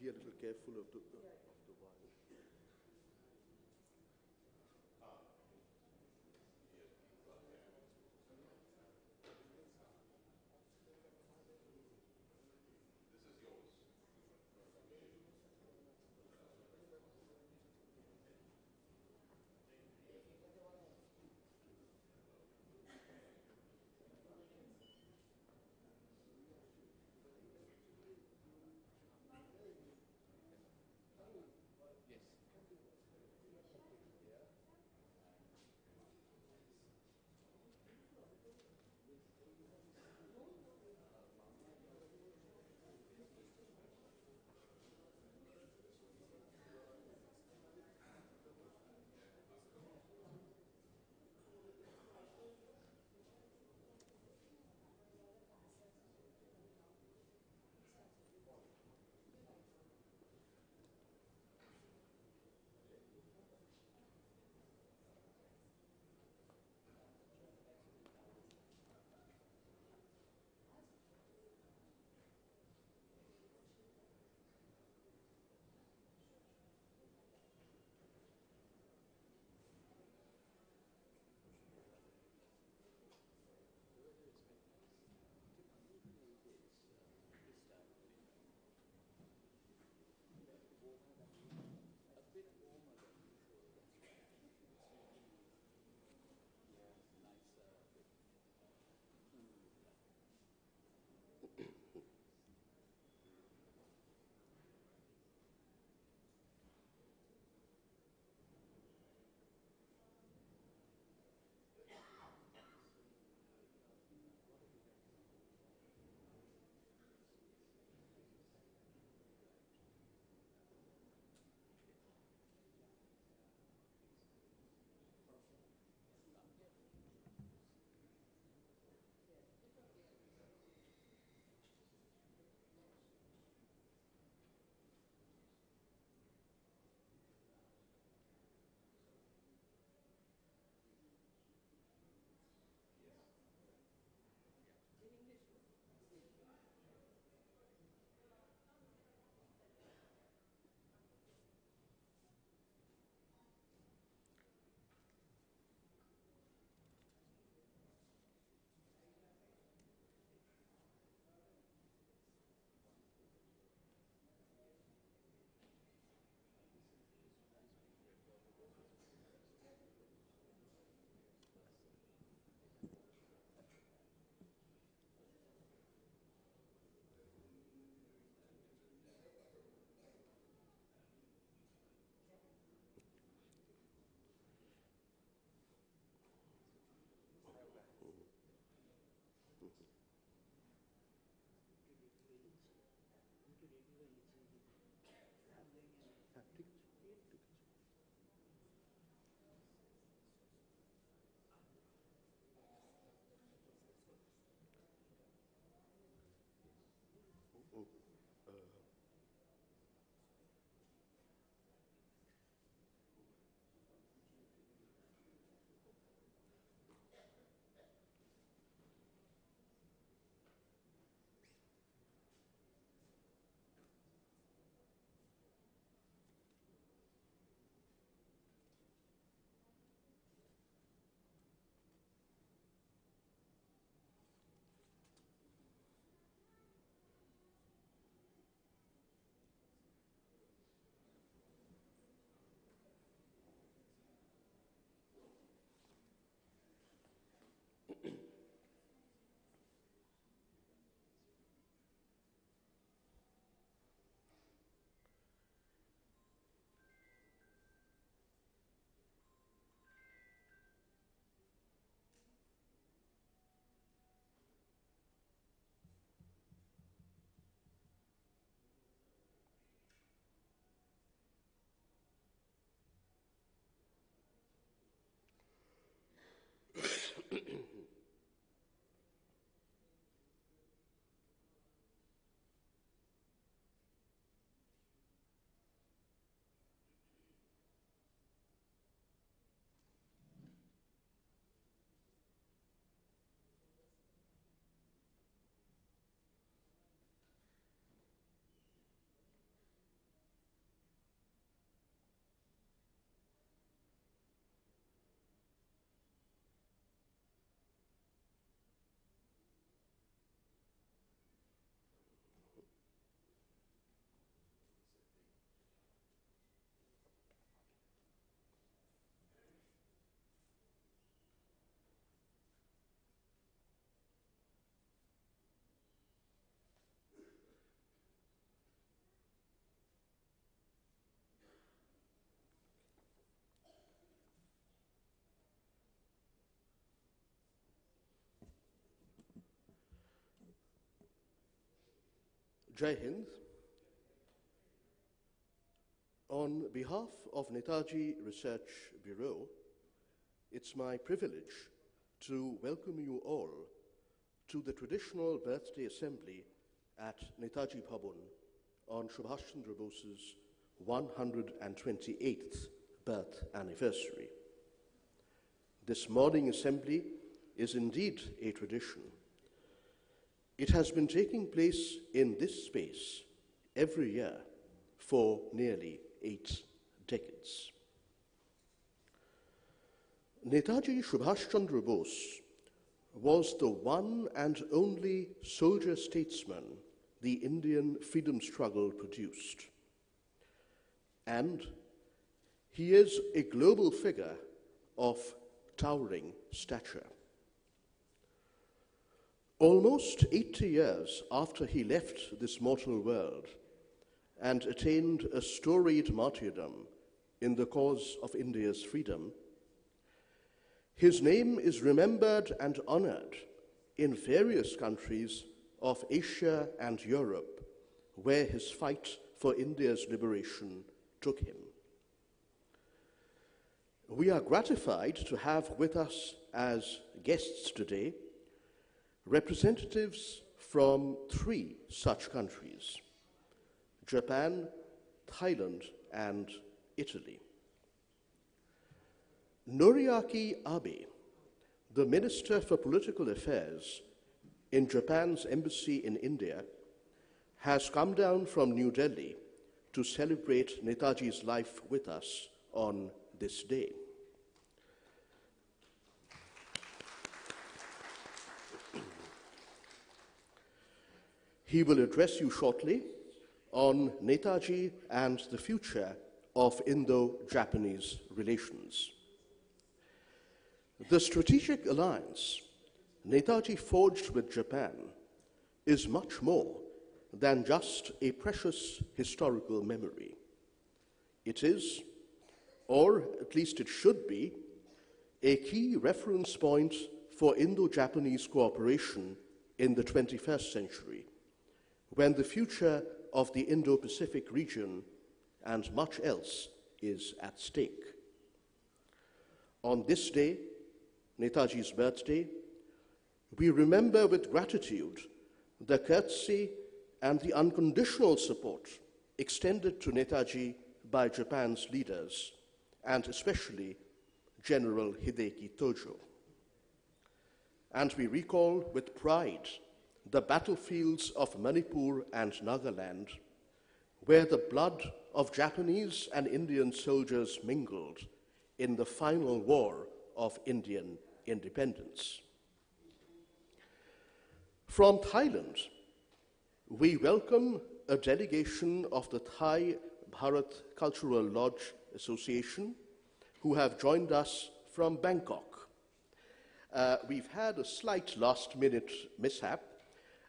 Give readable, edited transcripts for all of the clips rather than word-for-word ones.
be a little careful of the wire. Jai Hind. On behalf of Netaji Research Bureau, it's my privilege to welcome you all to the traditional birthday assembly at Netaji Bhawan on Subhas Chandra Bose's 128th birth anniversary. This morning assembly is indeed a tradition. It has been taking place in this space every year for nearly 8 decades. Netaji Subhas Chandra Bose was the one and only soldier-statesman the Indian freedom struggle produced. And he is a global figure of towering stature. Almost 80 years after he left this mortal world and attained a storied martyrdom in the cause of India's freedom, his name is remembered and honored in various countries of Asia and Europe, where his fight for India's liberation took him. We are gratified to have with us as guests today representatives from 3 such countries: Japan, Thailand, and Italy. Noriaki Abe, the Minister for Political Affairs in Japan's embassy in India, has come down from New Delhi to celebrate Netaji's life with us on this day. He will address you shortly on Netaji and the future of Indo-Japanese relations. The strategic alliance Netaji forged with Japan is much more than just a precious historical memory. It is, or at least it should be, a key reference point for Indo-Japanese cooperation in the 21st century, when the future of the Indo-Pacific region and much else is at stake. On this day, Netaji's birthday, we remember with gratitude the courtesy and the unconditional support extended to Netaji by Japan's leaders, and especially General Hideki Tojo. And we recall with pride the battlefields of Manipur and Nagaland, where the blood of Japanese and Indian soldiers mingled in the final war of Indian independence. From Thailand, we welcome a delegation of the Thai Bharat Cultural Lodge Association who have joined us from Bangkok. We've had a slight last-minute mishap.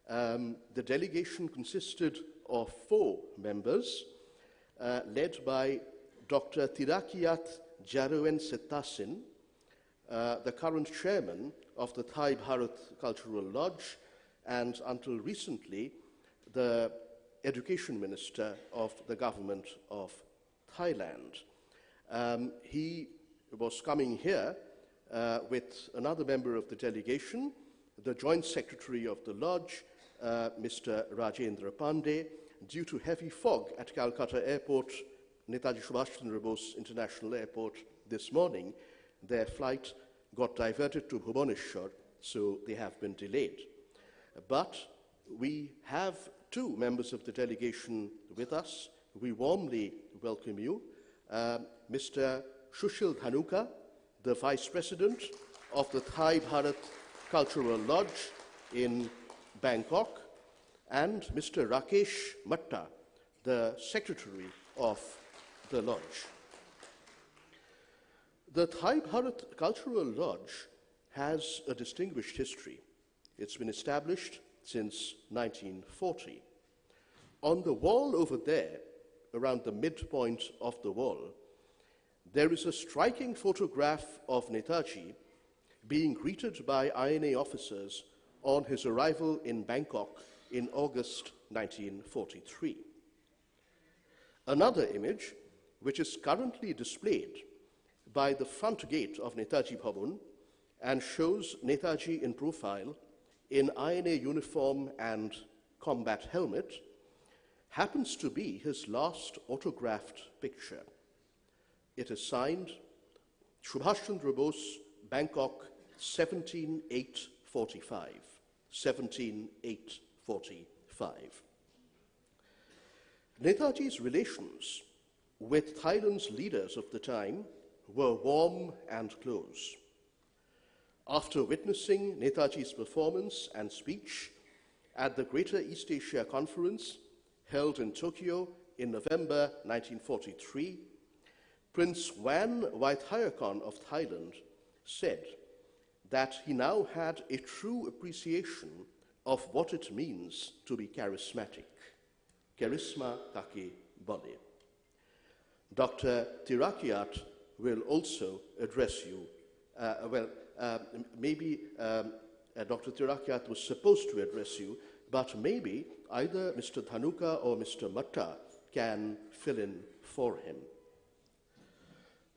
The delegation consisted of 4 members, led by Dr. Tirakiat Jaroen Setasin, the current chairman of the Thai Bharat Cultural Lodge, and until recently, the education minister of the government of Thailand. He was coming here with another member of the delegation, the joint secretary of the lodge, Mr. Rajendra Pandey. Due to heavy fog at Kolkata Airport, Netaji Subhas Chandra Bose International Airport this morning, their flight got diverted to Bhubaneswar, so they have been delayed. But we have 2 members of the delegation with us. We warmly welcome you. Mr. Sushil Dhanuka, the Vice President of the Thai Bharat Cultural Lodge in Bangkok, and Mr. Rakesh Matta, the Secretary of the Lodge. The Thai Bharat Cultural Lodge has a distinguished history. It's been established since 1940. On the wall over there, around the midpoint of the wall, there is a striking photograph of Netaji being greeted by INA officers on his arrival in Bangkok in August 1943. Another image, which is currently displayed by the front gate of Netaji Bhawan and shows Netaji in profile in INA uniform and combat helmet, happens to be his last autographed picture. It is signed Subhas Chandra Bose, Bangkok, 17/8/45. 17/8/45. Netaji's relations with Thailand's leaders of the time were warm and close. After witnessing Netaji's performance and speech at the Greater East Asia Conference held in Tokyo in November 1943, Prince Wan Waithayakorn of Thailand said that he now had a true appreciation of what it means to be charismatic. Charisma take bole. Dr. Tirakiat will also address you. Dr. Tirakiat was supposed to address you, but maybe either Mr. Dhanuka or Mr. Matta can fill in for him.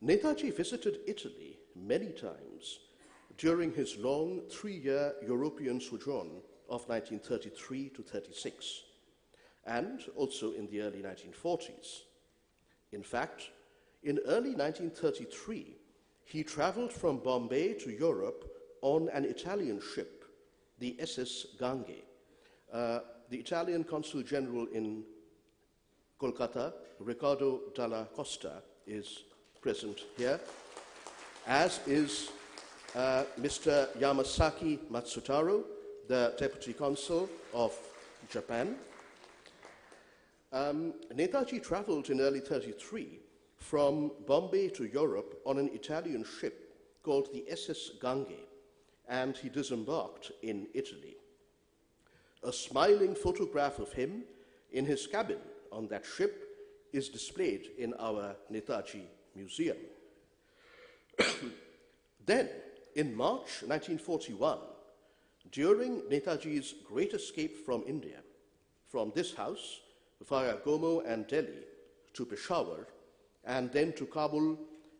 Netaji visited Italy many times during his long 3-year European sojourn of 1933 to 36, and also in the early 1940s. In fact, in early 1933, he traveled from Bombay to Europe on an Italian ship, the SS Gange. The Italian Consul General in Kolkata, Riccardo Dalla Costa, is present here, as is Mr. Yamasaki Matsutaro, the Deputy Consul of Japan. Netaji traveled in early 1933 from Bombay to Europe on an Italian ship called the SS Gange, and he disembarked in Italy. A smiling photograph of him in his cabin on that ship is displayed in our Netaji Museum. Then, in March 1941, during Netaji's great escape from India, from this house via Gomo and Delhi to Peshawar, and then to Kabul,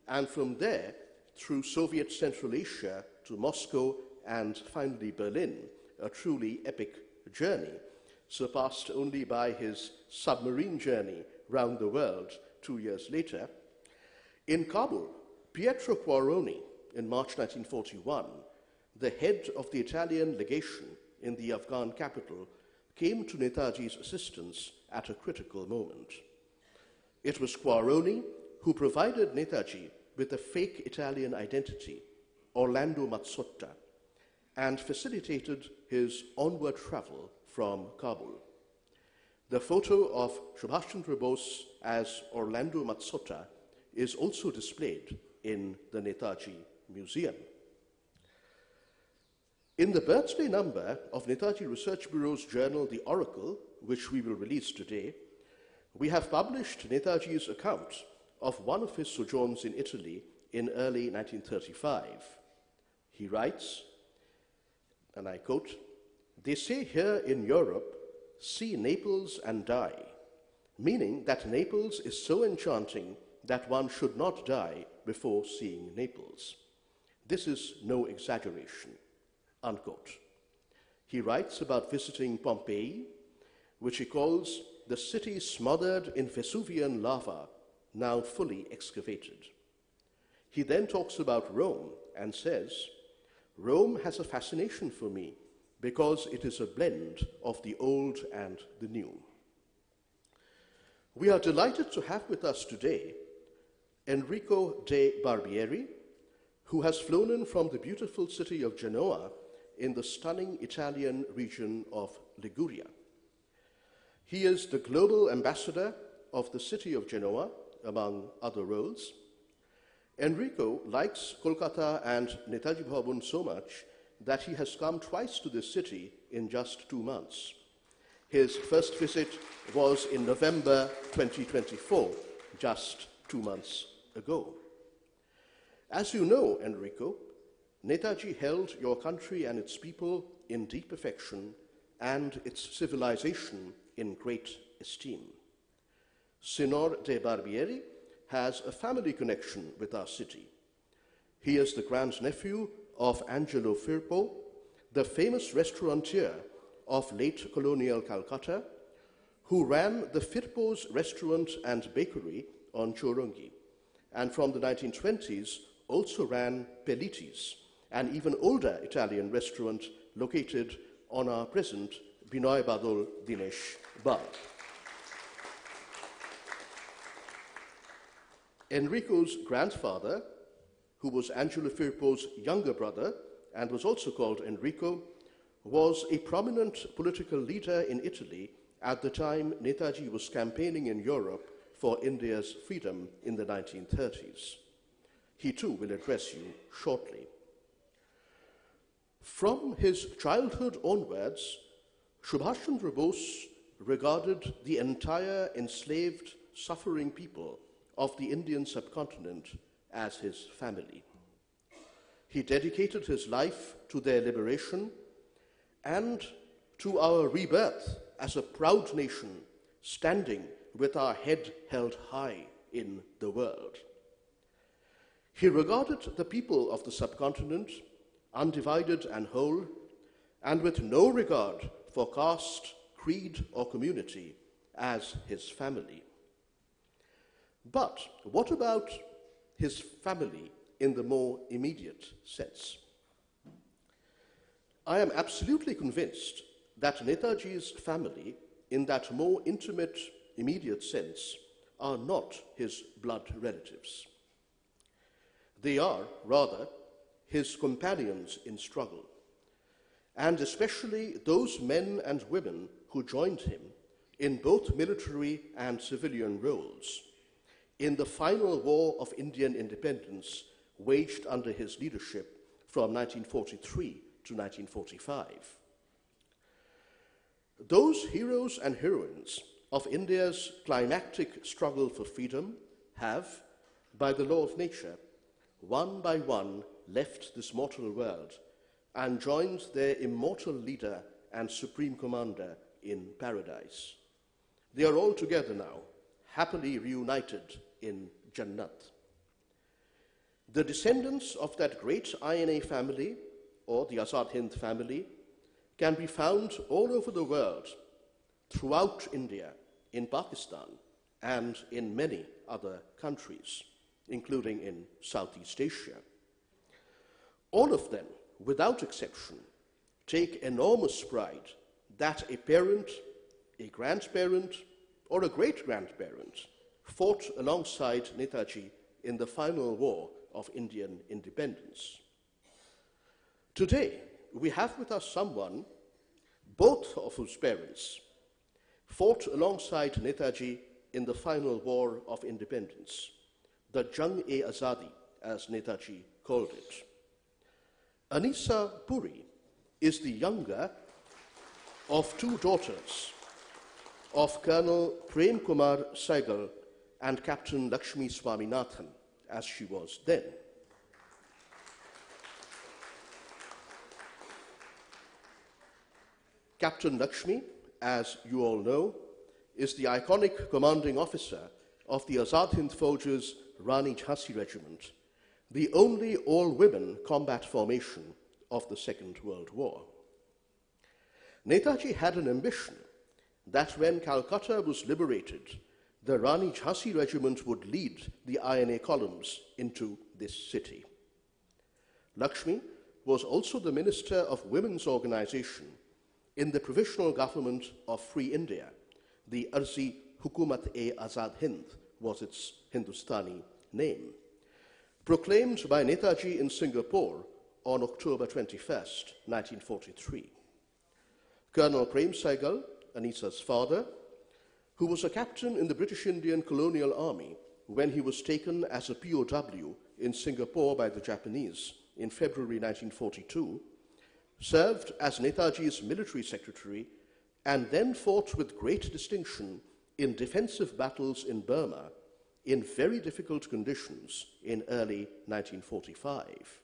and from there through Soviet Central Asia to Moscow and finally Berlin, a truly epic journey, surpassed only by his submarine journey round the world 2 years later. In Kabul, Pietro Quaroni, in March 1941, the head of the Italian legation in the Afghan capital, came to Netaji's assistance at a critical moment. It was Quaroni who provided Netaji with a fake Italian identity, Orlando Mazzotta, and facilitated his onward travel from Kabul. The photo of Subhas Chandra Bose as Orlando Mazzotta is also displayed in the Netaji Museum. In the birthday number of Netaji Research Bureau's journal, The Oracle, which we will release today, we have published Netaji's account of one of his sojourns in Italy in early 1935. He writes, and I quote, "They say here in Europe, see Naples and die, meaning that Naples is so enchanting that one should not die before seeing Naples. This is no exaggeration," unquote. He writes about visiting Pompeii, which he calls the city smothered in Vesuvian lava, now fully excavated. He then talks about Rome and says, "Rome has a fascination for me because it is a blend of the old and the new." We are delighted to have with us today Enrico de Barbieri, who has flown in from the beautiful city of Genoa in the stunning Italian region of Liguria. He is the global ambassador of the city of Genoa, among other roles. Enrico likes Kolkata and Netaji Bhawan so much that he has come twice to this city in just 2 months. His first visit was in November 2024, just 2 months ago. As you know, Enrico, Netaji held your country and its people in deep affection and its civilization in great esteem. Signor de Barbieri has a family connection with our city. He is the grandnephew of Angelo Firpo, the famous restaurateur of late colonial Calcutta, who ran the Firpo's restaurant and bakery on Chorungi, and from the 1920s also ran Pelliti's, an even older Italian restaurant located on our present Binoy Badol Dinesh Bagh. Enrico's grandfather, who was Angelo Firpo's younger brother and was also called Enrico, was a prominent political leader in Italy at the time Netaji was campaigning in Europe for India's freedom in the 1930s. He too will address you shortly. From his childhood onwards, Subhas Chandra Bose regarded the entire enslaved, suffering people of the Indian subcontinent as his family. He dedicated his life to their liberation and to our rebirth as a proud nation standing with our head held high in the world. He regarded the people of the subcontinent undivided and whole, and with no regard for caste, creed, or community, as his family. But what about his family in the more immediate sense? I am absolutely convinced that Netaji's family, in that more intimate, immediate sense, are not his blood relatives. They are, rather, his companions in struggle, and especially those men and women who joined him in both military and civilian roles in the final war of Indian independence waged under his leadership from 1943 to 1945. Those heroes and heroines of India's climactic struggle for freedom have, by the law of nature, one by one left this mortal world and joined their immortal leader and supreme commander in paradise. They are all together now, happily reunited in Jannat. The descendants of that great INA family, or the Azad Hind family, can be found all over the world, throughout India, in Pakistan, and in many other countries, including in Southeast Asia. All of them, without exception, take enormous pride that a parent, a grandparent, or a great-grandparent fought alongside Netaji in the final war of Indian independence. Today, we have with us someone, both of whose parents fought alongside Netaji in the final war of independence, the Jang-e-Azadi, as Netaji called it. Anisa Puri is the younger of two daughters of Colonel Prem Kumar Saigal and Captain Lakshmi Swaminathan, as she was then. Captain Lakshmi, as you all know, is the iconic commanding officer of the Azad Hind Fauja's Rani Jhansi Regiment, the only all-women combat formation of the Second World War. Netaji had an ambition that when Calcutta was liberated, the Rani Jhansi Regiment would lead the INA columns into this city. Lakshmi was also the Minister of Women's Organization in the Provisional Government of Free India. The Arzi Hukumat-e-Azad Hind was its Hindustani name, proclaimed by Netaji in Singapore on October 21st, 1943. Colonel Prem Saigal, Anisa's father, who was a captain in the British Indian Colonial Army when he was taken as a POW in Singapore by the Japanese in February 1942, served as Netaji's military secretary and then fought with great distinction in defensive battles in Burma in very difficult conditions in early 1945.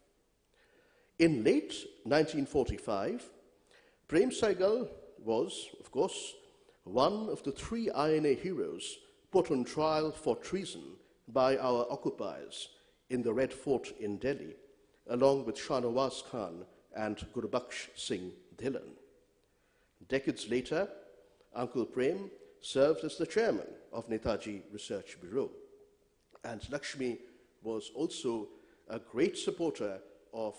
In late 1945, Prem Saigal was, of course, one of the 3 INA heroes put on trial for treason by our occupiers in the Red Fort in Delhi, along with Shahnawaz Khan and Gurbaksh Singh Dhillon. Decades later, Uncle Prem served as the chairman of Netaji Research Bureau, and Lakshmi was also a great supporter of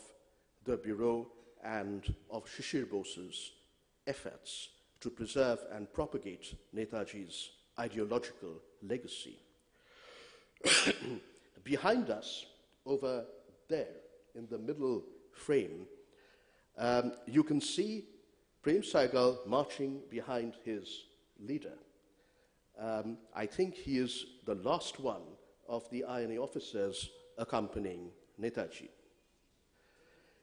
the Bureau and of Sisir Bose's efforts to preserve and propagate Netaji's ideological legacy. Behind us, over there, in the middle frame, you can see Prem Saigal marching behind his leader. I think he is the last one of the INA officers accompanying Netaji.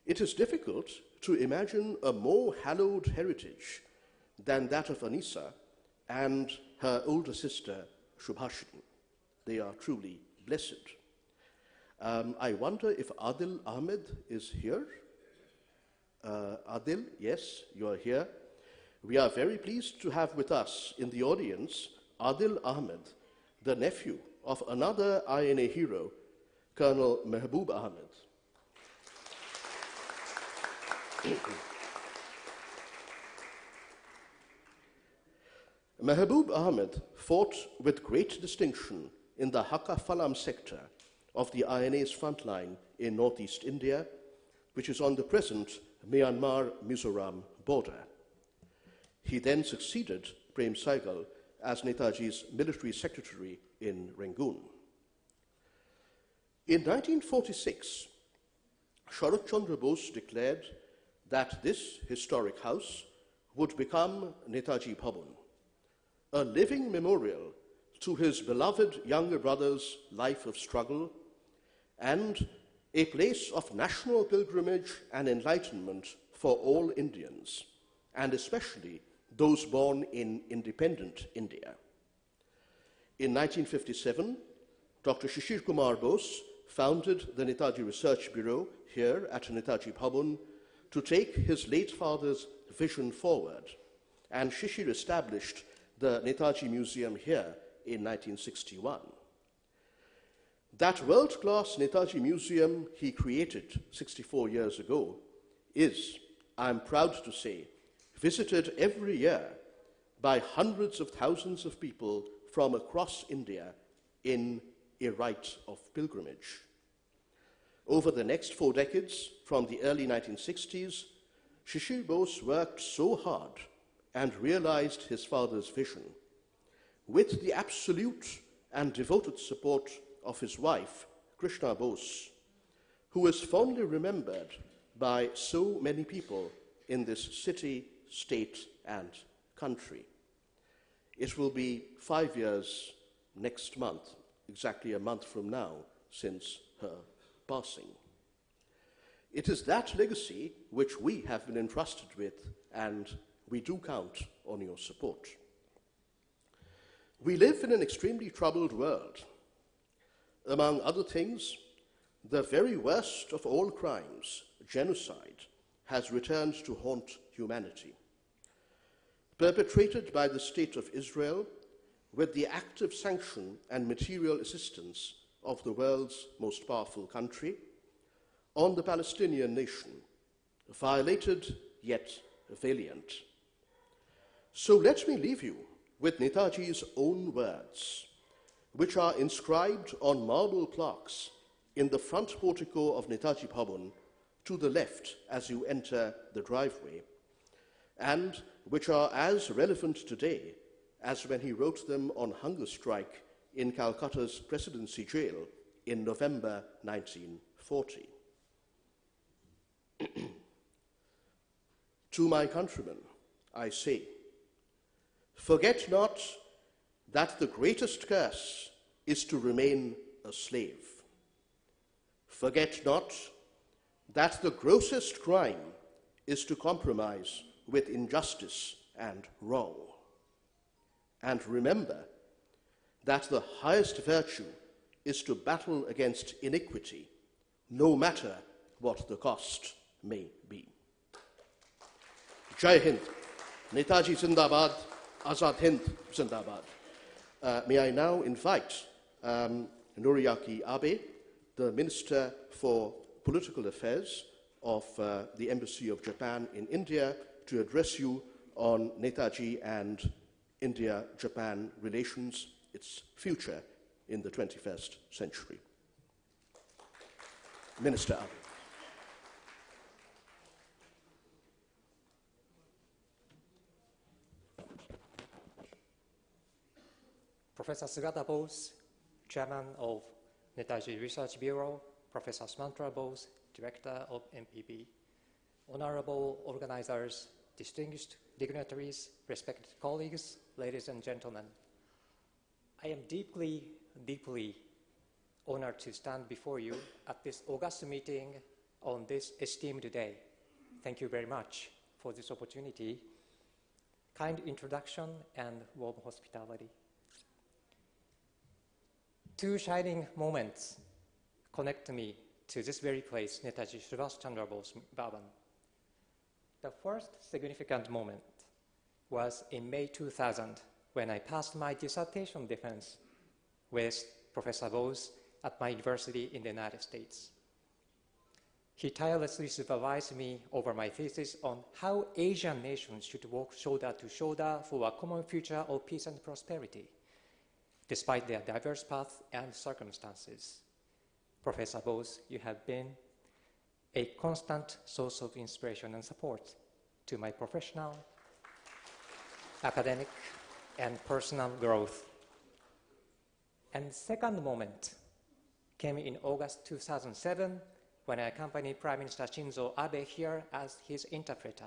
It is difficult to imagine a more hallowed heritage than that of Anisa and her older sister, Shubhashini. They are truly blessed. I wonder if Adil Ahmed is here. Adil, yes, you are here. We are very pleased to have with us in the audience Adil Ahmed, the nephew of another INA hero, Colonel Mehboob Ahmed. Mehboob Ahmed fought with great distinction in the Hakka Phalam sector of the INA's front line in northeast India, which is on the present Myanmar-Mizoram border. He then succeeded Prem Saigal as Netaji's military secretary in Rangoon. In 1946, Sharad Chandra Bose declared that this historic house would become Netaji Bhawan, a living memorial to his beloved younger brother's life of struggle and a place of national pilgrimage and enlightenment for all Indians, and especially those born in independent India. In 1957, Dr. Sisir Kumar Bose founded the Netaji Research Bureau here at Netaji Bhawan to take his late father's vision forward, and Sisir established the Netaji Museum here in 1961. That world-class Netaji Museum he created 64 years ago is, I'm proud to say, visited every year by hundreds of thousands of people from across India in a rite of pilgrimage. Over the next 4 decades, from the early 1960s, Sisir Bose worked so hard and realized his father's vision, with the absolute and devoted support of his wife, Krishna Bose, who is fondly remembered by so many people in this city, state, and country. It will be 5 years next month, exactly a month from now, since her passing. It is that legacy which we have been entrusted with, and we do count on your support. We live in an extremely troubled world. Among other things, the very worst of all crimes, genocide, has returned to haunt humanity. Perpetrated by the State of Israel with the active sanction and material assistance of the world's most powerful country on the Palestinian nation, violated yet valiant. So let me leave you with Netaji's own words, which are inscribed on marble plaques in the front portico of Netaji Bhawan to the left as you enter the driveway, and which are as relevant today as when he wrote them on hunger strike in Calcutta's Presidency Jail in November 1940. To my countrymen, I say, forget not that the greatest curse is to remain a slave. Forget not that the grossest crime is to compromise with injustice and wrong. And remember that the highest virtue is to battle against iniquity, no matter what the cost may be. Jai Hind. Netaji Zindabad, Azad Hind Zindabad. May I now invite Noriaki Abe, the Minister for Political Affairs of the Embassy of Japan in India, to address you on Netaji and India-Japan relations, its future in the 21st century. Minister Abe. Professor Sugata Bose, Chairman of NETAJI Research Bureau, Professor Sumantra Bose, Director of NPB, honorable organizers, distinguished dignitaries, respected colleagues, ladies and gentlemen. I am deeply, deeply honored to stand before you at this august meeting on this esteemed day. Thank you very much for this opportunity, kind introduction, and warm hospitality. Two shining moments connect me to this very place, Netaji Subhas Chandra Bose Bhawan. The first significant moment was in May 2000 when I passed my dissertation defense with Professor Bose at my university in the United States. He tirelessly supervised me over my thesis on how Asian nations should work shoulder to shoulder for a common future of peace and prosperity, despite their diverse paths and circumstances. Professor Bose, you have been a constant source of inspiration and support to my professional, academic, and personal growth. And the second moment came in August 2007 when I accompanied Prime Minister Shinzo Abe here as his interpreter.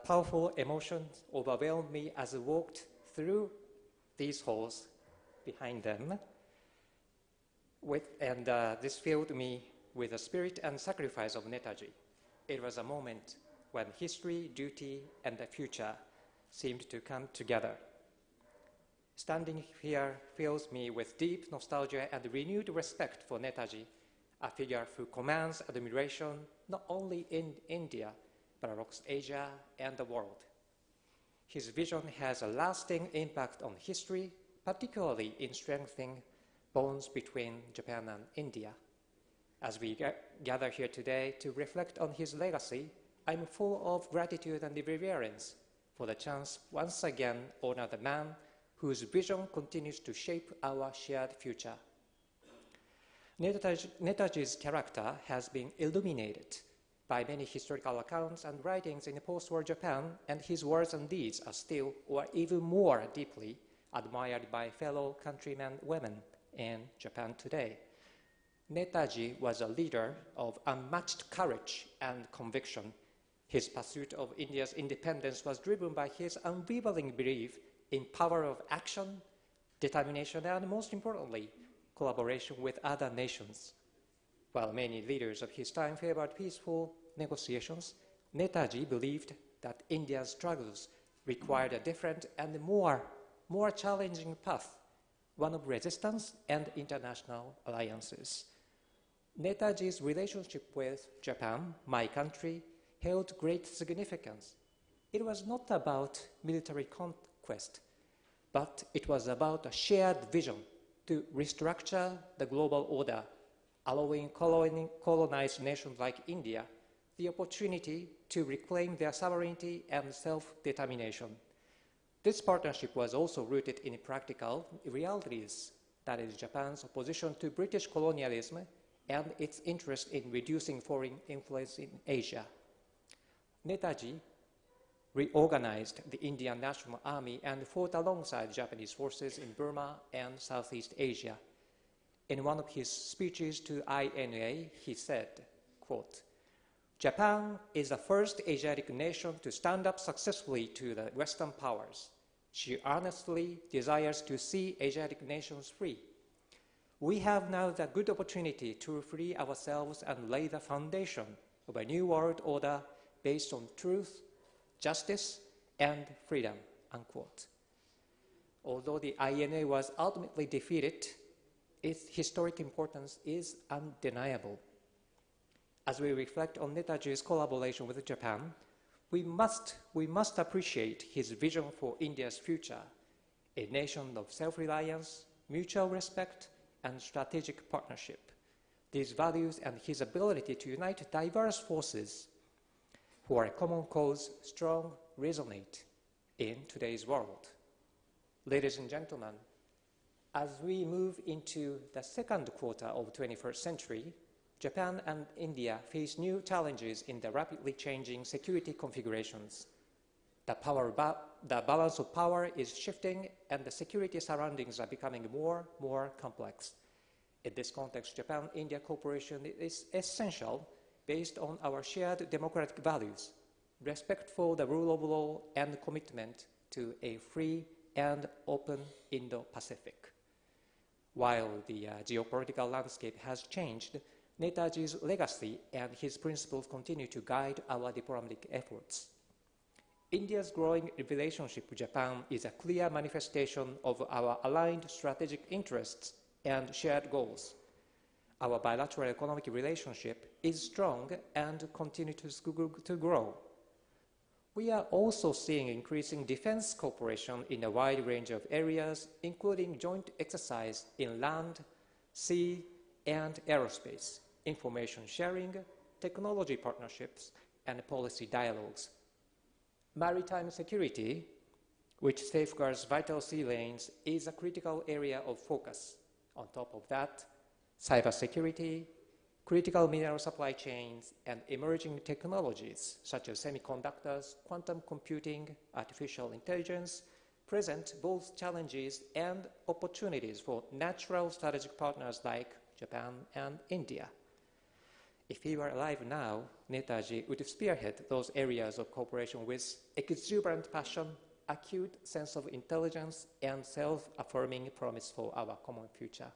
Powerful emotions overwhelmed me as I walked through these halls behind them, and this filled me with the spirit and sacrifice of Netaji. It was a moment when history, duty, and the future seemed to come together. Standing here fills me with deep nostalgia and renewed respect for Netaji, a figure who commands admiration not only in India, but across Asia and the world. His vision has a lasting impact on history, particularly in strengthening bonds between Japan and India. As we gather here today to reflect on his legacy, I'm full of gratitude and reverence for the chance once again honor the man whose vision continues to shape our shared future. Netaji's character has been illuminated by many historical accounts and writings in post-war Japan, and his words and deeds are still, or even more deeply, admired by fellow countrymen and women in Japan today. Netaji was a leader of unmatched courage and conviction. His pursuit of India's independence was driven by his unwavering belief in power of action, determination, and most importantly, collaboration with other nations. While many leaders of his time favored peaceful negotiations, Netaji believed that India's struggles required a different and more challenging path, one of resistance and international alliances. Netaji's relationship with Japan, my country, held great significance. It was not about military conquest, but it was about a shared vision to restructure the global order, allowing colonized nations like India the opportunity to reclaim their sovereignty and self-determination. This partnership was also rooted in practical realities, that is, Japan's opposition to British colonialism and its interest in reducing foreign influence in Asia. Netaji reorganized the Indian National Army and fought alongside Japanese forces in Burma and Southeast Asia. In one of his speeches to INA, he said, quote, "Japan is the first Asiatic nation to stand up successfully to the Western powers. She earnestly desires to see Asiatic nations free. We have now the good opportunity to free ourselves and lay the foundation of a new world order based on truth, justice, and freedom," unquote. Although the INA was ultimately defeated, its historic importance is undeniable. As we reflect on Netaji's collaboration with Japan, We must appreciate his vision for India's future, a nation of self-reliance, mutual respect, and strategic partnership. These values and his ability to unite diverse forces for a common cause strong resonate in today's world. Ladies and gentlemen, as we move into the second quarter of the 21st century, Japan and India face new challenges in the rapidly changing security configurations. The balance of power is shifting and the security surroundings are becoming more complex. In this context, Japan-India cooperation is essential based on our shared democratic values, respect for the rule of law, and commitment to a free and open Indo-Pacific. While the geopolitical landscape has changed, Netaji's legacy and his principles continue to guide our diplomatic efforts. India's growing relationship with Japan is a clear manifestation of our aligned strategic interests and shared goals. Our bilateral economic relationship is strong and continues to grow. We are also seeing increasing defense cooperation in a wide range of areas, including joint exercise in land, sea, and aerospace, information sharing, technology partnerships, and policy dialogues. Maritime security, which safeguards vital sea lanes, is a critical area of focus. On top of that, cybersecurity, critical mineral supply chains, and emerging technologies such as semiconductors, quantum computing, artificial intelligence present both challenges and opportunities for natural strategic partners like Japan and India. If he were alive now, Netaji would spearhead those areas of cooperation with exuberant passion, acute sense of intelligence, and self-affirming promise for our common future,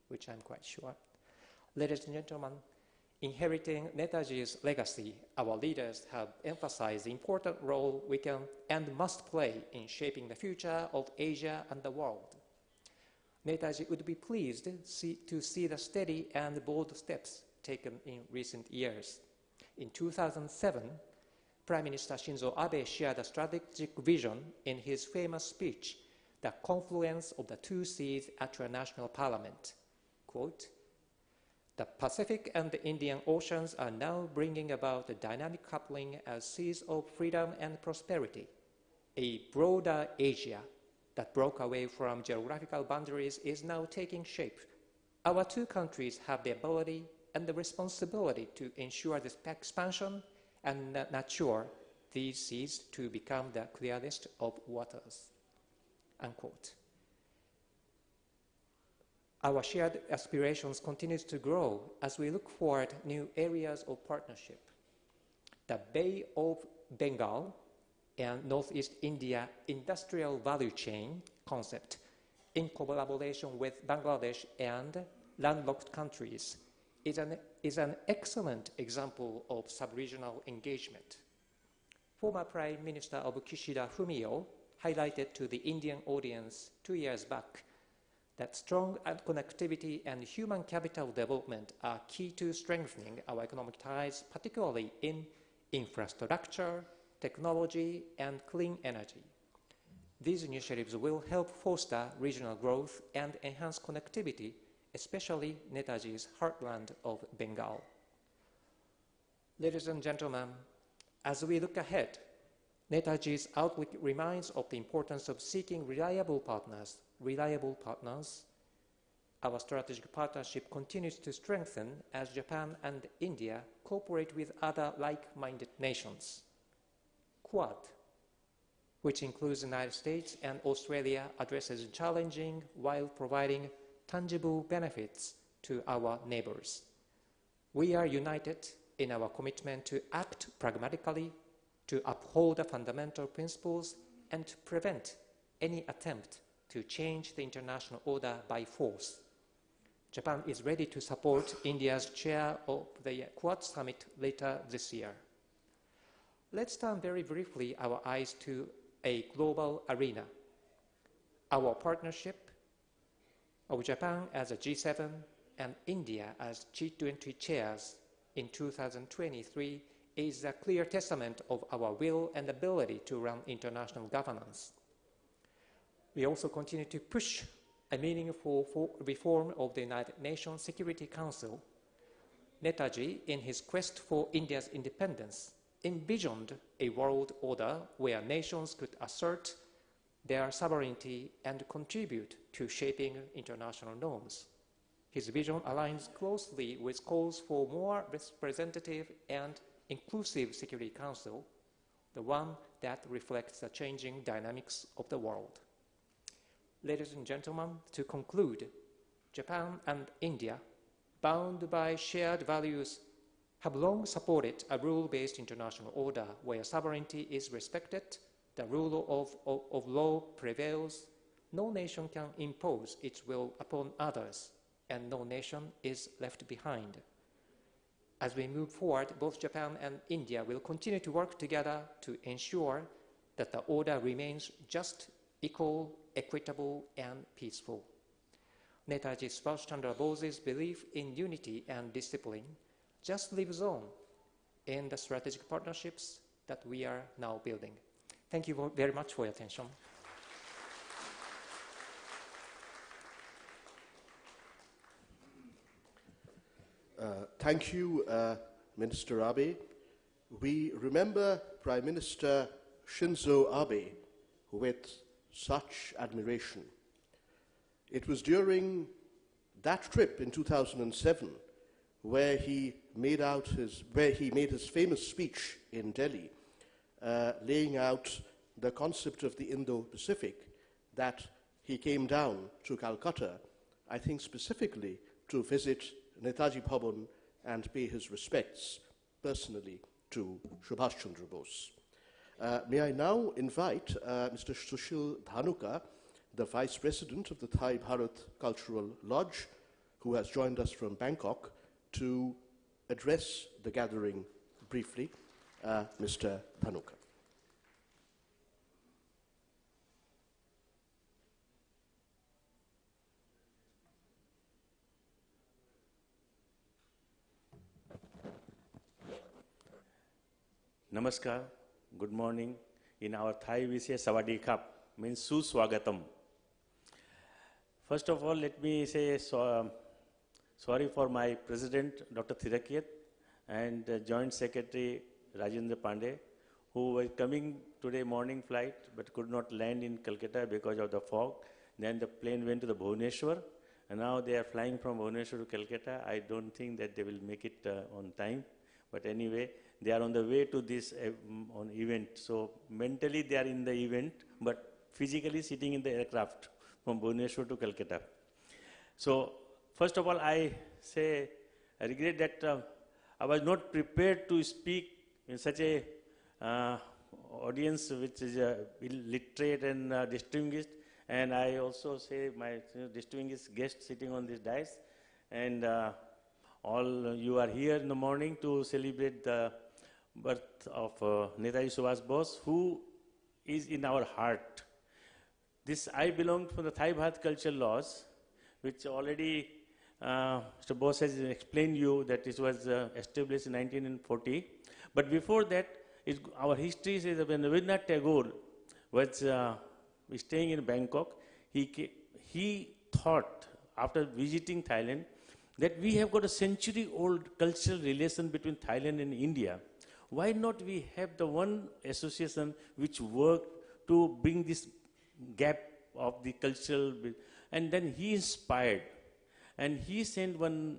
which I'm quite sure. Ladies and gentlemen, inheriting Netaji's legacy, our leaders have emphasized the important role we can and must play in shaping the future of Asia and the world. Netaji would be pleased to see the steady and bold steps taken in recent years. In 2007, Prime Minister Shinzo Abe shared a strategic vision in his famous speech, The Confluence of the Two Seas at your National Parliament. Quote, "The Pacific and the Indian Oceans are now bringing about a dynamic coupling as seas of freedom and prosperity. A broader Asia that broke away from geographical boundaries is now taking shape. Our two countries have the ability and the responsibility to ensure this expansion and nurture these seas to become the clearest of waters." Unquote. Our shared aspirations continue to grow as we look forward new areas of partnership. The Bay of Bengal and Northeast India Industrial Value Chain concept, in collaboration with Bangladesh and landlocked countries, is an excellent example of sub-regional engagement. Former Prime Minister of Kishida Fumio highlighted to the Indian audience 2 years back that strong connectivity and human capital development are key to strengthening our economic ties, particularly in infrastructure, technology, and clean energy. These initiatives will help foster regional growth and enhance connectivity, especially Netaji's heartland of Bengal. Ladies and gentlemen, as we look ahead, Netaji's outlook reminds of the importance of seeking reliable partners. Our strategic partnership continues to strengthen as Japan and India cooperate with other like-minded nations. Quad, which includes the United States and Australia, addresses challenging while providing tangible benefits to our neighbors. We are united in our commitment to act pragmatically, to uphold the fundamental principles, and to prevent any attempt to change the international order by force. Japan is ready to support India's chair of the Quad Summit later this year. Let's turn very briefly our eyes to a global arena. Our partnership of Japan as a G7 and India as G20 chairs in 2023 is a clear testament of our will and ability to run international governance. We also continue to push a meaningful reform of the United Nations Security Council. Netaji, in his quest for India's independence, envisioned a world order where nations could assert their sovereignty and contribute to shaping international norms. His vision aligns closely with calls for more representative and inclusive Security Council, the one that reflects the changing dynamics of the world. Ladies and gentlemen, to conclude, Japan and India, bound by shared values, have long supported a rule-based international order where sovereignty is respected, the rule of law prevails, no nation can impose its will upon others, and no nation is left behind. As we move forward, both Japan and India will continue to work together to ensure that the order remains just, equal, equitable, and peaceful. Netaji Subhas Chandra Bose's belief in unity and discipline just lives on in the strategic partnerships that we are now building. Thank you very much for your attention. Thank you, Minister Abe. We remember Prime Minister Shinzo Abe with such admiration. It was during that trip in 2007 where he made his famous speech in Delhi, laying out the concept of the Indo-Pacific, that he came down to Calcutta, I think specifically to visit Netaji Bhawan and pay his respects personally to Subhas Chandra Bose. May I now invite Mr. Sushil Dhanuka, the Vice President of the Thai Bharat Cultural Lodge, who has joined us from Bangkok, to address the gathering briefly. Mr. Dhanuka. Namaskar, good morning. In our Thai we say Sawadee Kap, means Suswagatam. First of all, let me say sorry for my President, Dr. Thirakiat, and Joint Secretary, Rajendra Pandey, who were coming today morning flight, but could not land in Kolkata because of the fog. Then the plane went to the Bhubaneswar, and now they are flying from Bhubaneswar to Kolkata. I don't think that they will make it on time. But anyway, they are on the way to this on event. So mentally they are in the event, but physically sitting in the aircraft from Bhubaneswar to Kolkata. So first of all, I regret that I was not prepared to speak in such a audience which is literate and distinguished. And I also say my distinguished guest sitting on this dais. And all you are here in the morning to celebrate the birth of Netaji Subhas Bose, who is in our heart. This I belong from the Thai Bharat Culture Laws, which already Mr. Bose has explained you that it was established in 1940. But before that, our history says that when Rabindranath Tagore was staying in Bangkok, he thought, after visiting Thailand, that we have got a century-old cultural relation between Thailand and India. Why not we have the one association which worked to bring this gap of the cultural, and then he inspired, and he sent one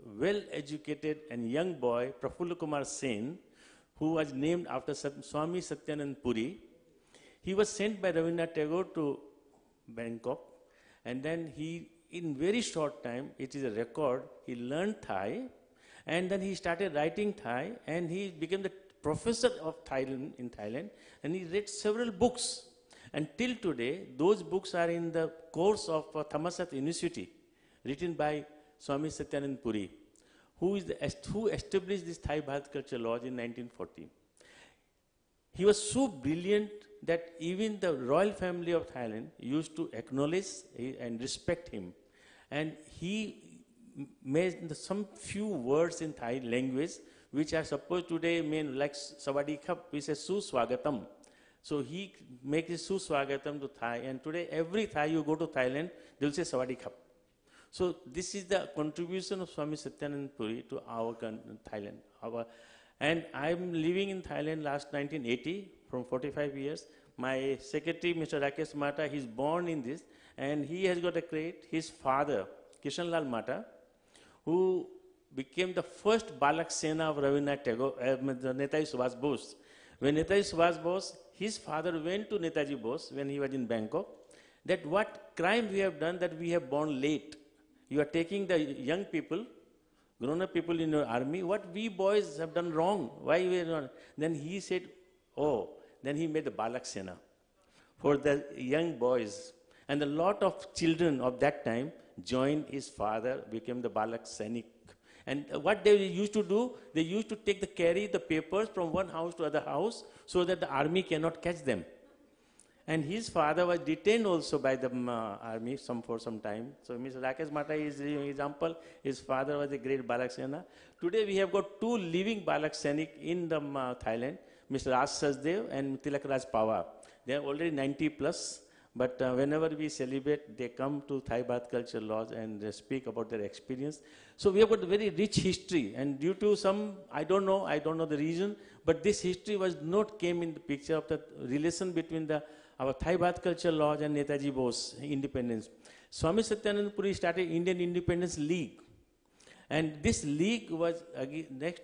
well-educated and young boy, Prafulla Kumar Sen, who was named after Swami Satyanand Puri. He was sent by Rabindranath Tagore to Bangkok, and then he, in very short time, it is a record, he learned Thai, and then he started writing Thai, and he became the professor of Thailand in Thailand, and he read several books. And till today, those books are in the course of Thammasat University, written by Swami Satyanand Puri, who established this Thai Bharat Culture Lodge in 1940. He was so brilliant that even the royal family of Thailand used to acknowledge and respect him. And he made some few words in Thai language which are supposed today mean like Savadi Khap, we say Suswagatam. So he makes it Suswagatam to Thai, and today every Thai you go to Thailand, they'll say Savadi Khap. So this is the contribution of Swami Satyanand Puri to our Thailand. And I'm living in Thailand last 1980, from 45 years. My secretary, Mr. Rakesh Mata, he's born in this, and he has got a credit. His father, Kishan Lal Mata, who became the first Balak Sena of Rabindranath Tagore, Netaji Subhas Bose. When Netaji Subhas Bose, his father went to Netaji Bose when he was in Bangkok, that what crime we have done that we have born late. You are taking the young people, grown-up people in your army, what we boys have done wrong, why we are not. Then he said, oh, then he made the Balak Sena for the young boys. And a lot of children of that time joined his father, became the Balak Sainik. And what they used to do, they used to carry the papers from one house to other house so that the army cannot catch them. And his father was detained also by the army for some time. So Mr. Rakesh Mata is an example. His father was a great Balak Sena. Today we have got two living Balak Sainik in the Thailand, Mr. Raj Sachdev and Tilak Raj Pawar. They are already 90 plus. But whenever we celebrate, they come to Thai Bath Culture Lodge and speak about their experience. So we have got a very rich history, and due to some, I don't know the reason, but this history was not came in the picture of the relation between our Thai Bath Culture Lodge and Netaji Bose independence. Swami Satyanand Puri started Indian Independence League, and this league was next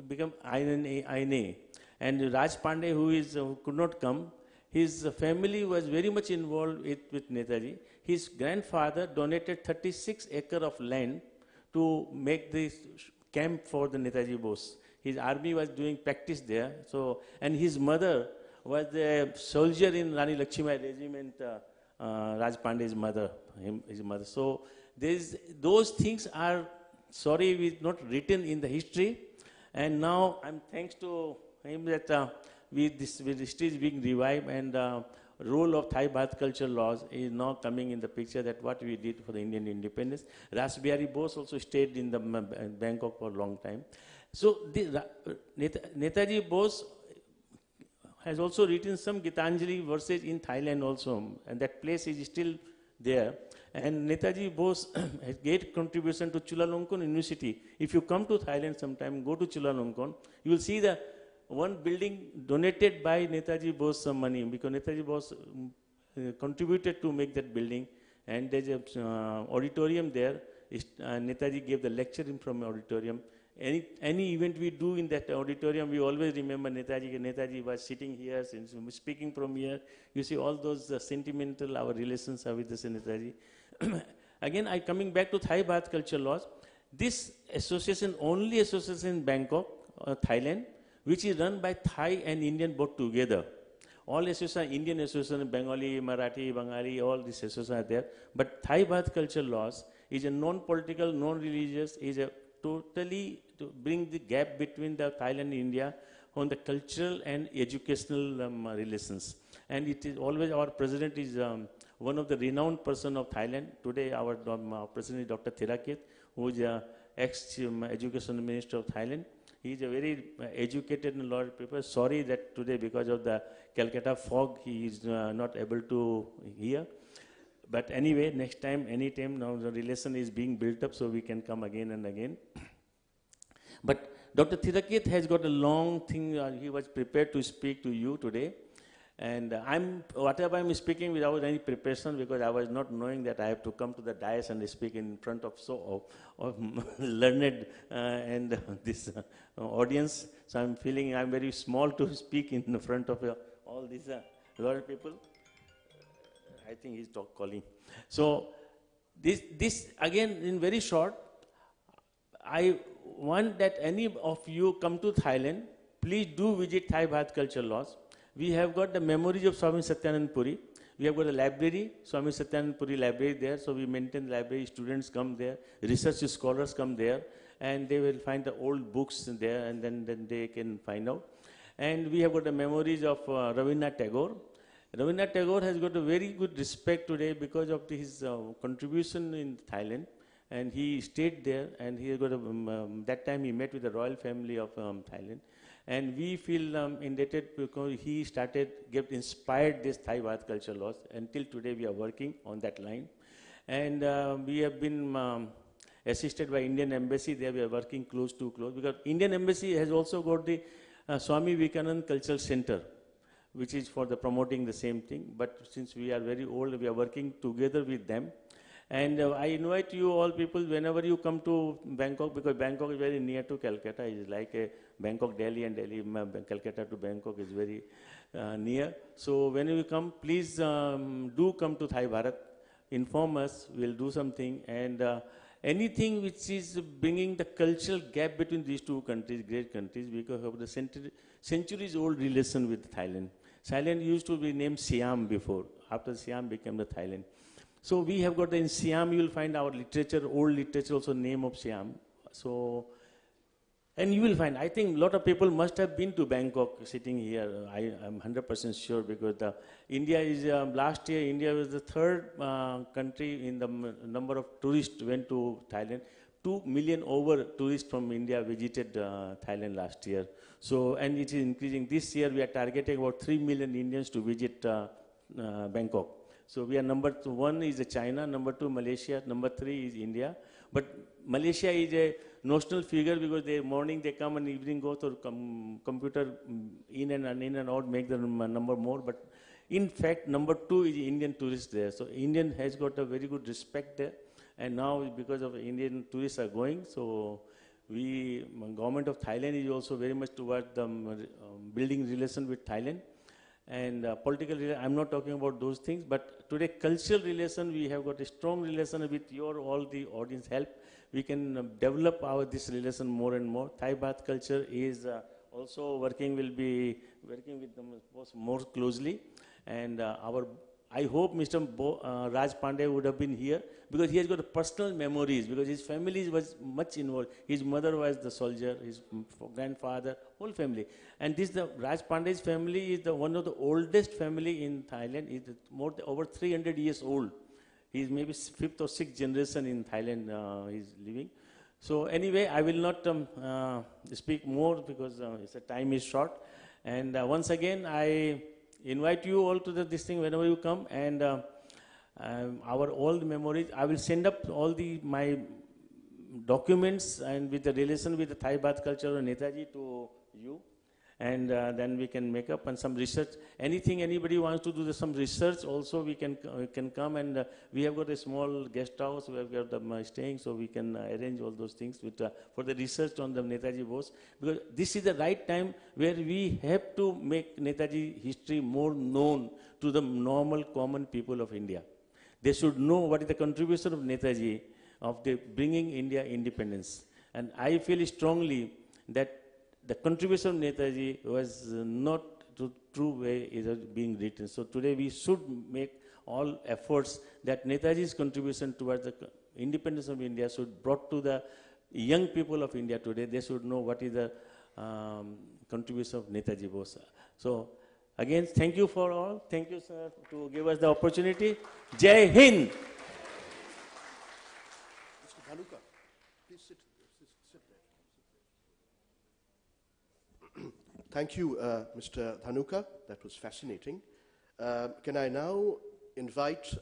become INA, and Raj Pandey, who could not come. His family was very much involved with Netaji. His grandfather donated 36 acres of land to make this camp for the Netaji Bose. His army was doing practice there. So, and his mother was a soldier in Rani Lakshmi regiment, Raj Pandey's mother, his mother. So those things are, not written in the history. And now I'm thanks to him that this history is being revived, and role of Thai Bath Culture Laws is now coming in the picture, that what we did for the Indian independence. Ras Bihari Bose also stayed in the Bangkok for a long time. So Netaji Bose has also written some Gitanjali verses in Thailand also, and that place is still there. And Netaji Bose has great contribution to Chulalongkorn University. If you come to Thailand sometime, go to Chulalongkorn, you will see the one building donated by Netaji Bose some money, because Netaji Bose contributed to make that building, and there's an auditorium there. Netaji gave the lecture in from auditorium. Any event we do in that auditorium, we always remember Netaji. Netaji was sitting here, speaking from here. You see all those sentimental, our relations are with the Netaji. Again, coming back to Thai Bath Culture Laws, this association, only association in Bangkok, Thailand, which is run by Thai and Indian both together. All associations, Indian association, Bengali, Marathi, Bengali, all these associations are there. But Thai Bath Culture Laws is a non-political, non-religious, is a totally to bring the gap between the Thailand and India on the cultural and educational relations. And it is always, our president is one of the renowned person of Thailand. Today our president is Dr. Thiraket, who is ex-education minister of Thailand. He is a very educated and lot of people. Sorry that today, because of the Calcutta fog, he is not able to hear. But anyway, next time, anytime, now the relation is being built up, so we can come again and again. But Dr. Thiraket has got a long thing. He was prepared to speak to you today. And whatever I'm speaking without any preparation, because I was not knowing that I have to come to the dais and speak in front of learned and this audience. So I'm feeling I'm very small to speak in front of all these lot of people. I think he's calling. So this again, in very short, I want that any of you come to Thailand, please do visit Thai Bath Culture Laws. We have got the memories of Swami Satyanand Puri. We have got a library, Swami Satyanand Puri library there. So we maintain the library, students come there, research scholars come there, and they will find the old books there, and then they can find out. And we have got the memories of Rabindranath Tagore. Rabindranath Tagore has got a very good respect today because of his contribution in Thailand. and he stayed there, and he got that time he met with the royal family of Thailand, and we feel indebted because he inspired this Thai Bharat culture laws. Until today we are working on that line, and we have been assisted by Indian Embassy. There we are working close because Indian Embassy has also got the Swami Vivekananda Cultural Center, which is for the promoting the same thing. But since we are very old, we are working together with them. And I invite you all people, whenever you come to Bangkok, because Bangkok is very near to Calcutta. It's like a Bangkok, Delhi, and Delhi, Calcutta to Bangkok is very near. So when you come, please do come to Thai Bharat. Inform us, we'll do something. And anything which is bringing the cultural gap between these two countries, great countries, because of the centuries-old relation with Thailand. Thailand used to be named Siam before. After Siam became the Thailand. So we have got in Siam, you will find our literature, old literature also name of Siam. So, and you will find, I think a lot of people must have been to Bangkok sitting here. I am 100% sure because India is, last year India was the third country in the number of tourists went to Thailand. 2 million over tourists from India visited Thailand last year. So, and it is increasing. This year we are targeting about 3 million Indians to visit Bangkok. So we are number 1 is China, number 2 Malaysia, number 3 is India. But Malaysia is a national figure because morning they come and evening go to computer in and out, make the number more. But in fact, number 2 is Indian tourists there. So Indian has got a very good respect there. And now because of Indian tourists are going, so government of Thailand is also very much towards the building relation with Thailand. And political relation, I'm not talking about those things, but today cultural relation, we have got a strong relation with all the audience help. We can develop this relation more and more. Thai Bharat culture is also will be working with them more closely. And I hope Mr. Raj Pandey would have been here because he has got personal memories because his family was much involved. His mother was the soldier, his grandfather, whole family. And Raj Pandey's family is one of the oldest family in Thailand. He's over 300 years old. He's maybe 5th or 6th generation in Thailand he's living. So anyway, I will not speak more because time is short. And once again, I invite you all to this thing whenever you come, and our old memories. I will send up all my documents and with the relation with the Thai Bharat culture and Netaji to you, and then we can make up and some research. Anything anybody wants to do some research also, we can come, and we have got a small guest house where we have them staying, so we can arrange all those things for the research on the Netaji Bose, because this is the right time where we have to make Netaji history more known to the normal common people of India. They should know what is the contribution of Netaji of bringing India independence. And I feel strongly that the contribution of Netaji was not the true way it is being written. So today we should make all efforts that Netaji's contribution towards the independence of India should brought to the young people of India today. They should know what is the contribution of Netaji Bose. So again, thank you for all. Thank you, sir, to give us the opportunity. Jai Hind. Mr. Dhanuka, please sit there. Thank you, Mr. Dhanuka. That was fascinating. Can I now invite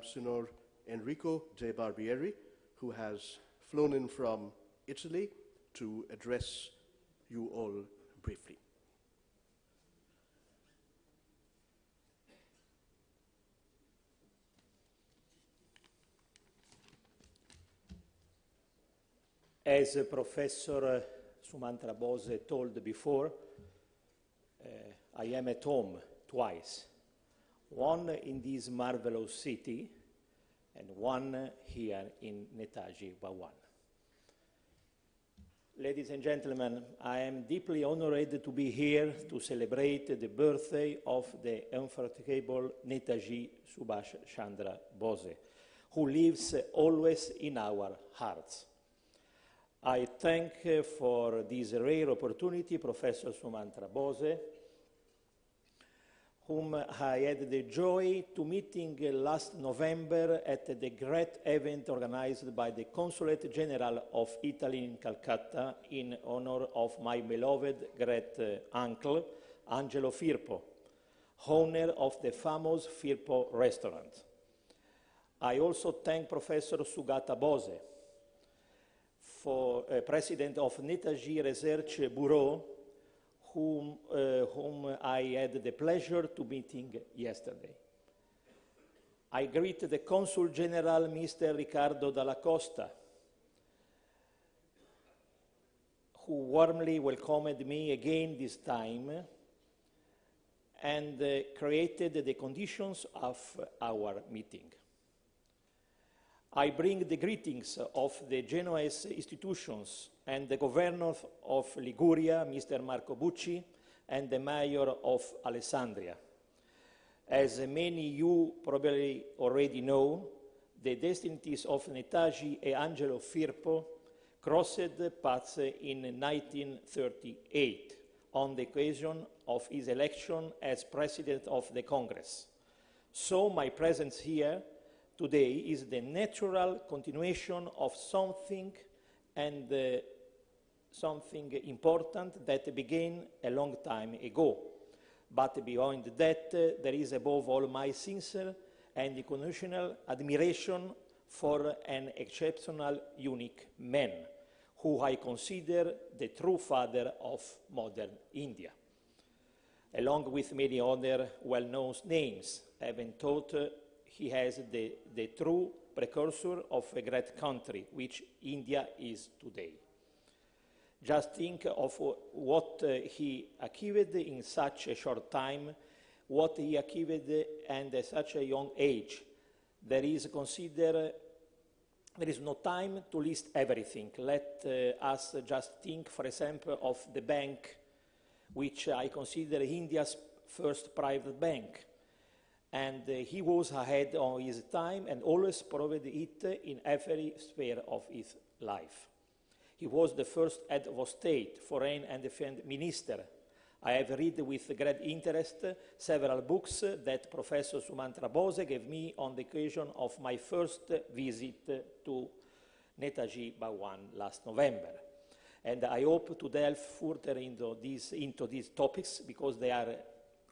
Signor Enrico De Barbieri, who has flown in from Italy, to address you all briefly. As Professor Sumantra Bose told before, I am at home twice, one in this marvelous city and one here in Netaji Bhawan. Ladies and gentlemen, I am deeply honored to be here to celebrate the birthday of the unforgettable Netaji Subhas Chandra Bose, who lives always in our hearts. I thank for this rare opportunity Professor Sumantra Bose, whom I had the joy to meeting last November at the great event organized by the Consulate General of Italy in Calcutta in honor of my beloved great uncle, Angelo Firpo, owner of the famous Firpo restaurant. I also thank Professor Sugata Bose, President of Netaji Research Bureau, whom I had the pleasure to meeting yesterday. I greet the Consul General, Mr. Ricardo Dalla Costa, who warmly welcomed me again this time and created the conditions of our meeting. I bring the greetings of the Genoese institutions and the governor of Liguria, Mr. Marco Bucci, and the mayor of Alessandria. As many you probably already know, the destinies of Netaji and Angelo Firpo crossed paths in 1938 on the occasion of his election as president of the Congress. So my presence here today is the natural continuation of something important that began a long time ago. But beyond that, there is above all my sincere and unconditional admiration for an exceptional, unique man, who I consider the true father of modern India. Along with many other well-known names, having thought he has the true precursor of a great country, which India is today. Just think of what he achieved in such a short time, what he achieved at such a young age. There is no time to list everything. Let us just think, for example, of the bank, which I consider India's first private bank. And he was ahead of his time and always proved it in every sphere of his life. He was the first head of state, foreign and defense minister. I have read with great interest several books that Professor Sumantra Bose gave me on the occasion of my first visit to Netaji Bhawan last November. And I hope to delve further into these topics because they are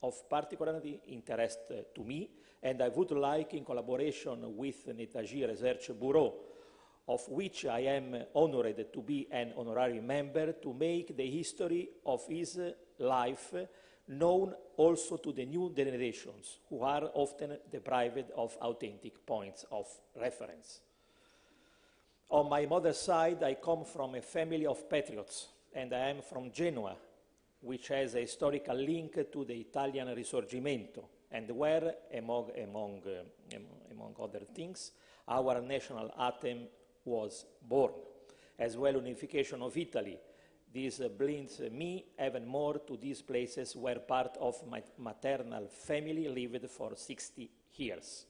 of particular interest to me, and I would like, in collaboration with Netaji Research Bureau, of which I am honored to be an honorary member, to make the history of his life known also to the new generations, who are often deprived of authentic points of reference. On my mother's side, I come from a family of patriots, and I am from Genoa, which has a historical link to the Italian Risorgimento, and where, among other things, our national anthem was born, as well unification of Italy. This brings me even more to these places where part of my maternal family lived for 60 years,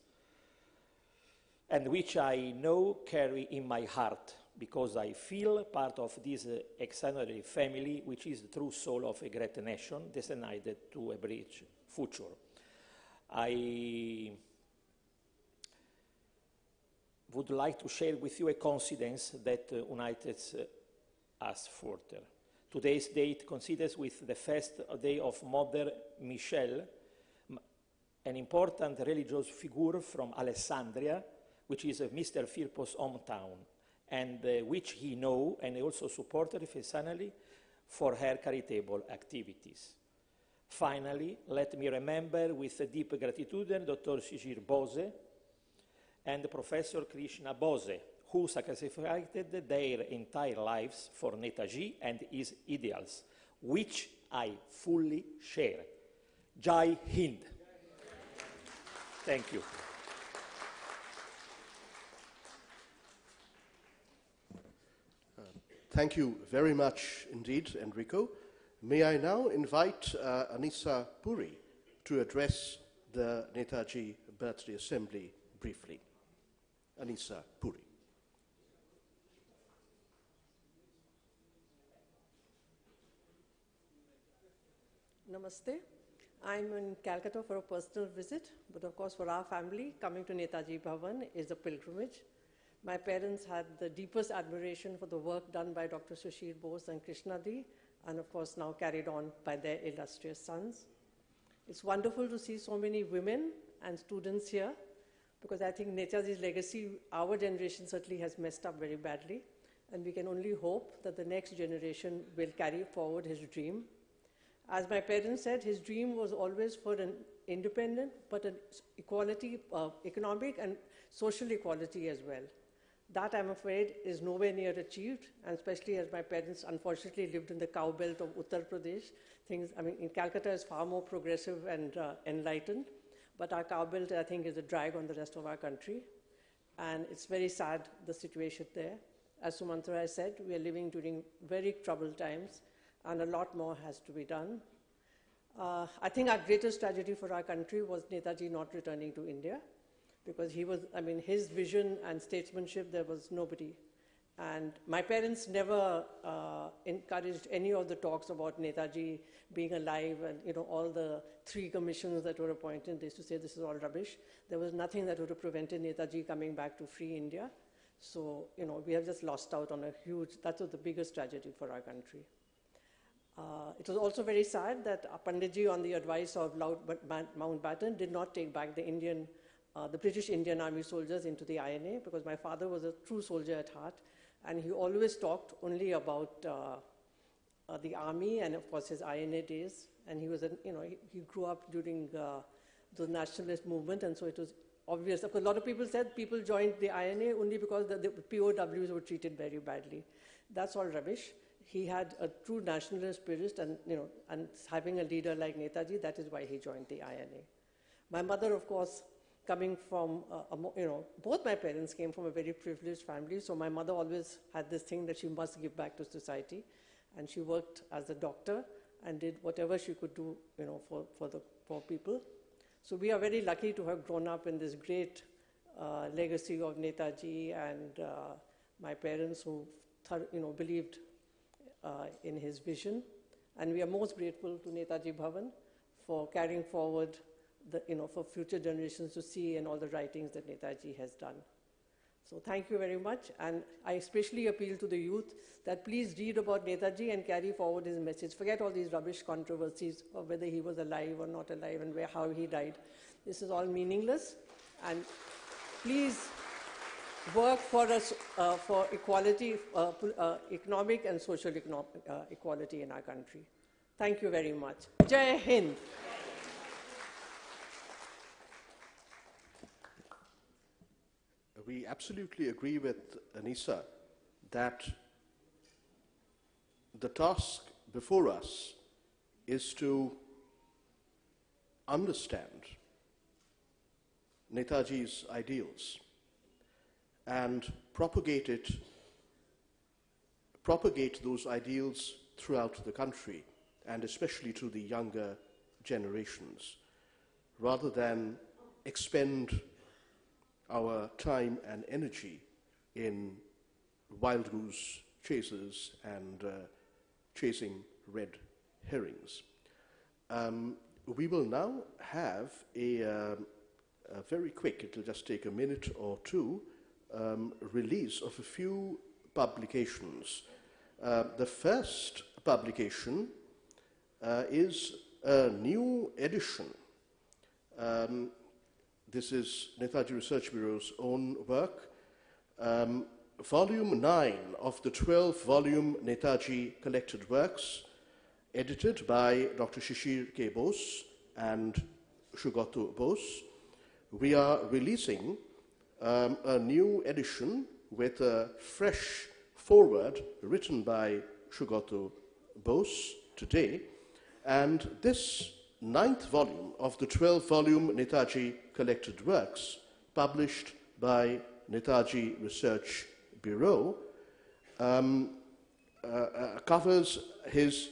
and which I now carry in my heart, because I feel part of this extraordinary family, which is the true soul of a great nation, destined to a rich future. I would like to share with you a coincidence that unites us further. Today's date coincides with the feast day of Mother Michel, an important religious figure from Alessandria, which is Mr. Firpo's hometown, and which he knew and also supported personally for her charitable activities. Finally, let me remember with deep gratitude Dr. Sisir Bose and Professor Krishna Bose, who sacrificed their entire lives for Netaji and his ideals, which I fully share. Jai Hind. Thank you. Thank you very much indeed, Enrico. May I now invite Anissa Puri to address the Netaji Birthday Assembly briefly. Anissa Puri. Namaste. I'm in Calcutta for a personal visit, but of course for our family, coming to Netaji Bhawan is a pilgrimage. My parents had the deepest admiration for the work done by Dr. Sisir Bose and Krishnadi, and of course now carried on by their illustrious sons. It's wonderful to see so many women and students here, because I think Netaji's legacy, our generation certainly has messed up very badly, and we can only hope that the next generation will carry forward his dream. As my parents said, his dream was always for an independent, but an equality, economic and social equality as well. That, I'm afraid, is nowhere near achieved, and especially as my parents unfortunately lived in the cow belt of Uttar Pradesh. Things, I mean, in Calcutta is far more progressive and enlightened, but our cow belt, I think, is a drag on the rest of our country. And it's very sad, the situation there. As Sumantra has said, we are living during very troubled times, and a lot more has to be done. I think our greatest tragedy for our country was Netaji not returning to India, because he was, I mean, his vision and statesmanship, there was nobody. And my parents never encouraged any of the talks about Netaji being alive and, you know, all the 3 commissions that were appointed. They used to say this is all rubbish. There was nothing that would have prevented Netaji coming back to free India. So, you know, we have just lost out on a huge, that was the biggest tragedy for our country. It was also very sad that Panditji, on the advice of Lord Mountbatten, did not take back the British Indian Army soldiers into the INA, because my father was a true soldier at heart, and he always talked only about the army and, of course, his INA days. And he was, you know, he grew up during the nationalist movement, and so it was obvious. Of course, a lot of people said people joined the INA only because the POWs were treated very badly. That's all rubbish. He had a true nationalist spirit, and, you know, and having a leader like Netaji, that is why he joined the INA. My mother, of course, coming from, you know, both my parents came from a very privileged family, so my mother always had this thing that she must give back to society, and she worked as a doctor and did whatever she could do, you know, for the poor people. So we are very lucky to have grown up in this great legacy of Netaji and my parents who, you know, believed in his vision. And we are most grateful to Netaji Bhawan for carrying forward for future generations to see and all the writings that Netaji has done. So thank you very much, and I especially appeal to the youth that please read about Netaji and carry forward his message. Forget all these rubbish controversies of whether he was alive or not alive and how he died. This is all meaningless, and please work for us for equality, economic and social equality in our country. Thank you very much. Jai Hind. We absolutely agree with Anisa that the task before us is to understand Netaji's ideals and propagate those ideals throughout the country, and especially to the younger generations, rather than expend our time and energy in wild goose chases and chasing red herrings. We will now have a very quick, it'll just take a minute or two, release of a few publications. The first publication is a new edition. This is Netaji Research Bureau's own work. Volume 9 of the 12-volume Netaji collected works, edited by Dr. Sisir K. Bose and Sugata Bose. We are releasing a new edition with a fresh foreword written by Sugata Bose today, and this 9th volume of the 12-volume Netaji collected works, published by Netaji Research Bureau, covers his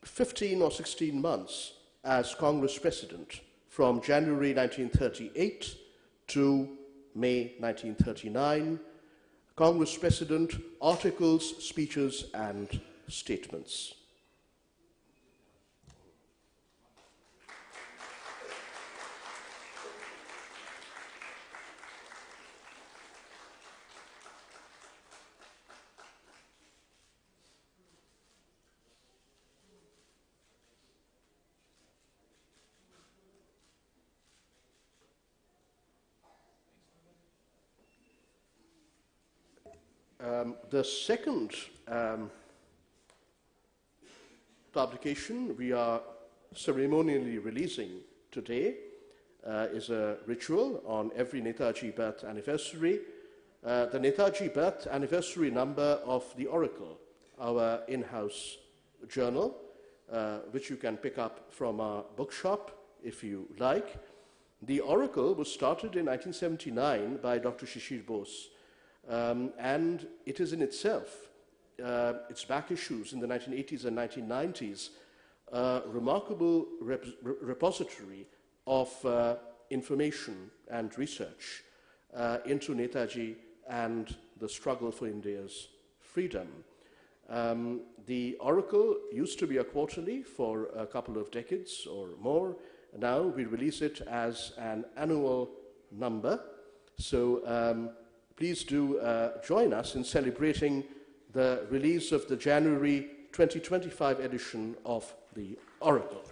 15 or 16 months as Congress President from January 1938 to May 1939, Congress President, articles, speeches, and statements. The second publication we are ceremonially releasing today is a ritual on every Netaji birth anniversary, the Netaji birth anniversary number of the Oracle, our in-house journal, which you can pick up from our bookshop if you like. The Oracle was started in 1979 by Dr. Sisir Bose, and it is in itself, its back issues in the 1980s and 1990s, a remarkable repository of information and research into Netaji and the struggle for India's freedom. The Oracle used to be a quarterly for a couple of decades or more. Now we release it as an annual number. So please do join us in celebrating the release of the January 2025 edition of the Oracle.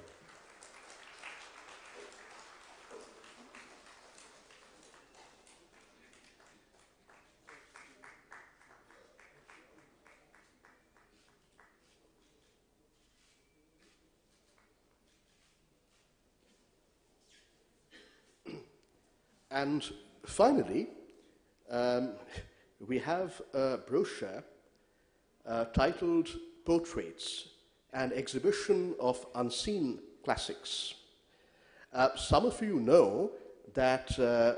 And finally, we have a brochure titled Portraits, an exhibition of unseen classics. Some of you know that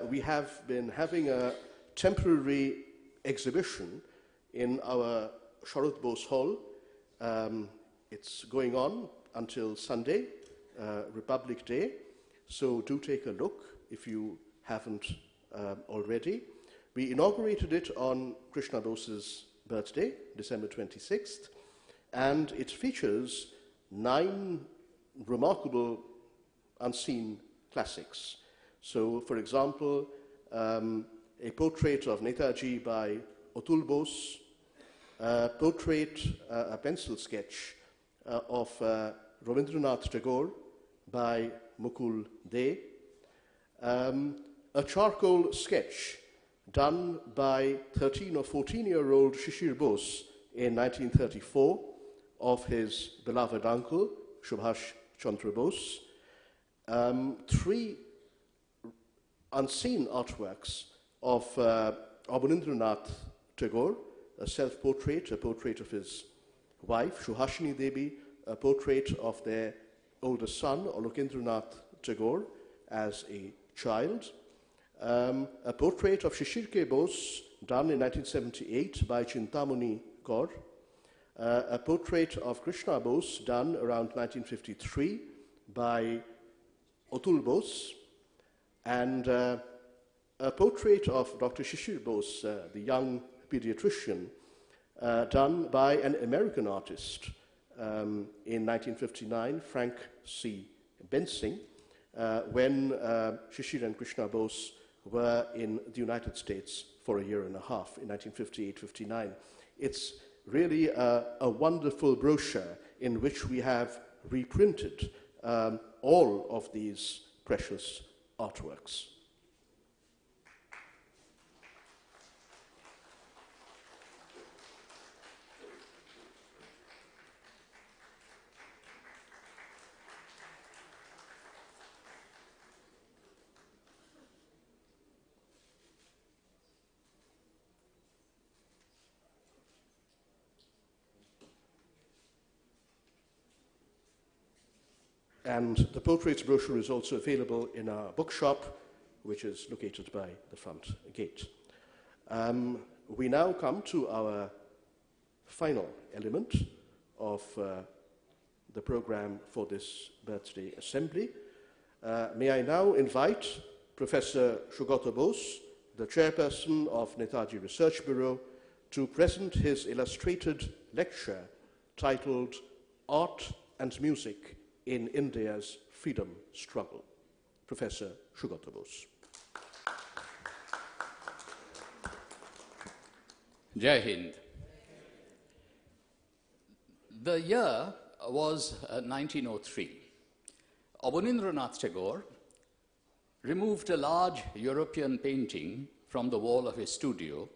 we have been having a temporary exhibition in our Sharad Bose Hall. It's going on until Sunday, Republic Day, so do take a look if you haven't already. We inaugurated it on Krishna Bose's birthday, December 26th, and it features 9 remarkable unseen classics. So, for example, a portrait of Netaji by Atul Bose, a portrait, a pencil sketch of Rabindranath Tagore by Mukul De, a charcoal sketch done by 13 or 14-year-old Sisir Bose in 1934 of his beloved uncle, Subhas Chandra Bose. 3 unseen artworks of Rabindranath Tagore, a self-portrait, a portrait of his wife, Suhasini Devi, a portrait of their older son, Alokendranath Tagore, as a child, a portrait of Sisir K. Bose done in 1978 by Chintamani Kaur, a portrait of Krishna Bose done around 1953 by Atul Bose, and a portrait of Dr. Sisir Bose, the young pediatrician, done by an American artist in 1959, Frank C. Bensing, when Sisir and Krishna Bose were in the United States for a year and a half in 1958-59. It's really a wonderful brochure in which we have reprinted all of these precious artworks. And the portraits brochure is also available in our bookshop, which is located by the front gate. We now come to our final element of the program for this birthday assembly. May I now invite Professor Sugata Bose, the chairperson of Netaji Research Bureau, to present his illustrated lecture titled Art and Music in India's Freedom Struggle. Professor Sugata Bose. Jai Hind. The year was 1903. Rabindranath Tagore removed a large European painting from the wall of his studio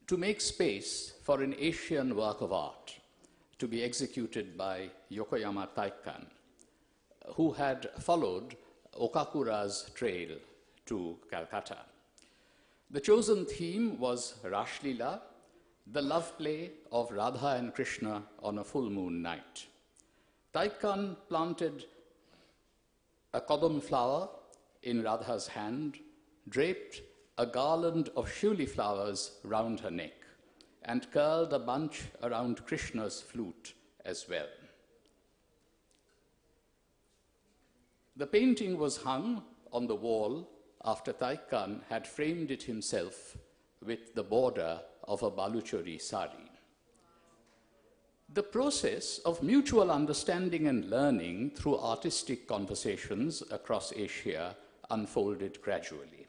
to make space for an Asian work of art to be executed by Yokoyama Taikan, who had followed Okakura's trail to Calcutta. The chosen theme was Rashlila, the love play of Radha and Krishna on a full moon night. Taikan planted a kodam flower in Radha's hand, draped a garland of shuli flowers round her neck, and curled a bunch around Krishna's flute as well. The painting was hung on the wall after Taikan had framed it himself with the border of a baluchari sari. The process of mutual understanding and learning through artistic conversations across Asia unfolded gradually.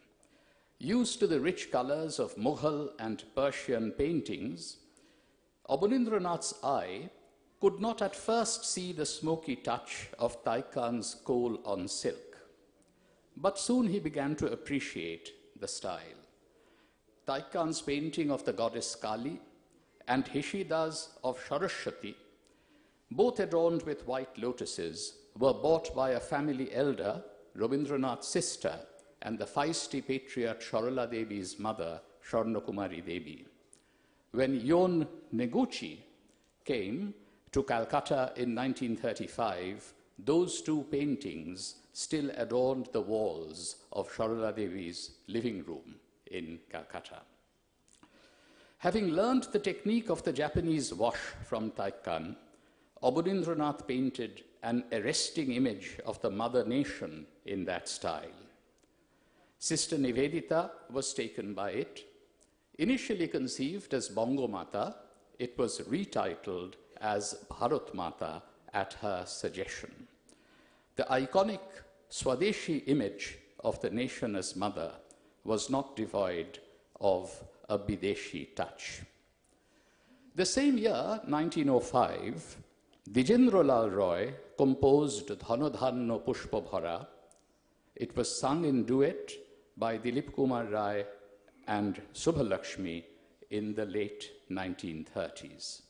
Used to the rich colors of Mughal and Persian paintings, Abanindranath's eye could not at first see the smoky touch of Taikan's kohl on silk, but soon he began to appreciate the style. Taikan's painting of the goddess Kali and Hishida's of Saraswati, both adorned with white lotuses, were bought by a family elder, Rabindranath's sister, and the feisty patriarch Sarala Devi's mother, Swarnakumari Devi. When Yon Neguchi came to Calcutta in 1935, those two paintings still adorned the walls of Sarala Devi's living room in Calcutta. Having learned the technique of the Japanese wash from Taikan, Abanindranath painted an arresting image of the mother nation in that style. Sister Nivedita was taken by it. Initially conceived as Bongo Mata, it was retitled as Bharat Mata at her suggestion. The iconic Swadeshi image of the nation as mother was not devoid of a Bideshi touch. The same year, 1905, Dijendralal Roy composed Dhanodhanno Pushpabhara. It was sung in duet by Dilip Kumar Rai and Subhalakshmi in the late 1930s.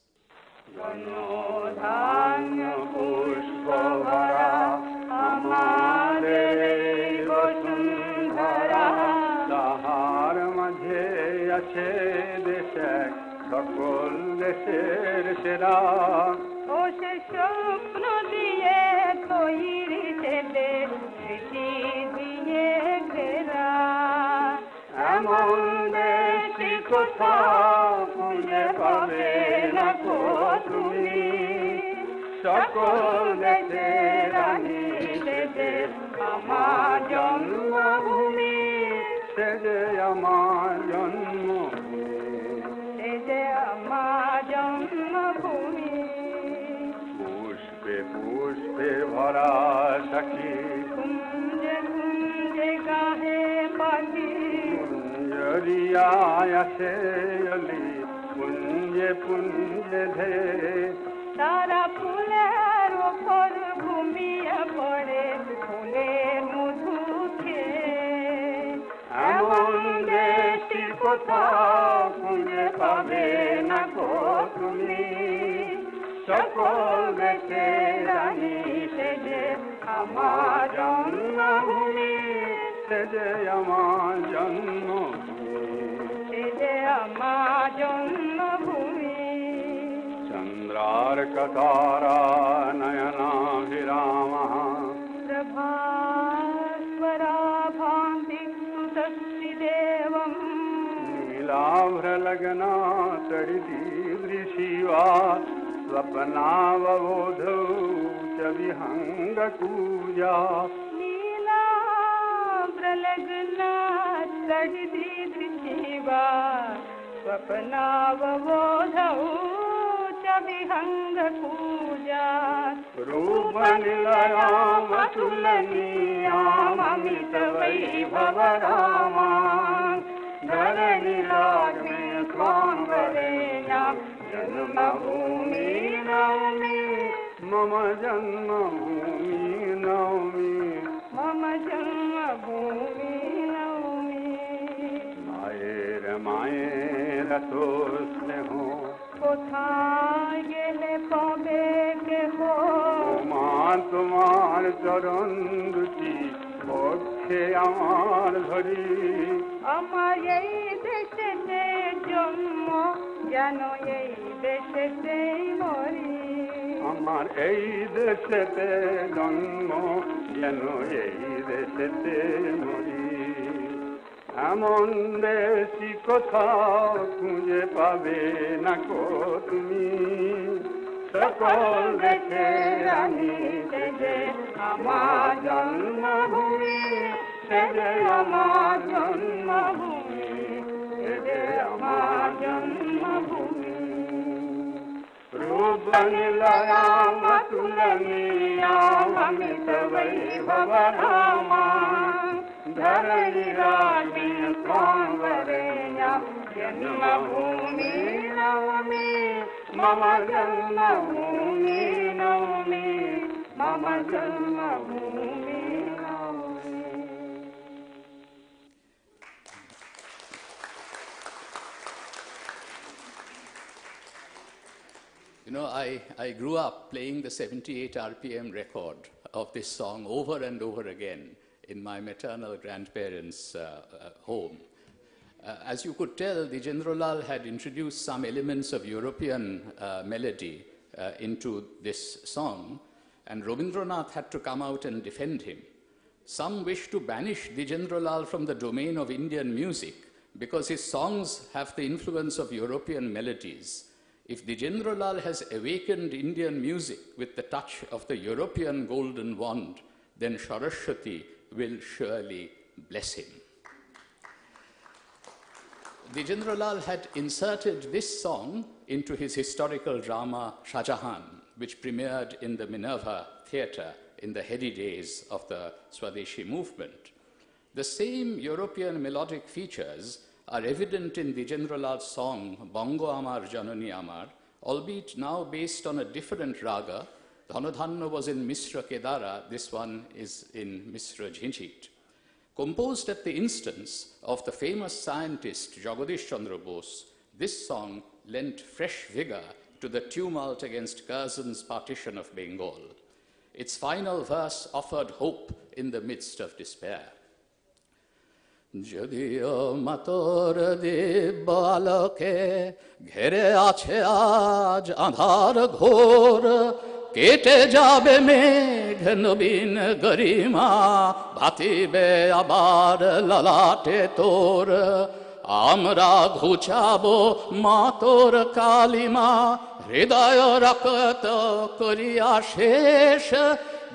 Katara Nayana Virama Prabhasvara Bhanti Sutasti Devam Nilavra Lagana Taditi Vrishiva Swapnava Vodhu Chavihanga Kuja Nilavra Lagana Taditi Vrishiva Swapnava Vodhu Vihanga Puja Rupanilaya Matulaniya Mamita Vaibhavarama Dharani Lagme Swanvareya Janmabhumi Naumi Mama Janmabhumi Naumi Mama Janmabhumi Naumi Mayer Mayer এত স্নেহ কোথায় গেলে পাবে কেহ মা তোমার চরণ দুটি পক্ষে আমার ধরি আমার এই দেশেতে জন্ম যেন এই দেশেতেই মরি আমার এই দেশেতে জন্ম যেন এই দেশেতে মরি এমন বেশি কোথাও খুঁজে পাবে না কো তুমি সকল দেশে রানী সে যে আমার জন্মভূমি সে যে আমার জন্মভূমি সে যে আমার জন্মভূমি रूप नीलयामा तुलनीयामित वैभवधामा धरणी रामी स्वांवरेया जन्मभूमि नवमी मम जन्मभूमि नवमी मम जन्मभूमि नवमी You know, I grew up playing the 78 RPM record of this song over and over again in my maternal grandparents' home. As you could tell, the General had introduced some elements of European melody into this song, and Rabindranath had to come out and defend him. Some wish to banish the General from the domain of Indian music because his songs have the influence of European melodies. If the General has awakened Indian music with the touch of the European golden wand, then Saraswati will surely bless him. The General had inserted this song into his historical drama Shah Jahan, which premiered in the Minerva Theatre in the heady days of the Swadeshi movement. The same European melodic features are evident in the General's song Bongo Amar Janani Amar, albeit now based on a different raga. Dhanodhanno was in Misra Kedara, this one is in Misra Jhinjit. Composed at the instance of the famous scientist Jagadish Chandra Bose, this song lent fresh vigor to the tumult against Curzon's partition of Bengal. Its final verse offered hope in the midst of despair. যদিও মাতর দিব্য আলোকে ঘেরে আছে আজ আঁধার ঘোর কেটে যাবে মেঘ নবীন গরিমা ভাতিবে আবার ললাটে তোর আমরা ঘুচাবো মাতর কালিমা হৃদয় রক্ত করিয়া শেষ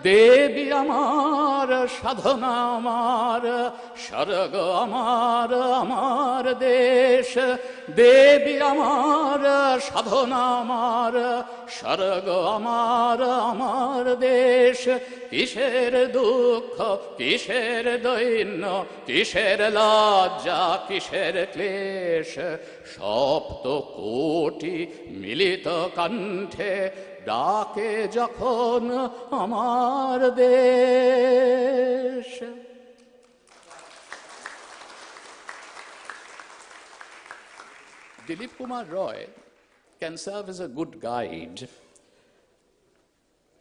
দেবী আমার সাধনা আমার স্বর্গ আমার আমার দেশ দেবী আমার সাধনা আমার স্বর্গ আমার আমার দেশ কিসের দুঃখ কিসের দৈন্য কিসের লজ্জা কিসের ক্লেশ সপ্ত কোটি মিলিত কণ্ঠে ডাকে যখন আমার দেশ। Dilip Kumar Roy can serve as a good guide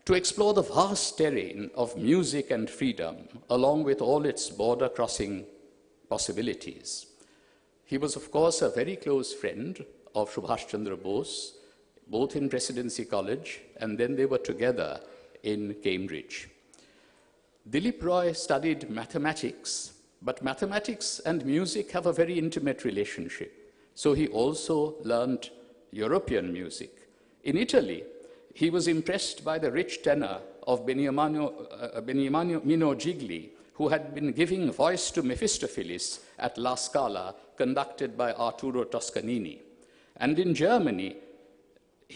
to explore the vast terrain of music and freedom, along with all its border-crossing possibilities. He was, of course, a very close friend of Subhas Chandra Bose, both in Presidency College, and then they were together in Cambridge. Dilip Roy studied mathematics, but mathematics and music have a very intimate relationship. So he also learned European music. In Italy, he was impressed by the rich tenor of Beniamino Gigli, who had been giving voice to Mephistopheles at La Scala, conducted by Arturo Toscanini. And in Germany,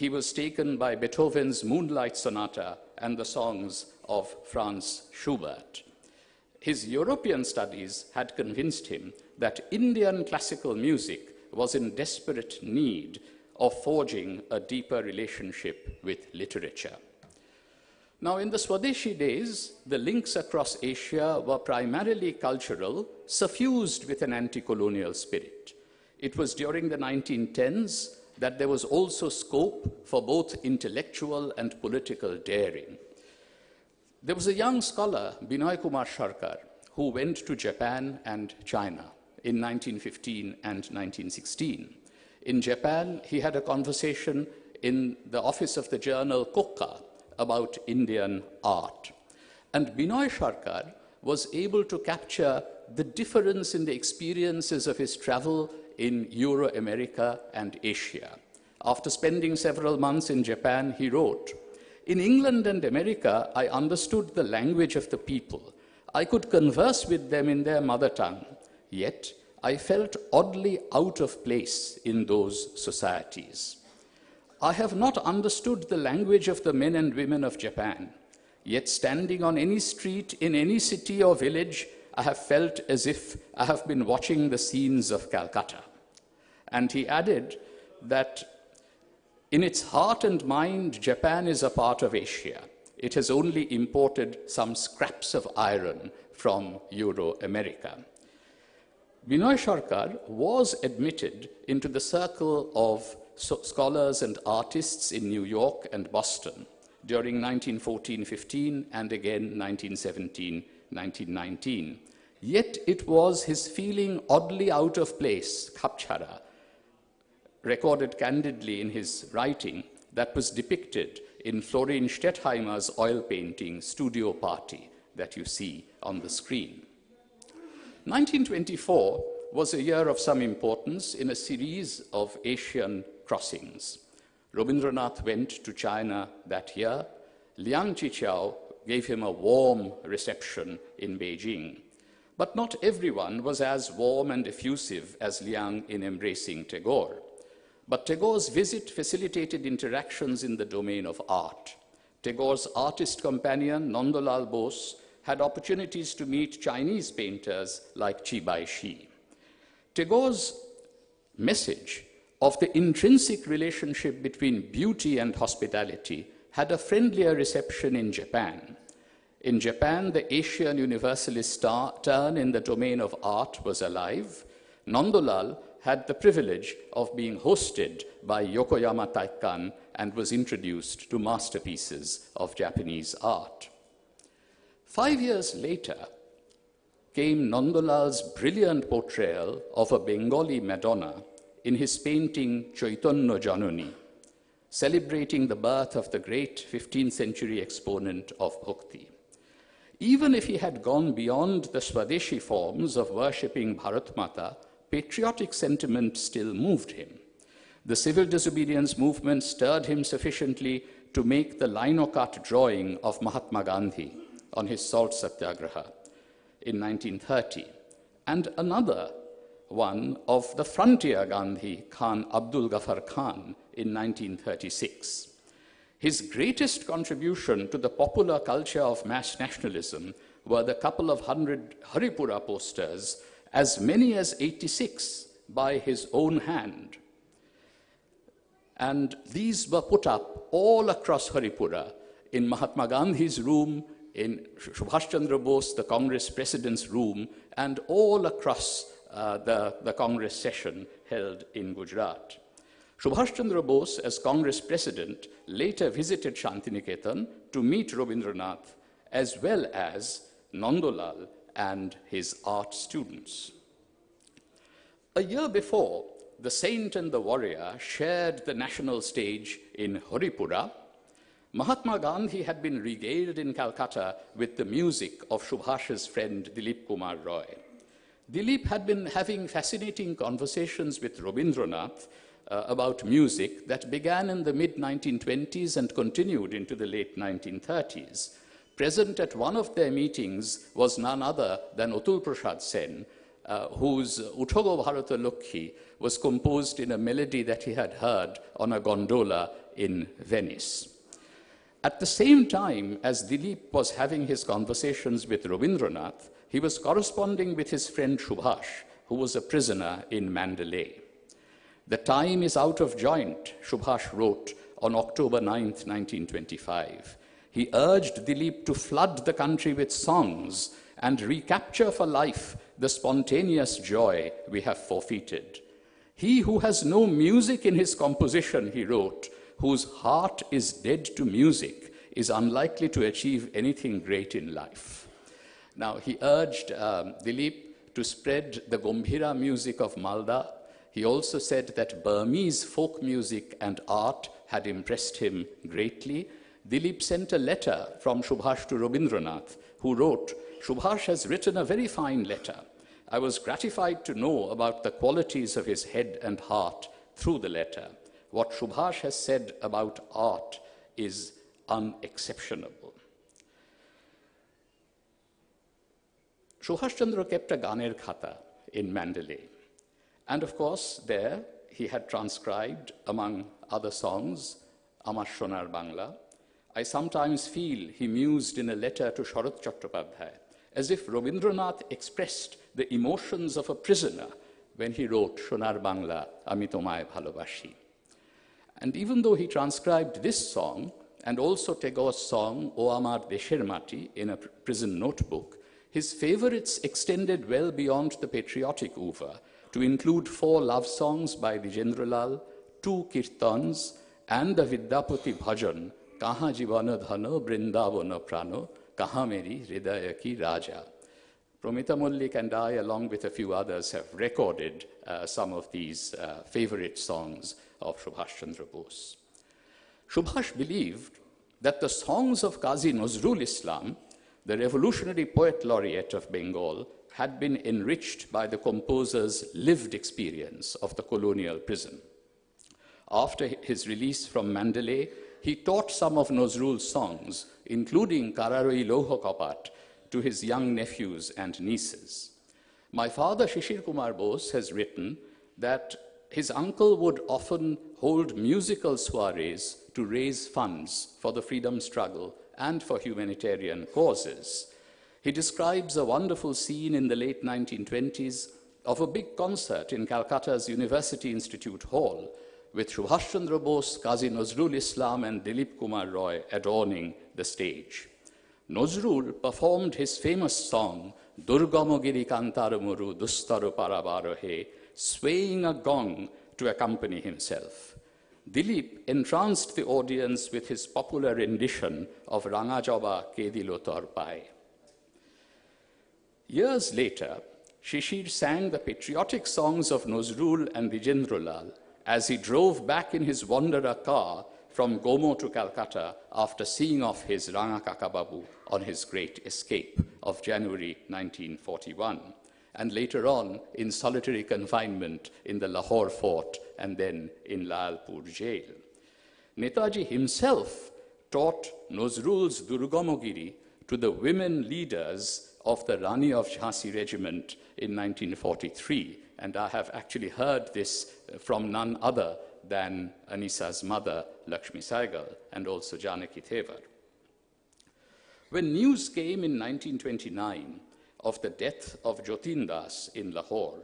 he was taken by Beethoven's Moonlight Sonata and the songs of Franz Schubert. His European studies had convinced him that Indian classical music was in desperate need of forging a deeper relationship with literature. Now, in the Swadeshi days, the links across Asia were primarily cultural, suffused with an anti-colonial spirit. It was during the 1910s that there was also scope for both intellectual and political daring. There was a young scholar, Binoy Kumar Sharkar, who went to Japan and China in 1915 and 1916. In Japan, he had a conversation in the office of the journal Kokka about Indian art. And Binoy Sharkar was able to capture the difference in the experiences of his travel in Euro-America and Asia. After spending several months in Japan, he wrote, "In England and America, I understood the language of the people. I could converse with them in their mother tongue, yet I felt oddly out of place in those societies. I have not understood the language of the men and women of Japan, yet standing on any street in any city or village, I have felt as if I have been watching the scenes of Calcutta." And he added that in its heart and mind, Japan is a part of Asia. It has only imported some scraps of iron from Euro-America. Binoy Sharkar was admitted into the circle of scholars and artists in New York and Boston during 1914-15 and again 1917-1919. Yet it was his feeling oddly out of place, kapchara, recorded candidly in his writing, that was depicted in Florine Stettheimer's oil painting Studio Party that you see on the screen. 1924 was a year of some importance in a series of Asian crossings. Rabindranath went to China that year. Liang Qiqiao gave him a warm reception in Beijing. But not everyone was as warm and effusive as Liang in embracing Tagore. But Tagore's visit facilitated interactions in the domain of art. Tagore's artist companion, Nandalal Bose, had opportunities to meet Chinese painters like Chi Bai-shi. Tagore's message of the intrinsic relationship between beauty and hospitality had a friendlier reception in Japan. In Japan, the Asian universalist turn in the domain of art was alive. Nandalal had the privilege of being hosted by Yokoyama Taikan and was introduced to masterpieces of Japanese art. 5 years later came Nandalal's brilliant portrayal of a Bengali Madonna in his painting Chaitanya Janani, celebrating the birth of the great 15th century exponent of Bhakti. Even if he had gone beyond the Swadeshi forms of worshipping Bharat Mata, patriotic sentiment still moved him. The civil disobedience movement stirred him sufficiently to make the lino-cut drawing of Mahatma Gandhi on his salt satyagraha in 1930, and another one of the frontier Gandhi, Khan Abdul Ghaffar Khan, in 1936. His greatest contribution to the popular culture of mass nationalism were the couple of 100 Haripura posters, as many as 86 by his own hand. And these were put up all across Haripura, in Mahatma Gandhi's room, in Subhas Chandra Bose, the Congress president's room, and all across the Congress session held in Gujarat. Subhas Chandra Bose, as Congress president, later visited Shantiniketan to meet Rabindranath, as well as Nandalal and his art students. A year before, the saint and the warrior shared the national stage in Haripura. Mahatma Gandhi had been regaled in Calcutta with the music of Subhash's friend Dilip Kumar Roy. Dilip had been having fascinating conversations with Rabindranath about music that began in the mid-1920s and continued into the late 1930s. Present at one of their meetings was none other than Atul Prasad Sen, whose Uthogo Bharata Lokhi was composed in a melody that he had heard on a gondola in Venice. At the same time as Dilip was having his conversations with Rabindranath, he was corresponding with his friend Subhash, who was a prisoner in Mandalay. "The time is out of joint," Subhash wrote on October 9th, 1925. He urged Dilip to flood the country with songs and recapture for life the spontaneous joy we have forfeited. He who has no music in his composition, he wrote, whose heart is dead to music, is unlikely to achieve anything great in life. Now, he urged Dilip to spread the Gombhira music of Malda. He also said that Burmese folk music and art had impressed him greatly. Dilip sent a letter from Subhash to Rabindranath, who wrote, "Subhash has written a very fine letter. I was gratified to know about the qualities of his head and heart through the letter. What Subhash has said about art is unexceptionable." Subhash Chandra kept a Ganer Khata in Mandalay. And of course, there he had transcribed, among other songs, Amar Shonar Bangla. I sometimes feel he mused in a letter to Sharat Chattopadhyay, as if Rabindranath expressed the emotions of a prisoner when he wrote Shonar Bangla, Ami Tomaye Bhalobashi. And even though he transcribed this song, and also Tagore's song, O Amar Desher Mati, in a prison notebook, his favorites extended well beyond the patriotic oeuvre to include 4 love songs by Dijendralal, 2 kirtans, and the Vidyapati Bhajan, Kaha Jivana Dhano Brindavana Prano, Kaha Meri Hridaya Ki Raja. Promita Mullik and I, along with a few others, have recorded some of these favorite songs of Subhash Chandra Bose. Subhash believed that the songs of Qazi Nazrul Islam, the revolutionary poet laureate of Bengal, had been enriched by the composer's lived experience of the colonial prison. After his release from Mandalay, he taught some of Nazrul's songs, including Kararoi Loho Kapat, to his young nephews and nieces. My father, Sisir Kumar Bose, has written that his uncle would often hold musical soirees to raise funds for the freedom struggle and for humanitarian causes. He describes a wonderful scene in the late 1920s of a big concert in Calcutta's University Institute Hall, with Subhash Chandra Bose, Qazi Nazrul Islam, and Dilip Kumar Roy adorning the stage. Nazrul performed his famous song, Durgamogiri Kantaramuru Dustaru Parabarahe, swaying a gong to accompany himself. Dilip entranced the audience with his popular rendition of Rangajoba Kedilo Torpai. Years later, Shishir sang the patriotic songs of Nazrul and Dijendralal as he drove back in his Wanderer car from Gomo to Calcutta after seeing off his Ranga Kakababu on his great escape of January 1941, and later on in solitary confinement in the Lahore fort and then in Lalpur jail. Netaji himself taught Nazrul's Durgamogiri to the women leaders of the Rani of Jhansi regiment in 1943, and I have actually heard this from none other than Anisa's mother, Lakshmi Saigal, and also Janaki Thevar. When news came in 1929 of the death of Jotin Das in Lahore,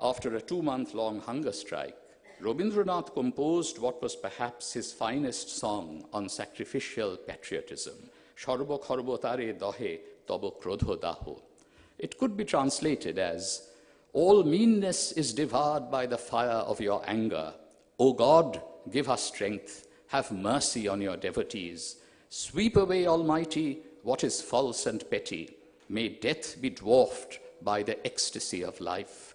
after a 2-month-long hunger strike, Rabindranath composed what was perhaps his finest song on sacrificial patriotism, Sharbo Kharbo Tare Dahe Tobo Krodho Daho. It could be translated as, all meanness is devoured by the fire of your anger. O God, give us strength. Have mercy on your devotees. Sweep away, Almighty, what is false and petty. May death be dwarfed by the ecstasy of life.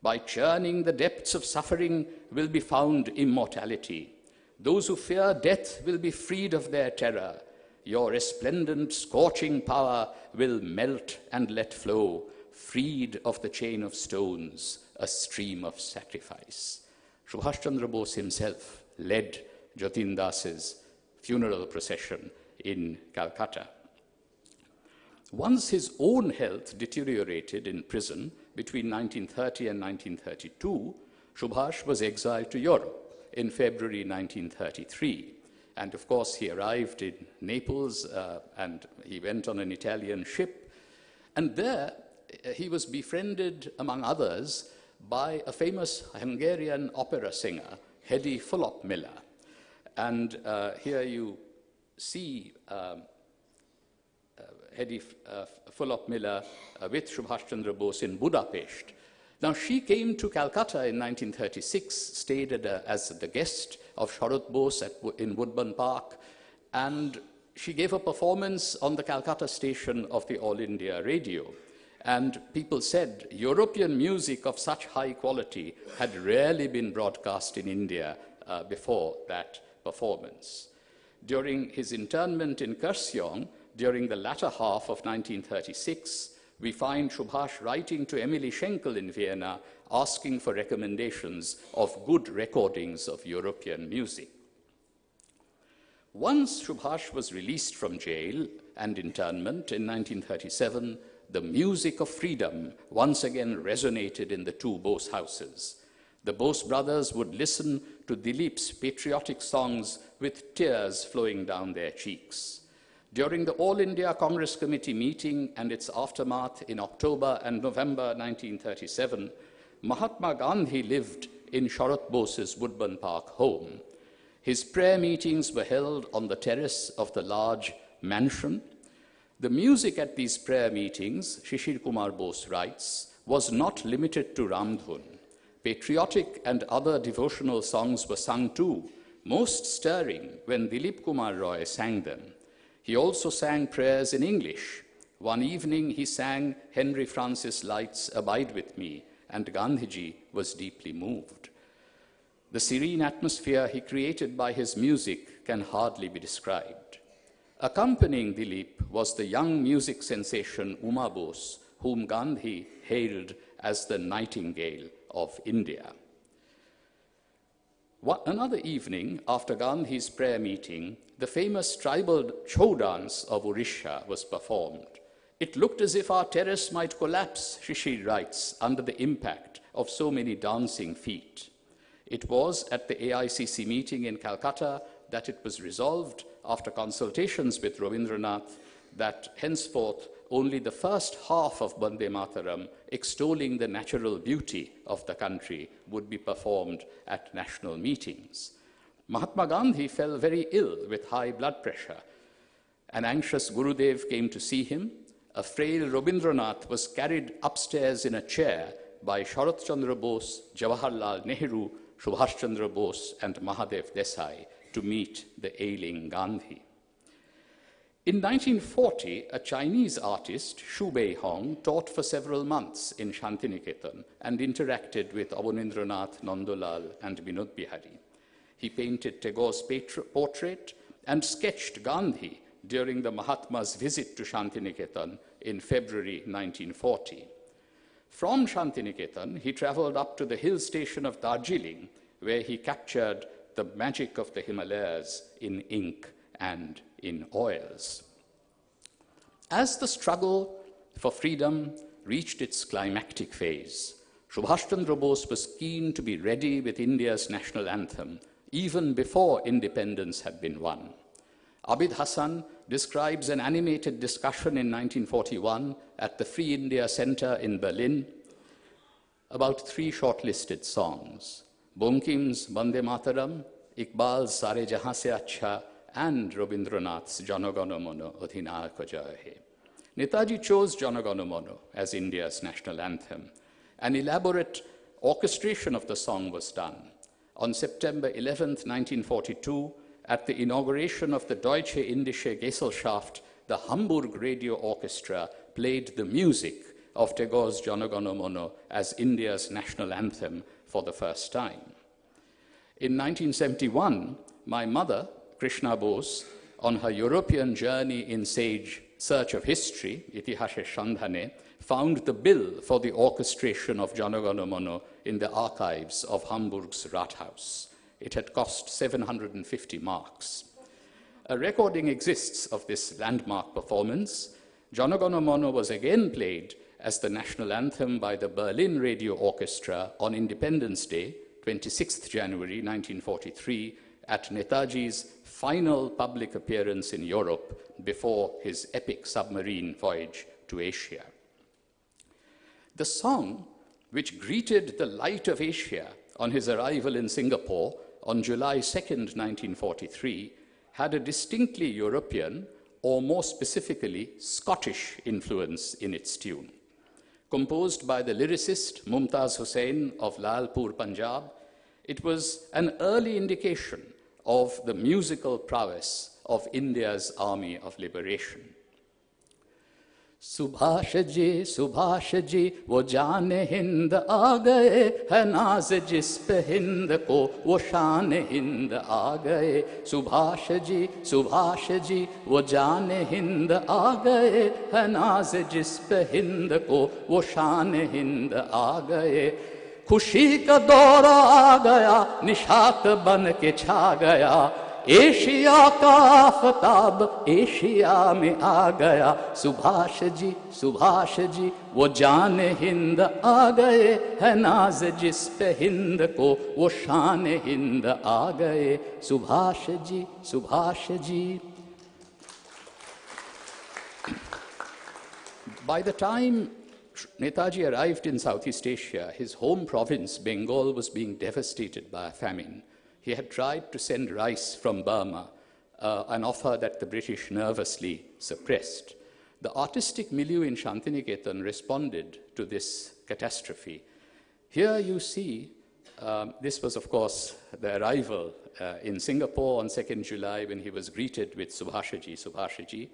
By churning the depths of suffering will be found immortality. Those who fear death will be freed of their terror. Your resplendent, scorching power will melt and let flow, freed of the chain of stones, a stream of sacrifice. Subhash Chandra Bose himself led Jotin Das's funeral procession in Calcutta. Once his own health deteriorated in prison between 1930 and 1932, Subhash was exiled to Europe in February 1933. And of course, he arrived in Naples and he went on an Italian ship. And there, he was befriended, among others, by a famous Hungarian opera singer, Hedy Fulop-Miller. And here you see Hedy Fulop-Miller with Subhash Chandra Bose in Budapest. Now, she came to Calcutta in 1936, stayed as the guest of Sharad Bose in Woodburn Park, and she gave a performance on the Calcutta station of the All India Radio. And people said European music of such high quality had rarely been broadcast in India before that performance. During his internment in Kurseong, during the latter half of 1936, we find Subhash writing to Emily Schenkel in Vienna, asking for recommendations of good recordings of European music. Once Subhash was released from jail and internment in 1937, the music of freedom once again resonated in the two Bose houses. The Bose brothers would listen to Dilip's patriotic songs with tears flowing down their cheeks. During the All India Congress Committee meeting and its aftermath in October and November 1937, Mahatma Gandhi lived in Sharad Bose's Woodburn Park home. His prayer meetings were held on the terrace of the large mansion. The music at these prayer meetings, Sisir Kumar Bose writes, was not limited to Ramdhun. Patriotic and other devotional songs were sung too, most stirring when Dilip Kumar Roy sang them. He also sang prayers in English. One evening he sang Henry Francis Light's Abide With Me, and Gandhiji was deeply moved. The serene atmosphere he created by his music can hardly be described. Accompanying Dilip was the young music sensation Uma Bose, whom Gandhi hailed as the Nightingale of India. Another evening, after Gandhi's prayer meeting, the famous tribal Chhau dance of Orissa was performed. It looked as if our terrace might collapse, Shishir writes, under the impact of so many dancing feet. It was at the AICC meeting in Calcutta that it was resolved, after consultations with Rabindranath, that henceforth only the first half of Bande Mataram, extolling the natural beauty of the country, would be performed at national meetings. Mahatma Gandhi fell very ill with high blood pressure. An anxious Gurudev came to see him. A frail Rabindranath was carried upstairs in a chair by Sharat Chandra Bose, Jawaharlal Nehru, Subhash Chandra Bose, and Mahadev Desai to meet the ailing Gandhi. In 1940, a Chinese artist, Shu Bei-hong, taught for several months in Shantiniketan and interacted with Abanindranath, Nandalal, and Binod Bihari. He painted Tagore's portrait and sketched Gandhi during the Mahatma's visit to Shantiniketan in February 1940. From Shantiniketan, he traveled up to the hill station of Darjeeling, where he captured the magic of the Himalayas in ink and in oils. As the struggle for freedom reached its climactic phase, Subhash Chandra Bose was keen to be ready with India's national anthem, even before independence had been won. Abid Hassan describes an animated discussion in 1941 at the Free India Center in Berlin about three shortlisted songs: Bankim's Bande Mataram, Iqbal's Sare Jahan Se Acha, and Rabindranath's Jana Gana Mana Adhinayaka Jaya Hai. Netaji chose Jana Gana Mana as India's national anthem. An elaborate orchestration of the song was done. On September 11, 1942, at the inauguration of the Deutsche Indische Gesellschaft, the Hamburg Radio Orchestra played the music of Tagore's Jana Gana Mana as India's national anthem for the first time. In 1971, my mother, Krishna Bose, on her European journey in search of history, Itihashe Shandhane, found the bill for the orchestration of Jana Gana Mana in the archives of Hamburg's Rathaus. It had cost 750 marks. A recording exists of this landmark performance. Jana Gana Mana was again played as the national anthem by the Berlin Radio Orchestra on Independence Day, 26th January 1943, at Netaji's final public appearance in Europe before his epic submarine voyage to Asia. The song, which greeted the light of Asia on his arrival in Singapore on July 2nd, 1943, had a distinctly European, or more specifically, Scottish influence in its tune. Composed by the lyricist Mumtaz Hussain of Lalpur, Punjab, it was an early indication of the musical prowess of India's Army of Liberation. Subhash ji वो जान हिंद आ गए है नाज जिस पे हिंद को वो शान हिंद आ गए सुभाष जी वो जान हिंद आ गए है नाज जिस पे हिंद को वो शान हिंद आ गए खुशी का दौर आ गया निशात बन के छा गया एशिया का आफताब एशिया में आ गया सुभाष जी वो जान हिंद आ गए है नाज जिस पे हिंद को वो शान हिंद आ गए Subhash ji By the time Netaji arrived in Southeast Asia, his home province, Bengal, was being devastated by a famine. He had tried to send rice from Burma, an offer that the British nervously suppressed. The artistic milieu in Shantiniketan responded to this catastrophe. Here you see, this was of course the arrival in Singapore on 2nd July when he was greeted with Subhashaji.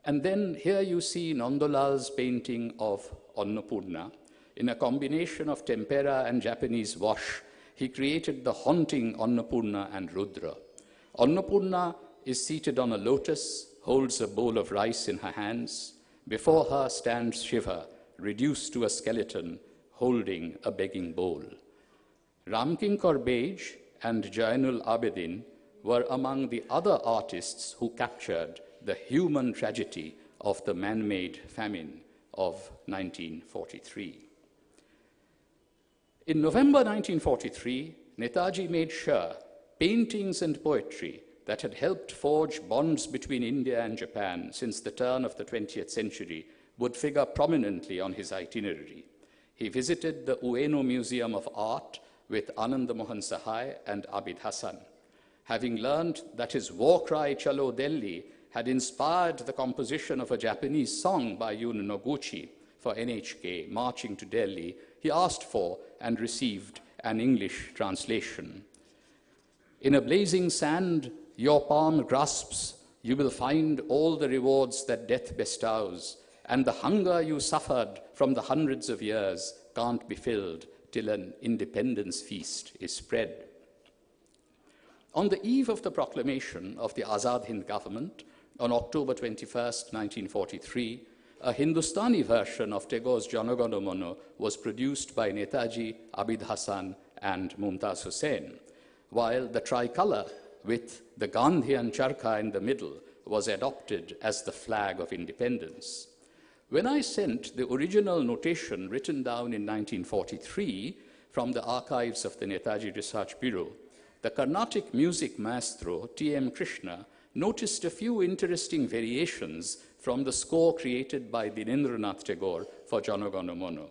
And then here you see Nandalal's painting of Annapurna. In a combination of tempera and Japanese wash, he created the haunting Annapurna and Rudra. Annapurna is seated on a lotus, holds a bowl of rice in her hands. Before her stands Shiva, reduced to a skeleton, holding a begging bowl. Ramkinkar Bej and Jainul Abidin were among the other artists who captured the human tragedy of the man-made famine of 1943. In November 1943, Netaji made sure paintings and poetry that had helped forge bonds between India and Japan since the turn of the 20th century would figure prominently on his itinerary. He visited the Ueno Museum of Art with Anand Mohan Sahai and Abid Hassan. Having learned that his war cry Chalo Delhi had inspired the composition of a Japanese song by Yun Noguchi for NHK, Marching to Delhi, he asked for and received an English translation. In a blazing sand your palm grasps, you will find all the rewards that death bestows, and the hunger you suffered from the hundreds of years can't be filled till an independence feast is spread. On the eve of the proclamation of the Azad Hind government, on October 21st, 1943, a Hindustani version of Tagore's Jana Gana Mana was produced by Netaji, Abid Hassan, and Mumtaz Hussain, while the tricolour with the Gandhian charkha in the middle was adopted as the flag of independence. When I sent the original notation written down in 1943 from the archives of the Netaji Research Bureau, the Carnatic music maestro T.M. Krishna noticed a few interesting variations from the score created by Direndranath Tagore for Jana Gana Mana.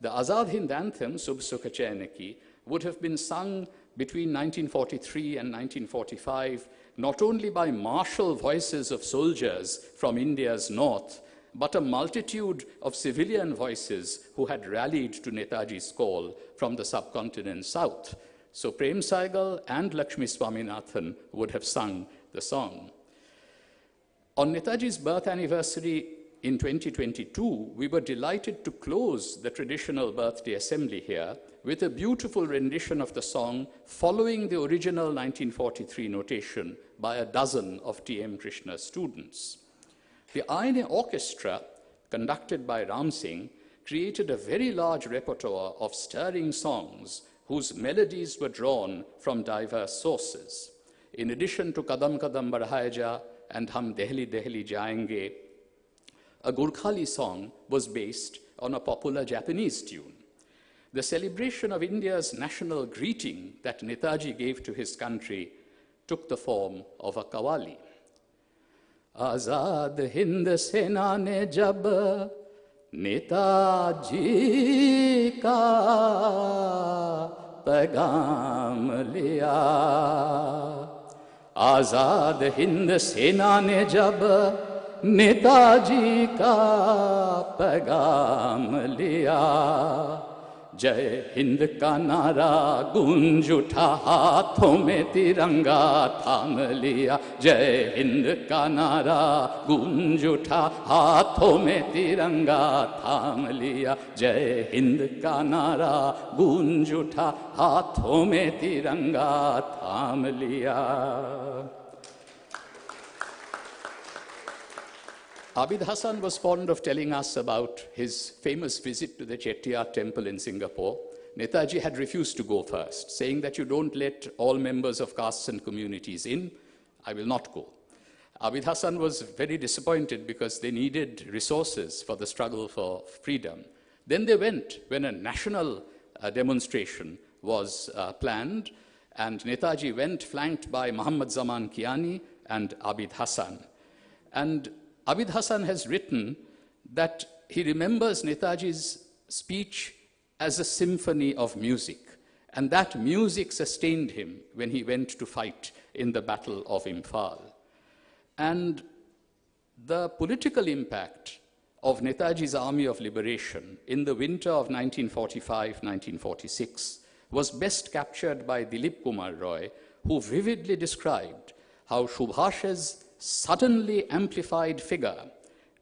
The Azad Hind anthem, Subh Sukh Chainaki, would have been sung between 1943 and 1945 not only by martial voices of soldiers from India's north, but a multitude of civilian voices who had rallied to Netaji's call from the subcontinent south. So Prem Saigal and Lakshmi Swaminathan would have sung the song. On Netaji's birth anniversary in 2022, we were delighted to close the traditional birthday assembly here with a beautiful rendition of the song following the original 1943 notation by a dozen of T.M. Krishna's students. The Aine Orchestra, conducted by Ram Singh, created a very large repertoire of stirring songs whose melodies were drawn from diverse sources. In addition to Kadam Kadam Badhaye Ja and Hum Dehli Dehli Jayenge, a Gurkhali song was based on a popular Japanese tune. The celebration of India's national greeting that Netaji gave to his country took the form of a qawwali. Azad Hind Sena ne jab Netaji ka पैगाम लिया आजाद हिंद सेना ने जब नेताजी का पैगाम लिया। जय हिंद का नारा गूंज उठा, हाथों में तिरंगा थाम लिया। जय हिंद का नारा गूंज उठा, हाथों में तिरंगा थाम लिया। जय हिंद का नारा गूंज उठा, हाथों में तिरंगा थाम लिया। Abid Hassan was fond of telling us about his famous visit to the Chettiar temple in Singapore. Netaji had refused to go first, saying that you don't let all members of castes and communities in, I will not go. Abid Hassan was very disappointed because they needed resources for the struggle for freedom. Then they went when a national demonstration was planned, and Netaji went flanked by Muhammad Zaman Kiani and Abid Hassan. And Abid Hassan has written that he remembers Netaji's speech as a symphony of music, and that music sustained him when he went to fight in the Battle of Imphal. And the political impact of Netaji's Army of Liberation in the winter of 1945-1946 was best captured by Dilip Kumar Roy, who vividly described how Subhash's suddenly amplified figure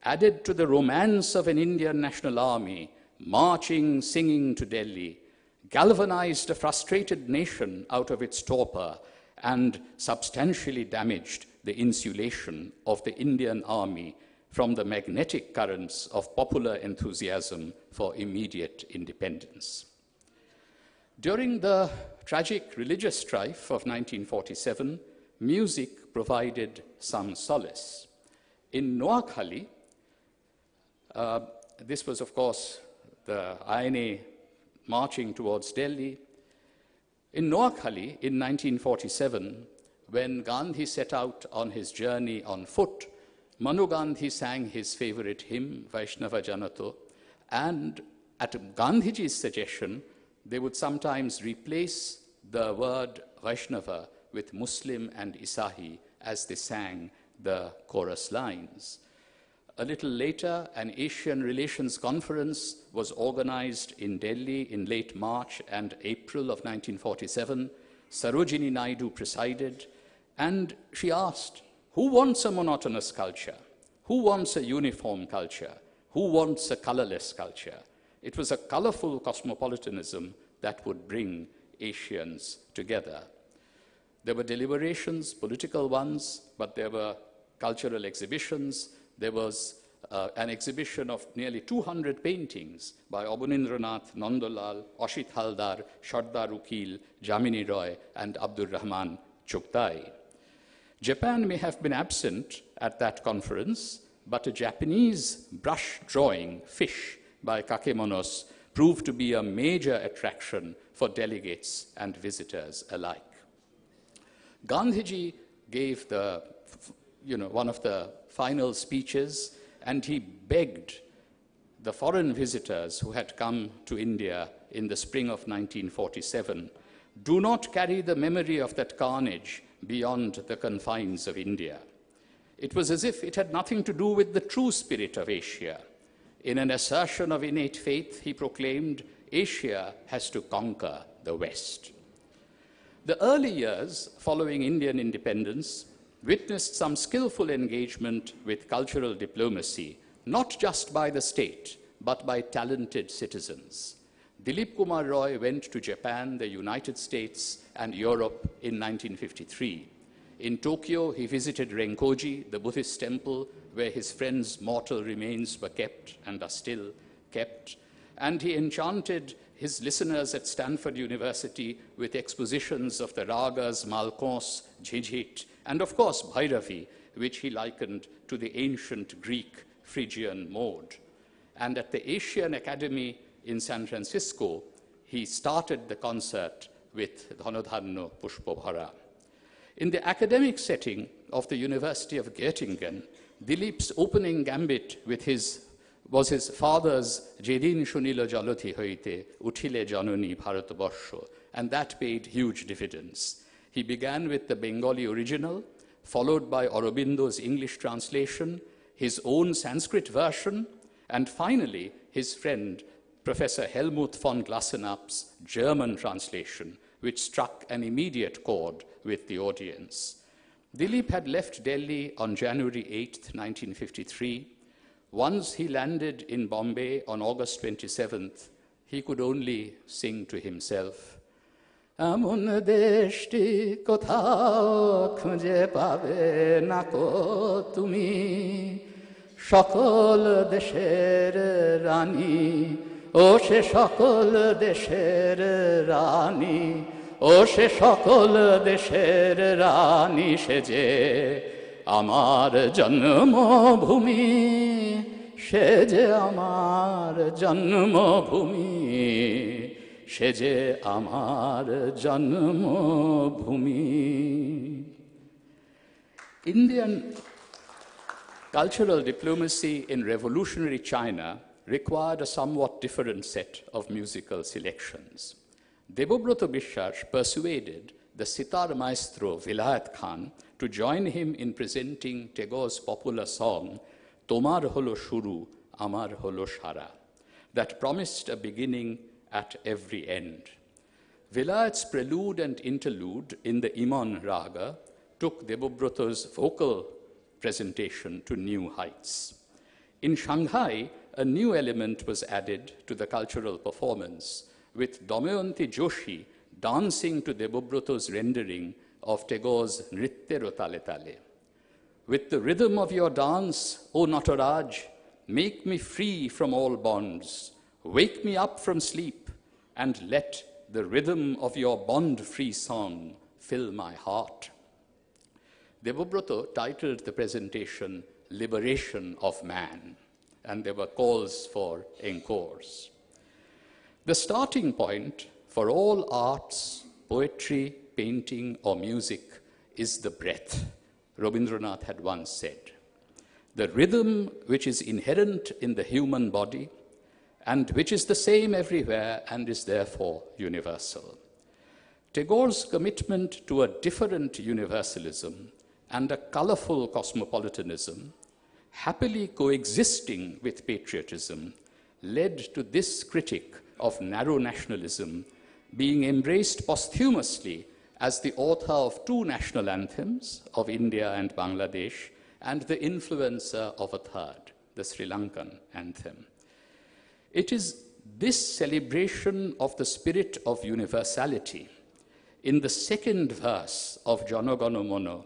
added to the romance of an Indian national army marching, singing to Delhi, galvanized a frustrated nation out of its torpor, and substantially damaged the insulation of the Indian army from the magnetic currents of popular enthusiasm for immediate independence. During the tragic religious strife of 1947, music provided some solace. In Noakhali, this was, of course, the INA marching towards Delhi. In Noakhali, in 1947, when Gandhi set out on his journey on foot, Manu Gandhi sang his favorite hymn, Vaishnava Janato, and at Gandhiji's suggestion, they would sometimes replace the word Vaishnava with Muslim and Isahi as they sang the chorus lines. A little later, an Asian Relations Conference was organized in Delhi in late March and April of 1947. Sarojini Naidu presided, and she asked, who wants a monotonous culture? Who wants a uniform culture? Who wants a colorless culture? It was a colorful cosmopolitanism that would bring Asians together. There were deliberations, political ones, but there were cultural exhibitions. There was an exhibition of nearly 200 paintings by Abanindranath, Nandalal, Ashit Haldar, Shardar Ukil, Jamini Roy, and Abdur Rahman Chugtai. Japan may have been absent at that conference, but a Japanese brush drawing, Fish, by Kakemonos, proved to be a major attraction for delegates and visitors alike. Gandhiji gave one of the final speeches, and he begged the foreign visitors who had come to India in the spring of 1947, do not carry the memory of that carnage beyond the confines of India. It was as if it had nothing to do with the true spirit of Asia. In an assertion of innate faith, he proclaimed, Asia has to conquer the West. The early years following Indian independence witnessed some skillful engagement with cultural diplomacy, not just by the state, but by talented citizens. Dilip Kumar Roy went to Japan, the United States, and Europe in 1953. In Tokyo, he visited Renkoji, the Buddhist temple, where his friend's mortal remains were kept and are still kept. And he enchanted his listeners at Stanford University with expositions of the ragas, malkons, jhijit, and of course Bhairavi, which he likened to the ancient Greek Phrygian mode. And at the Asian Academy in San Francisco, he started the concert with Dhanodhanno Pushpobhara. In the academic setting of the University of Göttingen, Dilip's opening gambit was his father's Jedin Shunila Jaloti Hoite, Utile Janoni Bharatavarsho, and that paid huge dividends. He began with the Bengali original, followed by Aurobindo's English translation. his own Sanskrit version, and finally his friend Professor Helmut von Glassenap's German translation, which struck an immediate chord with the audience. Dilip had left Delhi on January 8, 1953. Once he landed in Bombay on August 27th, he could only sing to himself, "Amon deshti kothao khunje pabe na ko tumi, shokol desher rani, o she shokol desher rani, o she shokol desher rani sheje amar janmabhumi, sheje amar janmabhumi, sheje amar janmabhumi." Indian cultural diplomacy in revolutionary China required a somewhat different set of musical selections. Debabrata Biswas persuaded the sitar maestro Vilayat Khan to join him in presenting Tagore's popular song, Tomar Holo Shuru, Amar Holo Shara, that promised a beginning at every end. Vilayat's prelude and interlude in the Iman Raga took Debabrata's vocal presentation to new heights. In Shanghai, a new element was added to the cultural performance, with Damayanti Joshi dancing to Debabrata's rendering of Tagore's Nrityero Tale Tale. "With the rhythm of your dance, O Nataraj, make me free from all bonds, wake me up from sleep, and let the rhythm of your bond-free song fill my heart." Debabrata titled the presentation "Liberation of Man," and there were calls for encores. The starting point for all arts, poetry, painting, or music is the breath, Rabindranath had once said. The rhythm which is inherent in the human body and which is the same everywhere and is therefore universal. Tagore's commitment to a different universalism and a colorful cosmopolitanism, happily coexisting with patriotism, led to this critic of narrow nationalism being embraced posthumously as the author of two national anthems of India and Bangladesh and the influencer of a third, the Sri Lankan anthem. It is this celebration of the spirit of universality in the second verse of Jana Gana Mana,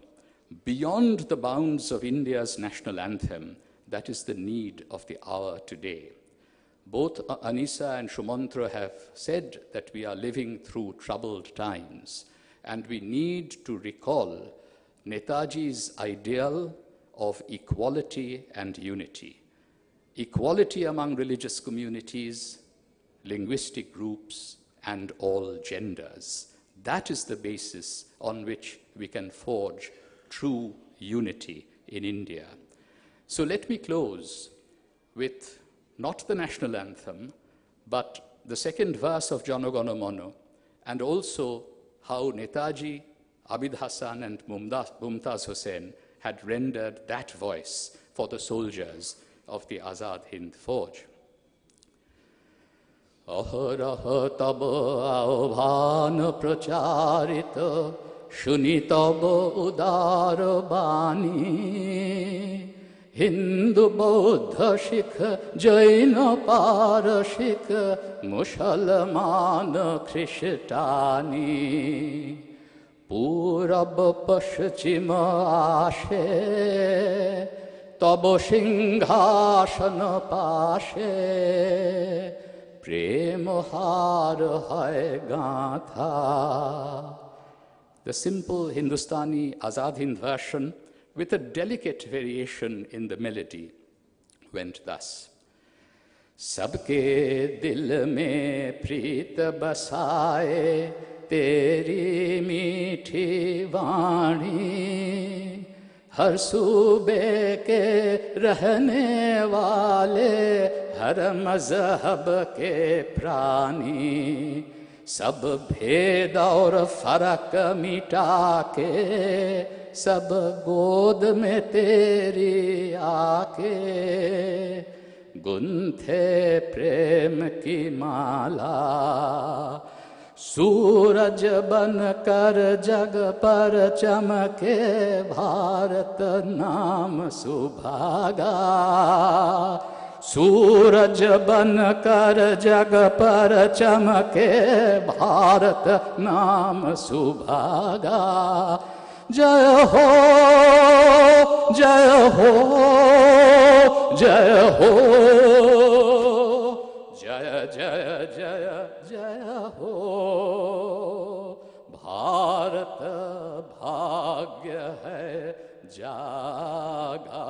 beyond the bounds of India's national anthem, that is the need of the hour today. Both Anisa and Sumantra have said that we are living through troubled times, and we need to recall Netaji's ideal of equality and unity. Equality among religious communities, linguistic groups, and all genders. That is the basis on which we can forge true unity in India. So let me close with not the national anthem, but the second verse of Jana Gana Mana, and also how Netaji, Abid Hassan, and Mumtaz Hussain had rendered that voice for the soldiers of the Azad Hind Fauj. Aharaha taba avbhan pracharita shuni taba udar bani Hindu Buddha Sikh Jaina Parashik Mushalman Krishtani Purab Paschima Ashe Tabo Singhasana Pashe Prem Har Hai Gatha. The simple Hindustani Azad Hind version with a delicate variation in the melody went thus. Sabke dil mein preet basaye teri meethi vaani har sube ke रहने वाले हर मजहब के प्राणी सब भेद और फर्क मिटा के सब गोद में तेरी आके गुंथे प्रेम की माला सूरज बन कर जग पर चमके भारत नाम सुभागा सूरज बन कर जग पर चमके भारत नाम सुभागा जय हो जय हो जय हो जय जय जय जय हो भारत भाग्य है जागा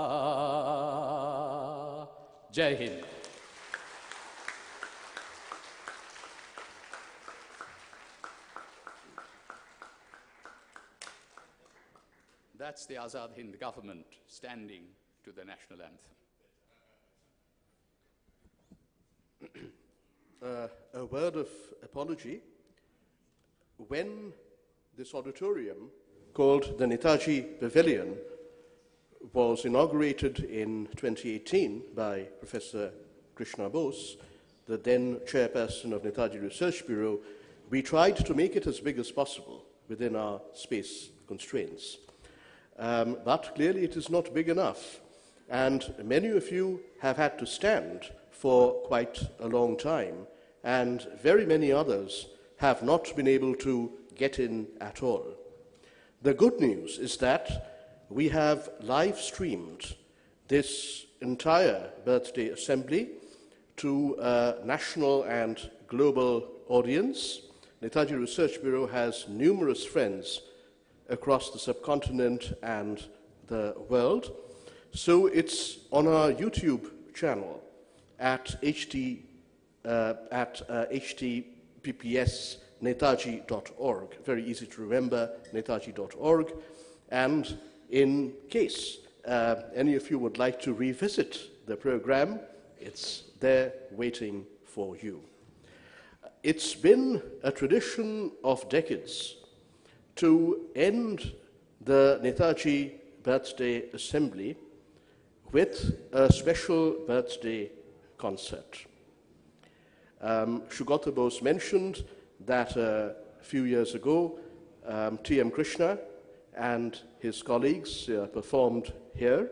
जय Hind That's the Azad Hind government standing to the national anthem. A word of apology. When this auditorium, called the Netaji Pavilion, was inaugurated in 2018 by Professor Krishna Bose, the then chairperson of Netaji Research Bureau, we tried to make it as big as possible within our space constraints. But clearly it is not big enough, and many of you have had to stand for quite a long time, and very many others have not been able to get in at all. The good news is that we have live streamed this entire birthday assembly to a national and global audience. Netaji Research Bureau has numerous friends across the subcontinent and the world. So it's on our YouTube channel at https netaji.org. Very easy to remember, netaji.org. And in case any of you would like to revisit the program, it's there waiting for you. It's been a tradition of decades to end the Netaji Birthday Assembly with a special birthday concert. Sugata Bose mentioned that a few years ago, T.M. Krishna and his colleagues performed here.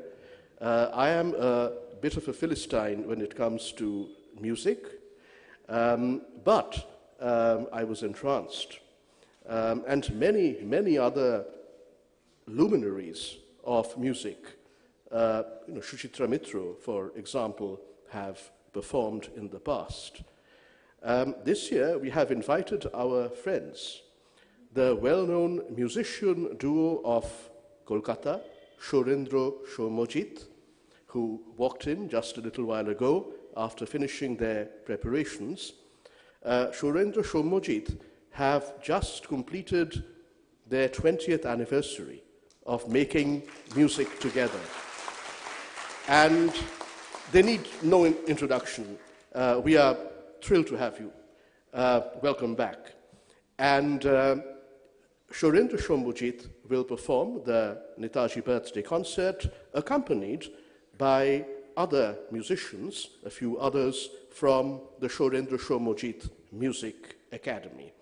I am a bit of a Philistine when it comes to music, but I was entranced. And many other luminaries of music, Shuchitra Mitro, for example, have performed in the past. This year, we have invited our friends, the well-known musician duo of Kolkata, sourendro-soumyajit, who walked in just a little while ago after finishing their preparations. Sourendro-soumyajit have just completed their 20th anniversary of making music together. And they need no introduction. We are thrilled to have you. Welcome back. And sourendro-soumyajit will perform the Netaji Birthday Concert, accompanied by other musicians, a few others from the Sourendro-soumyajit Music Academy.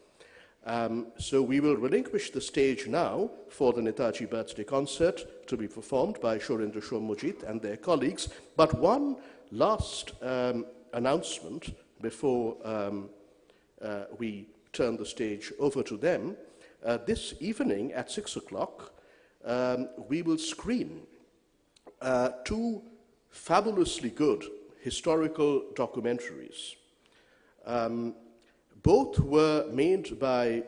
So we will relinquish the stage now for the Netaji Birthday Concert to be performed by sourendro-soumyajit and their colleagues. But one last announcement before we turn the stage over to them. This evening at 6 o'clock, we will screen two fabulously good historical documentaries. Both were made by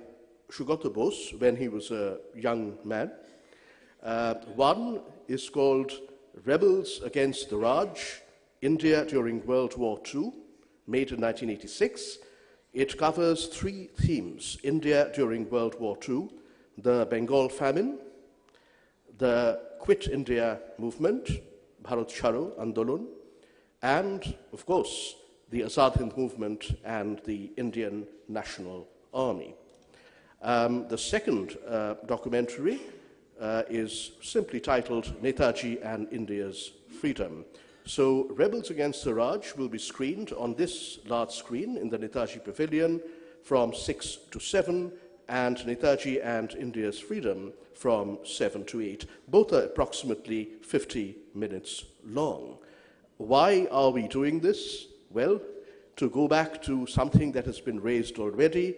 Sugata Bose when he was a young man. One is called Rebels Against the Raj, India During World War II, made in 1986. It covers three themes: India during World War II, the Bengal famine, the Quit India movement, Bharat Chharo Andolon, and, of course, the Azad Hind movement and the Indian National army. The second documentary is simply titled Netaji and India's Freedom. So Rebels Against the Raj will be screened on this large screen in the Netaji Pavilion from 6 to 7, and Netaji and India's Freedom from 7 to 8. Both are approximately 50 minutes long. Why are we doing this? Well, to go back to something that has been raised already,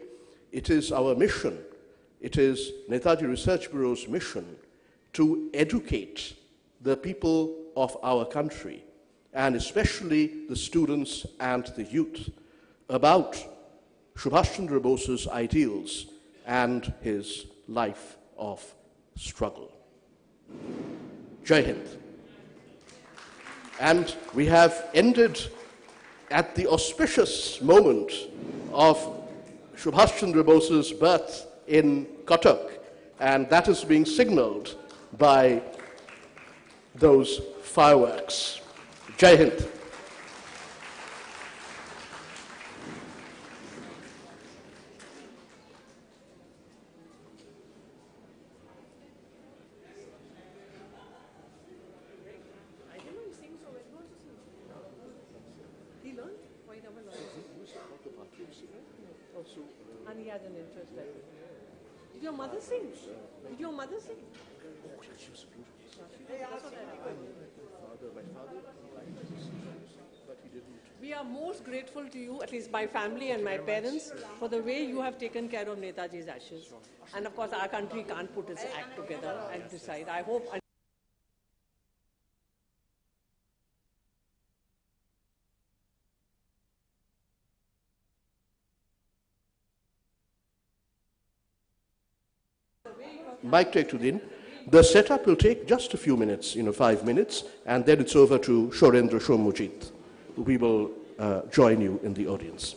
it is our mission, it is Netaji Research Bureau's mission to educate the people of our country, and especially the students and the youth, about Subhas Chandra Bose's ideals and his life of struggle. Jai Hind. And we have ended at the auspicious moment of Subhas Chandra Bose's birth in Cuttack, and that is being signaled by those fireworks. Jai Hind. And he has an interest in it. Did your mother sing? Did your mother sing? Oh, yeah, she was beautiful. My father liked to sing, but he didn't. We are most grateful to you, at least my family and my parents, for the way you have taken care of Netaji's ashes. And of course, our country can't put its act together and decide. I hope. Mic take to Din. The setup will take just a few minutes, 5 minutes, and then it's over to sourendro-soumyajit. We will join you in the audience.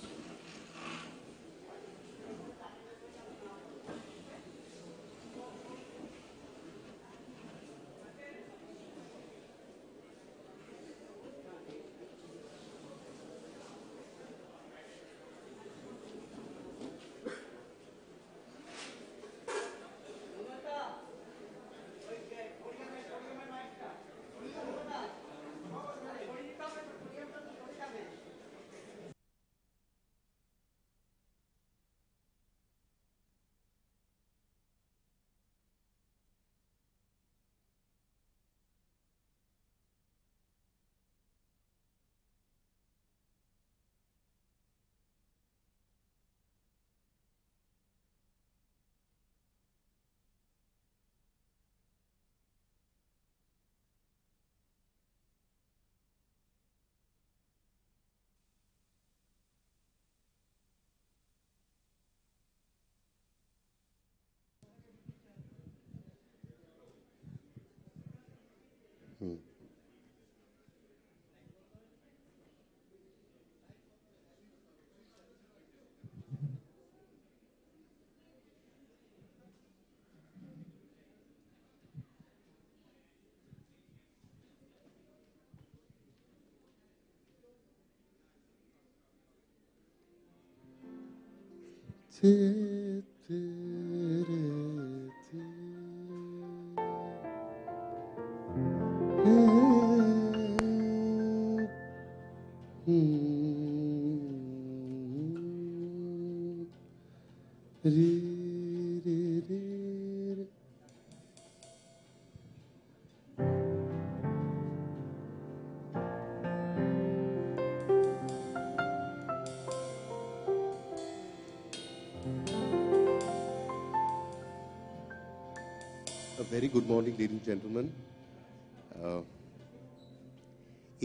Very good morning, ladies and gentlemen.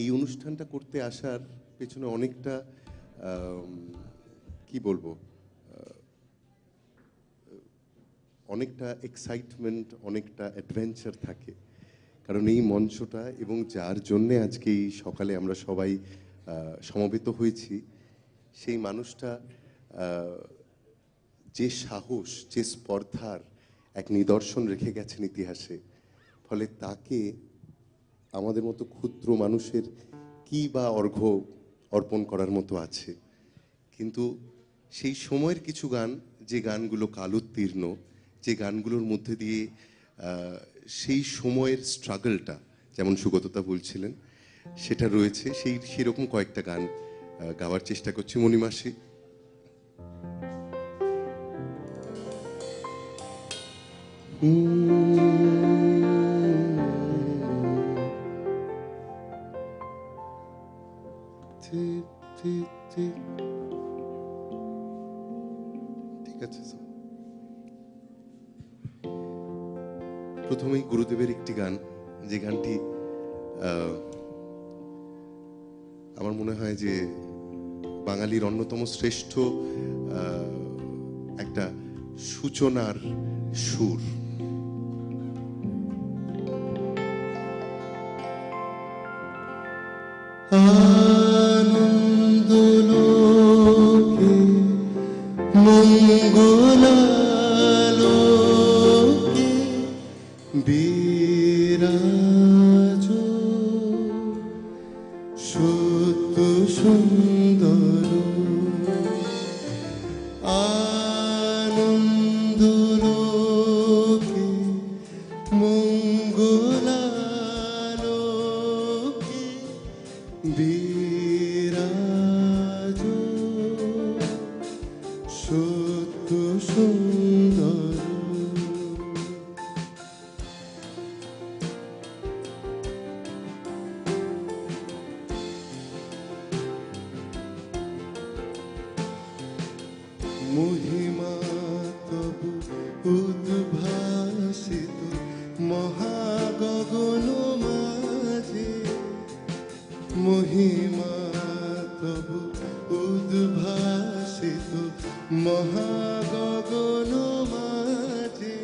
এই অনুষ্ঠানটা করতে আসার পেছনে অনেকটা কি বলবো অনেকটা excitement অনেকটা অ্যাডভেঞ্চার থাকে কারণ এই মঞ্চটা এবং যার জন্য আজকে এই সকালে আমরা সবাই সমবেত হয়েছি সেই মানুষটা যে সাহস যে স্পর্ধার এক নিদর্শন রেখে গেছেন ইতিহাসে ফলে তাকে আমাদের মতো ক্ষুদ্র মানুষের কি বা অর্ঘ্য অর্পণ করার মতো আছে কিন্তু সেই সময়ের কিছু গান যে গানগুলো কালোত্তীর্ণ, যে গানগুলোর মধ্যে দিয়ে সেই সময়ের স্ট্রাগলটা, যেমন সুগতদা বলছিলেন, সেটা রয়েছে। সেরকম কয়েকটা গান গাওয়ার চেষ্টা করছি। মণিমাসি, ঠিক আছে। প্রথমেই গুরুদেবের একটি গান, যে গানটি আমার মনে হয় যে বাঙালির অন্যতম শ্রেষ্ঠ একটা সূচনার সুর। আনন্দলোকে মঙ্গলালোকে বিরাজ সত্য সুন্দর, আনন্দলোকে মঙ্গলালোকে বিরাজ সত্য সুন্দর। মহিমা তবু উদ্ভাসিত মহাগগন মাঝে, মহিমা তবু উদ্ভাসিত মহাগগন মাঝে,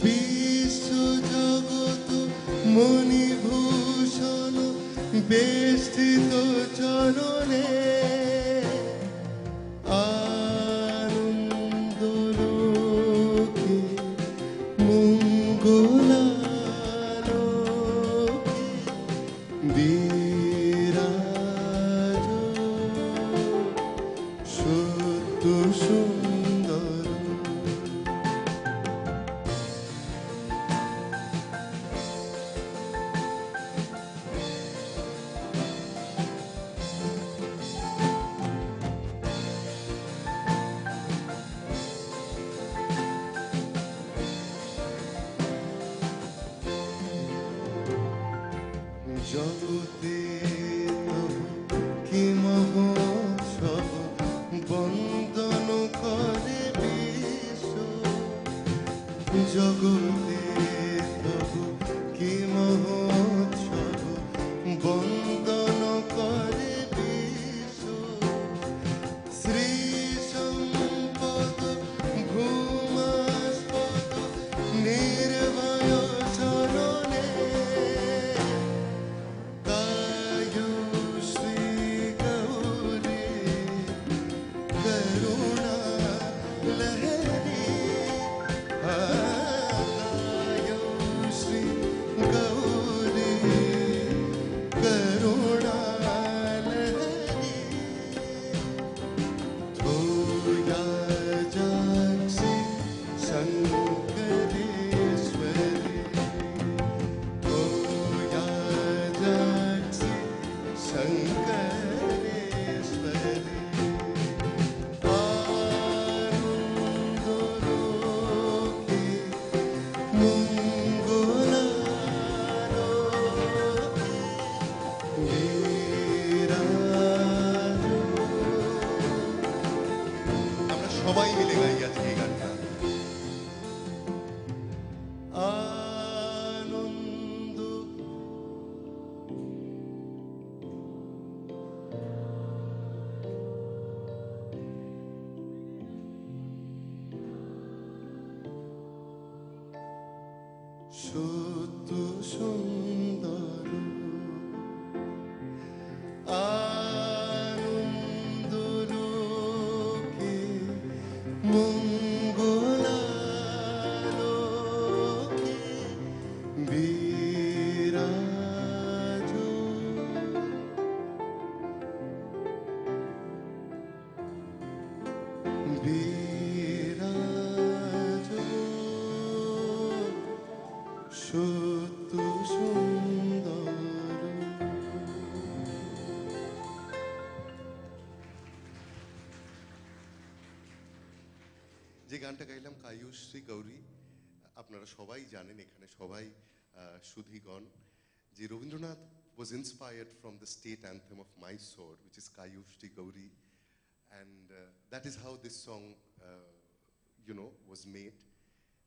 বিশ্ব জগৎ মণিভূষণ বেষ্টিত চরণে, আনন্দলোকে মঙ্গলালোকে বিরাজ সত্য সুন্দর। জগতে তবু কি মহোৎসব বন্দন করে বিশ্ব, জগতে তবু কি মহোৎসব বন্দন করে বিশ্ব, শ্রী সম্পদ ভূমাস্পদ নির্ভয় চরণে, কায়ুশ্রী গৌরী করুণা লহরী, কায়ুশ্রী গৌরী করুণা লহরী, ধোয়া যাচ্ছি শঙ্করেশ্বরী, ধোয়া যাচ্ছি শঙ্করেশ্বরী, আনন্দলোকে মঙ্গলালোকে বিরাজ। আমরা সবাই মিলে গাই আজকে এই গানটা। আনন্দ সত্য সুন্দর, আনন্দলোকে মঙ্গলালোকে বিরাজ বিরাজ সত্য সুন্দর। যে গানটা গাইলাম কায়ুশ্রী গৌরী, আপনারা সবাই জানেন, এখানে সবাই সুধীগণ, যে Rabindranath was inspired from the state anthem of Mysore, which is Kayushri Gauri, and that is how this song was made.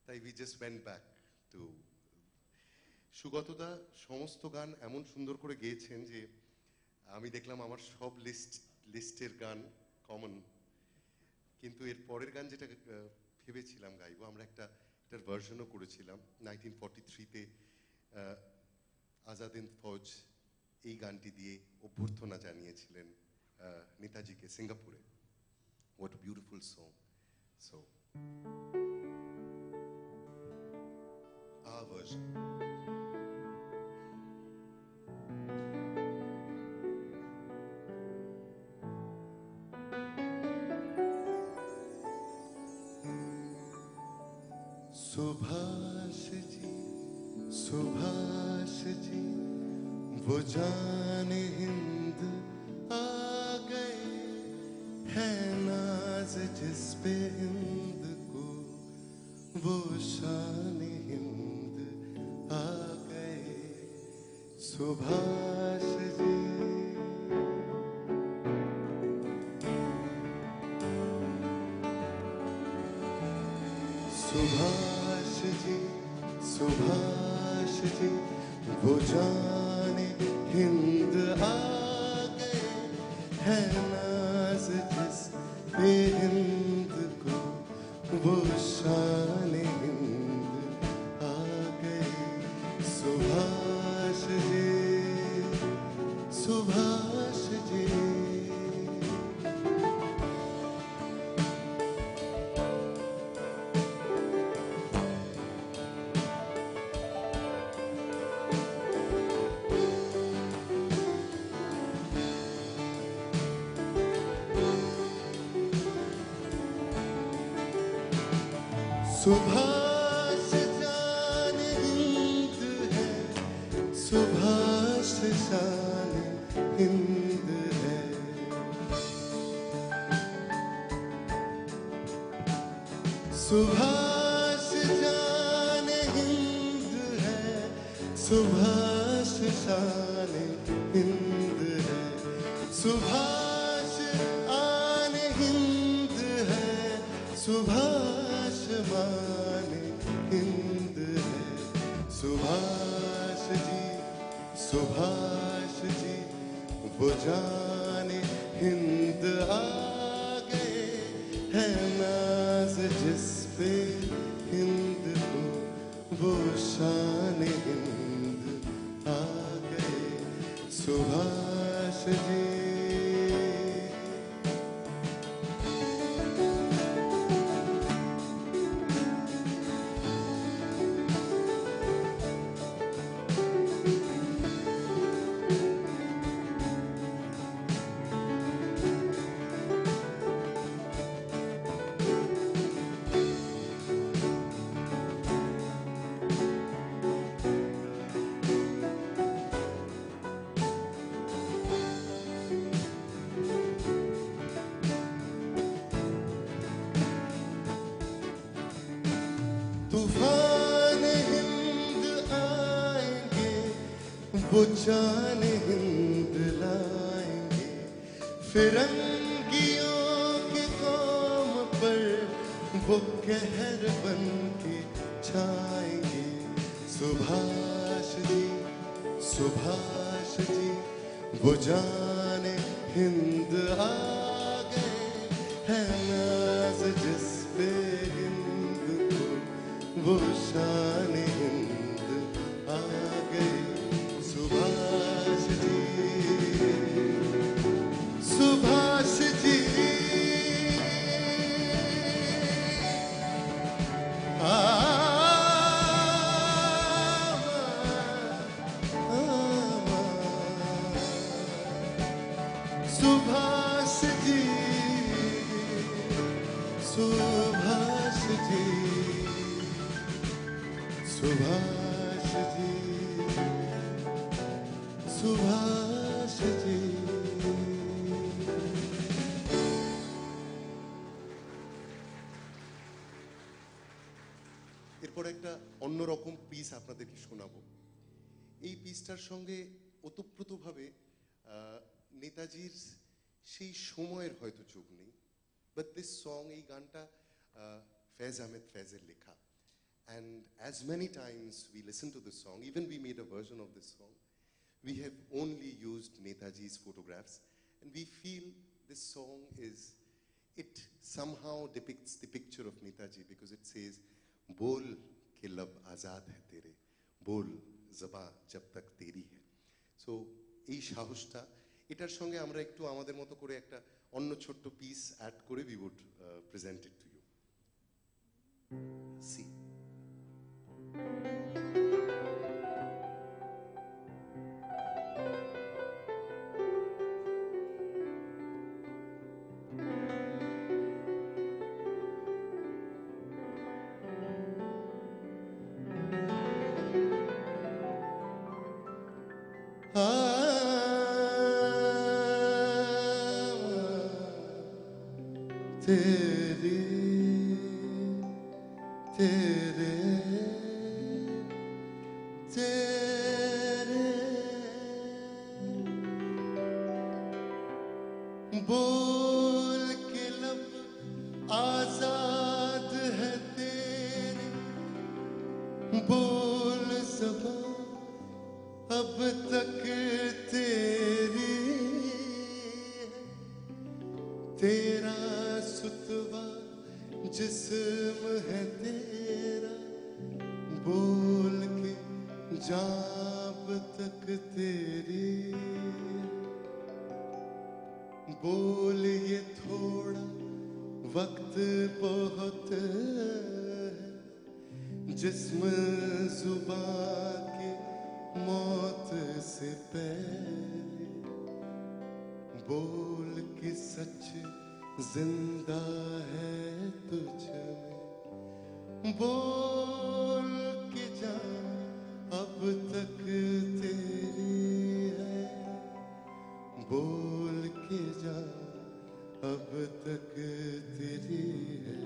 তাই we just went back to সুগতদা সমস্ত গান এমন সুন্দর করে গেয়েছেন যে আমি দেখলাম আমার সব লিস্টের গান কমন, কিন্তু এর পরের গান যেটা ভেবেছিলাম গাইবো, আমরা এটার ভার্সনও করেছিলাম 1943-তে আজাদিন ফৌজ এই গানটি দিয়ে অভ্যর্থনা জানিয়েছিলেন নেতাজিকে সিঙ্গাপুরে। What a beautiful song. So our version. Subhash ji वो जाने हिंद आ गए, है नाज जिस पे हिंद को, वो शान हिंद आ गए। सुभाष जी सुभाष जी सुभाष जी वो जाने हिंद आ गए, है नाज जिस पे हिंद को, वो शान हिंद आ गए। सुभाष जी सुभाष जी सुभाष शान हिंद है, सुभाष शान हिंद है। सुभाष शान हिंद है, सुभाष शान हिंद है। सुभाष आन हिंद है, सुभाष मान हिंद है। सुभाष जी वो जाने हिंद आ गए, है नाज जिस पे हिंद को, वो शान हिंद आ गए। सुभाष जी तूफान हिंद आएंगे, वो जान हिंद लाएंगे। फिरंगियों की कौम पर वो कहर बन के छाएंगे। सुभाष जी वो जान हिंद आ गए, है नाज जिस पे हिंद को, वो शान हिंद आ गए। सुभाष जी सुभाष जी सुभाष जी सुभाष जी सुभाष जी सुभाष जी এরপর একটা অন্যরকম পিস আপনাদেরকে শোনাবো। এই পিসটার সঙ্গে ওতপ্রোতভাবে নেতাজির সেই সময়ের হয়তো যোগ নেই, বাট দিস সং, এই গানটা ফেজ আহমেদ ফেজের লেখা। And as many times we listen to this song, even we made a version of this song, we have only used Netaji's photographs, and we feel this song it somehow depicts the picture of Netaji because it says, "Bol ke lab azad hai tere, bol zaba jab tak teri hai." So এই সাহসটা, এটার সঙ্গে আমরা একটু আমাদের মতো করে একটা অন্য ছোট্ট পিস অ্যাড করে we would present it to you. See. तेरे तेरे तेरे बोल के लब आजाद है तेरे, बोल ज़बां अब तक तेरी है, तेरा सुतवा जिस्म है तेरा, बोल के जाब तक तेरी, बोल ये थोड़ा वक्त बहुत है, जिस्म जुबां की मौत से पहले, बोल के सच जिंदा है तुझ में, बोल के जान अब तक तेरी है, बोल के जान अब तक तेरी है।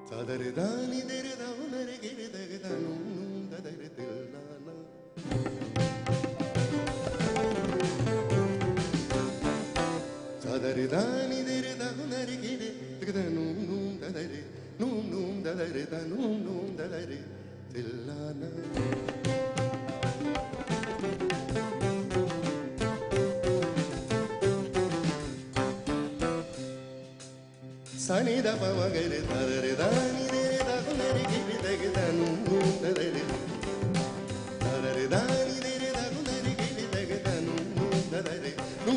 तादर दानी देर दाउनर गिर दग दानू ददर दिल नाना, तादर दानी देर दाउनर गिर दग दानू ददर नूम ददर दानू ददर दिल नाना। Sani da pa ma ga re da re da ni re da na re gi re da ga da nu da re da re da ni re da na re gi re da ga da nu da re nu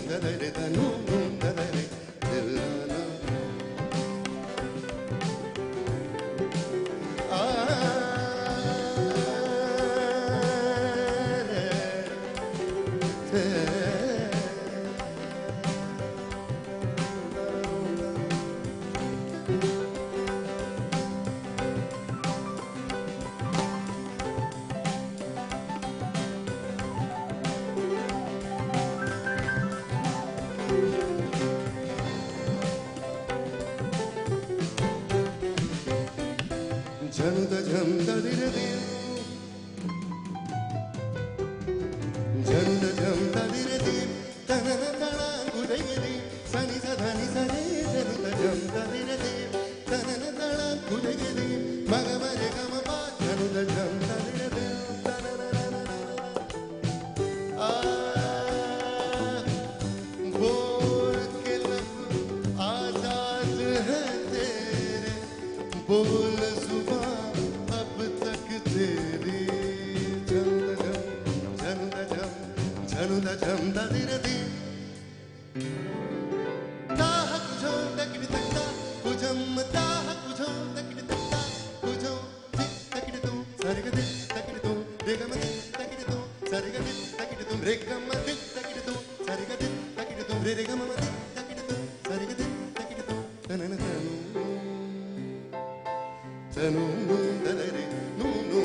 da re da nu da re dil na Janda janda dire dir, janda janda dire dir, tana tana kudai dir, sani sa dhani sa re, janda janda dire dir, tana tana kudai dir, maga mare gama pa, janda janda dire dir, tana बोल के लब आजाद है तेरे, बोल जुबां अब तक तेरी, झंड झम दा दिर दी, ताह कुझो तकड़ तकड़ा कुझम ताह कुझो तकड़ तकड़ा कुझो तकड़ तुम सरग दे तकड़ तुम रेगम दे तकड़ तुम सरग दे तकड़ तुम रेगम दे तकड़ तुम सरग दे तकड़ तुम रेगम दे तकड़ तुम सरग दे तकड़ तुम तनन तनु तनु ददरे नु नु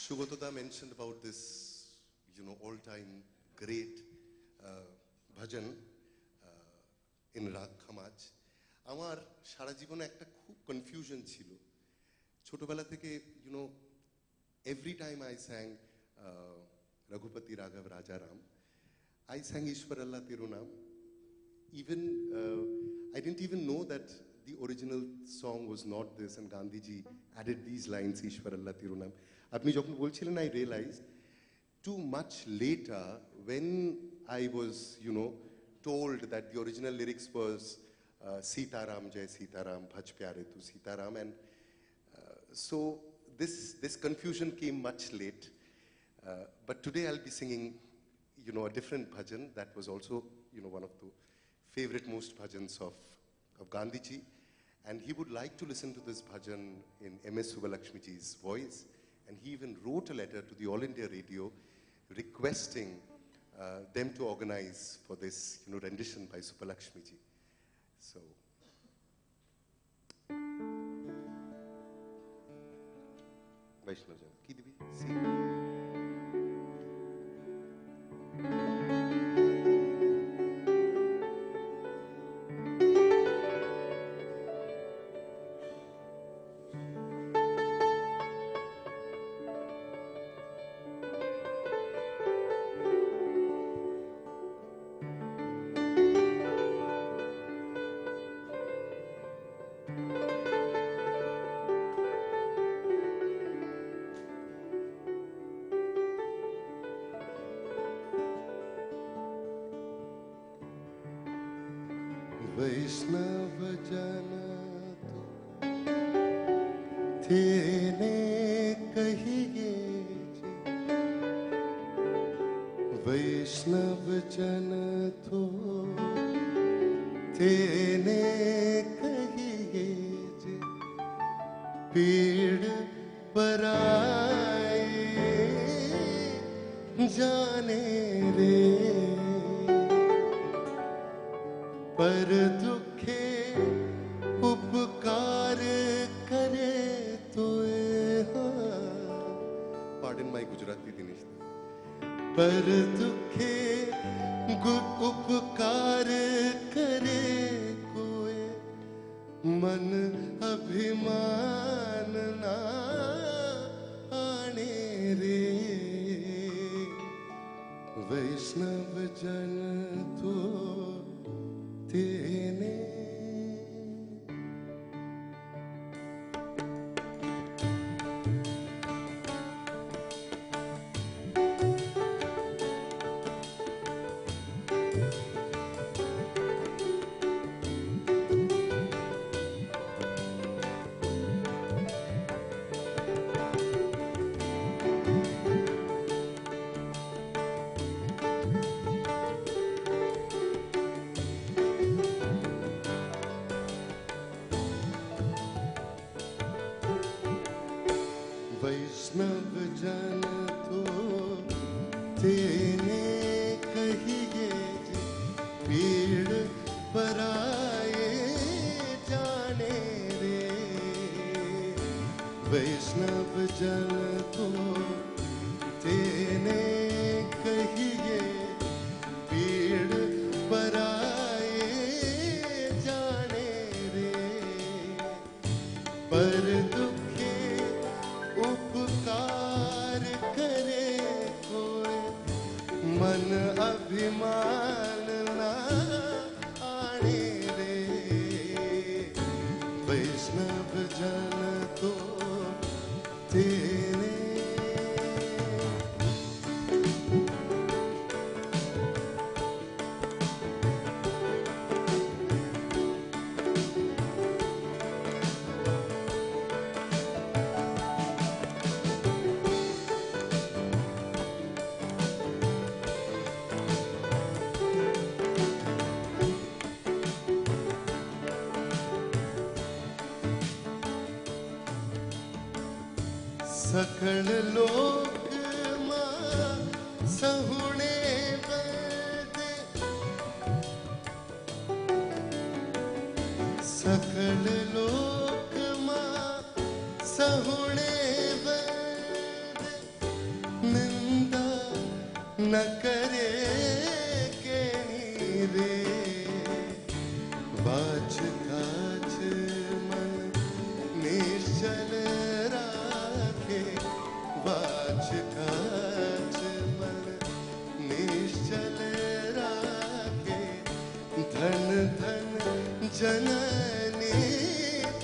Sugata mentioned about this, all-time great bhajan in Rag Khamaj. আমার সারা জীবনে একটা খুব কনফিউশন ছিল ছোটবেলা থেকে every time I sang Raghupati Raghav Raja Ram, I sang Ishwar Allah Teru Naam. Even I didn't even know that the original song was not this, and Gandhiji added these lines, Ishwar Allah Teru Naam. Apni jokhon bolchilen, I realized too much later when I was told that the original lyrics was Sitaram Jai Sitaram Bhaj Pyare Tu Sitaram, and so this confusion came much late, but today I'll be singing a different bhajan that was also one of the favorite most bhajans of Gandhiji, And he would like to listen to this bhajan in M.S. Subbulakshmiji's voice. And he even wrote a letter to the All India Radio requesting them to organize for this rendition by Subbulakshmiji. So, Vaishnav Jan, ki dibi? See. वैष्णव जन तो तेने कहिए वैष्णव जन तो तेने कहिए पीड़ पराए जाने रे पर दुखे उपकार करे तो Pardon my Gujarati Dinesh. पर दुखे उपकार करे कोई मन अभिमान ना आने रे वैष्णव जन तो तेने वैष्णव जन तो तेने कहिए पीड़ पराए जाने रे वैष्णव जन तो तेने कहिए पीड़ पराए जाने रे पर उपकार करे कोई मन अभिमान ना आने रे वैष्णव जन तो तेने सकल लोक मां सहुणे बदे सकल लोक मां सहुणे बदे निंदा न करे के रे बाच काच मन निश्चल वाच काच मन निश्चल राखे धन धन जननी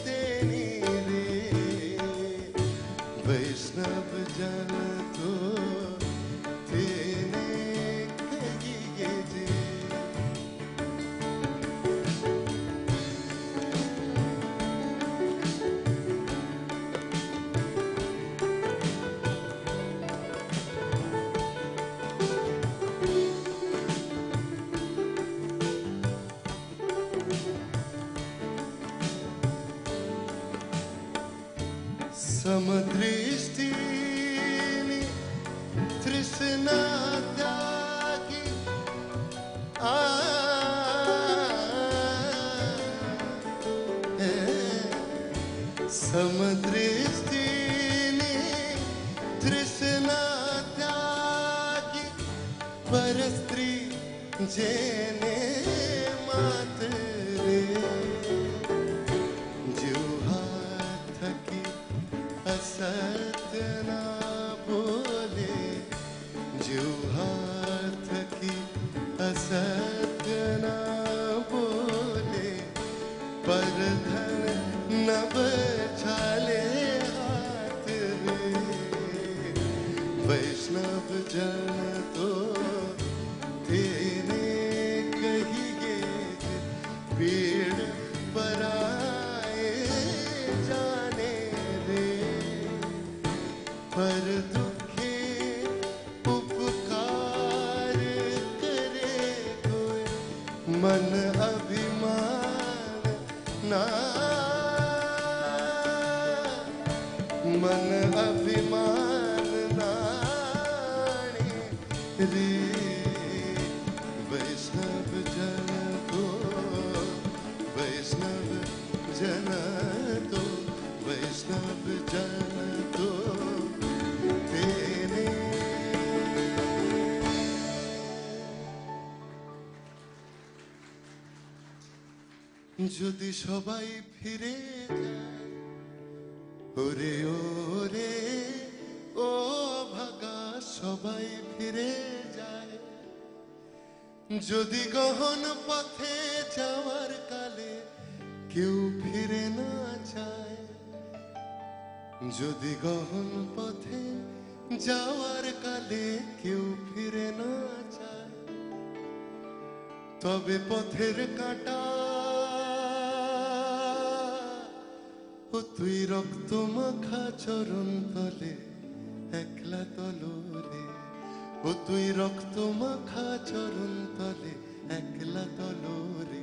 तेनी रे वैष्णव जन तो तेने कहिए जे समदृष्टिनि तृष्णा त्यागी समदृष्टिनि तृष्णा त्यागी परस्त्री जेने मातरे असत्य ना बोले जो हाथ की असत्य ना बोले पर धन न बचाले हाथ रे वैष्णव जन तो तेरे कहिए पीड़ पराए जाने रे पर दुखे उपकार करे कोई मन अभिमान ना मन अभिमान नाणे रे वैष्णव जन तो वैष्णव जन तो वैष्णव जन तो যদি সবাই ফিরে যায় ওরে ওরে ও ভাগা সবাই ফিরে যায় যদি গহন পথে যাওয়ার কালে কেউ ফিরে না যায় যদি গহন পথে যাওয়ার কালে কেউ ফিরে না যায় তবে পথের কাঁটা ও তুই রক্ত মাখা চরণ তলে একলা তলরে ও তুই রক্ত মাখা চরণ তলে একলা তলরে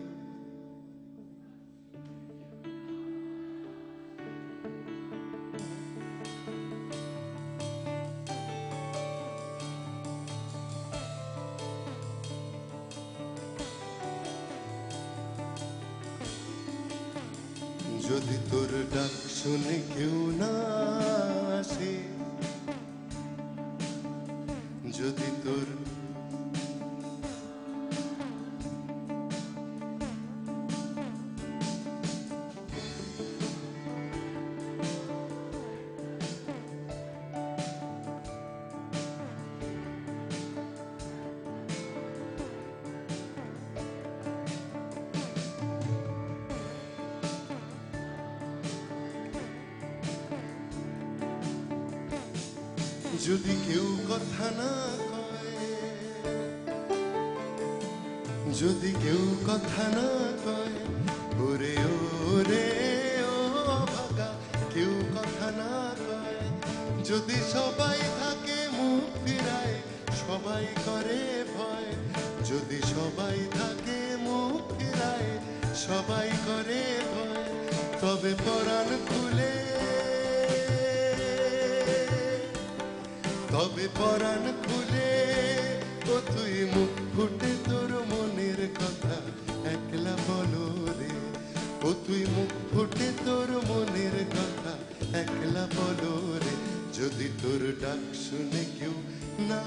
যদি তোর ডাক শুনে কেউ না আসে যদি তোর যদি কেউ কথা না কয় যদি কেউ কথা না কয় ওরে ওরে ও ভাগা কেউ কথা না কয় যদি সবাই থাকে মুখ ফিরায় সবাই করে ভয় যদি সবাই থাকে মুখ ফিরায় সবাই করে ভয় তবে পরাণ খুলে তবে পরাণ খুলে ও তুই মুখ ফুটে তোর মনের কথা একলা বলো রে ও তুই মুখ ফুটে তোর মনের কথা একলা বলো রে যদি তোর ডাক শুনে কেউ না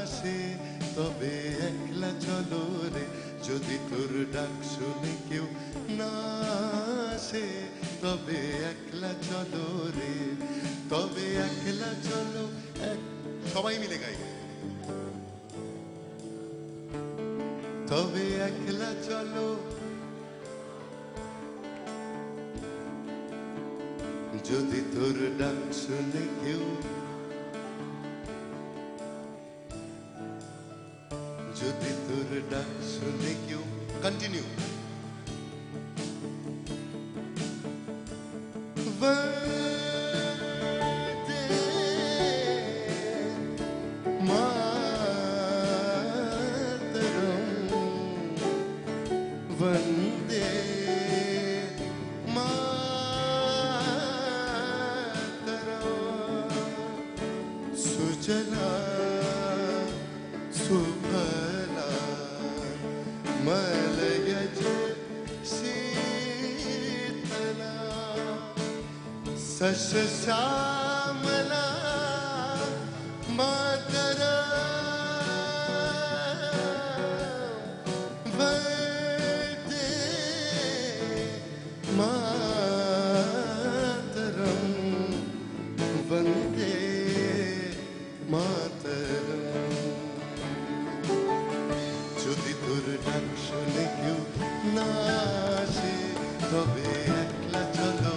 আসে তবে একলা চলো রে যদি তোর ডাক শুনে কেউ না আসে তবে একলা চলো রে তবে একলা চলো সবাই মিলে গাই তবে একলা চলো যদি তোর ডাক শুনে কেউ যদি তোর ডাক শুনে কেউ কন্টিনিউ वंदे मातरम सश्यामला मातरम वंदे मातरम वंदे मातरम যদি তোর ডাক শুনে কেউ না আসে তবে একলা চলো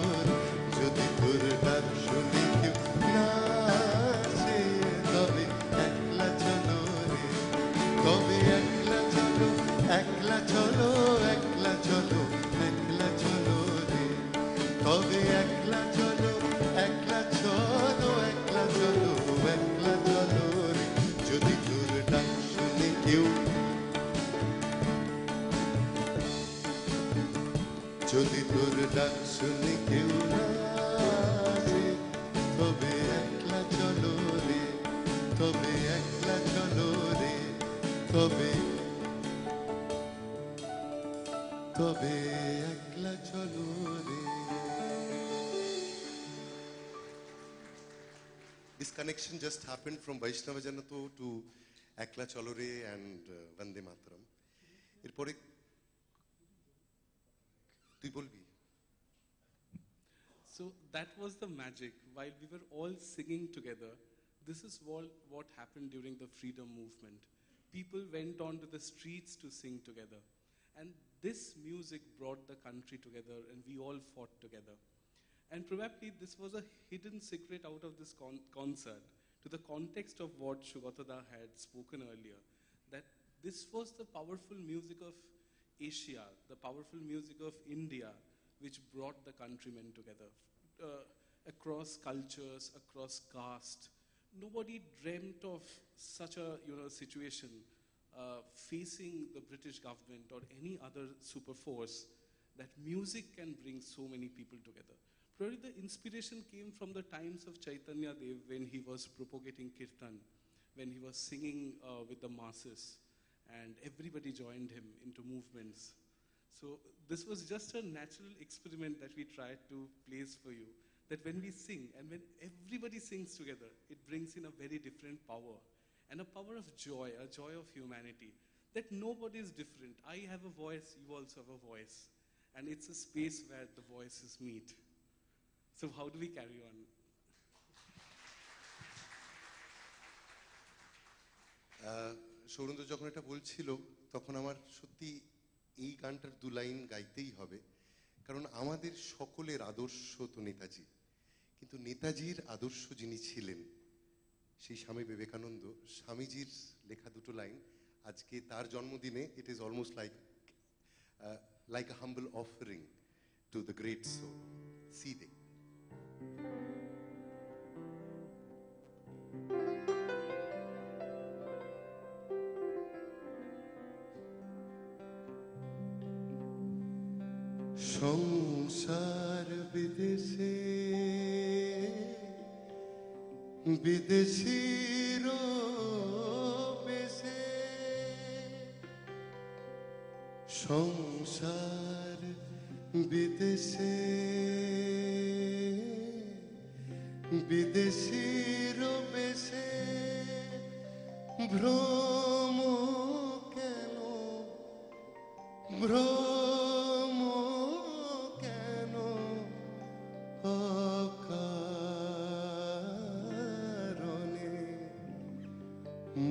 যদি তোর ডাক শুনে কেউ না আসে তবে একলা চলো রে তবে একলা চলো একলা চলো একলা চলো একলা চলো রে তবে একলা চলো একলা চলো একলা চলো একলা চলো রে যদি তোর ডাক শুনে কেউ যদি তোর ডাক শুনে কেউ না আসে তবে একলা চলো রে তবে একলা চলো রে তবে তবে একলা চলো রে This connection just happened from Vaishnava Janato to Ekla Cholore and Vande Mataram. এরপরে তুই বলবি So that was the magic. While we were all singing together, this is what happened during the freedom movement. People went on to the streets to sing together. And this music brought the country together and we all fought together. And probably this was a hidden secret out of this concert to the context of what Sugata had spoken earlier, that this was the powerful music of Asia, the powerful music of India, which brought the countrymen together across cultures, across caste. Nobody dreamt of such a situation facing the British government or any other super force, that music can bring so many people together. Probably the inspiration came from the times of Chaitanya Dev when he was propagating kirtan, when he was singing with the masses. And everybody joined him into movements. So this was just a natural experiment that we tried to place for you, that when we sing and when everybody sings together, it brings in a very different power, and a power of joy, a joy of humanity, that nobody is different. I have a voice, you also have a voice, and it's a space where the voices meet. So how do we carry on? Sourendra যখন এটা বলছিল তখন আমার সত্যি এই গানটার দু line গাইতেই হবে, কারণ আমাদের সকলের আদর্শ তো নেতাজি, কিন্তু নেতাজির আদর্শ যিনি ছিলেন সেই স্বামী বিবেকানন্দ, স্বামীজির লেখা দুটো লাইন আজকে তার জন্মদিনে it is almost like a humble offering to the great soul. সি দে সংসার বিদেশে বিদেশির বেশে সংসার বিদেশে বিদেশির বেশে ভ্রম কেন ভ্রম কেন অকারণে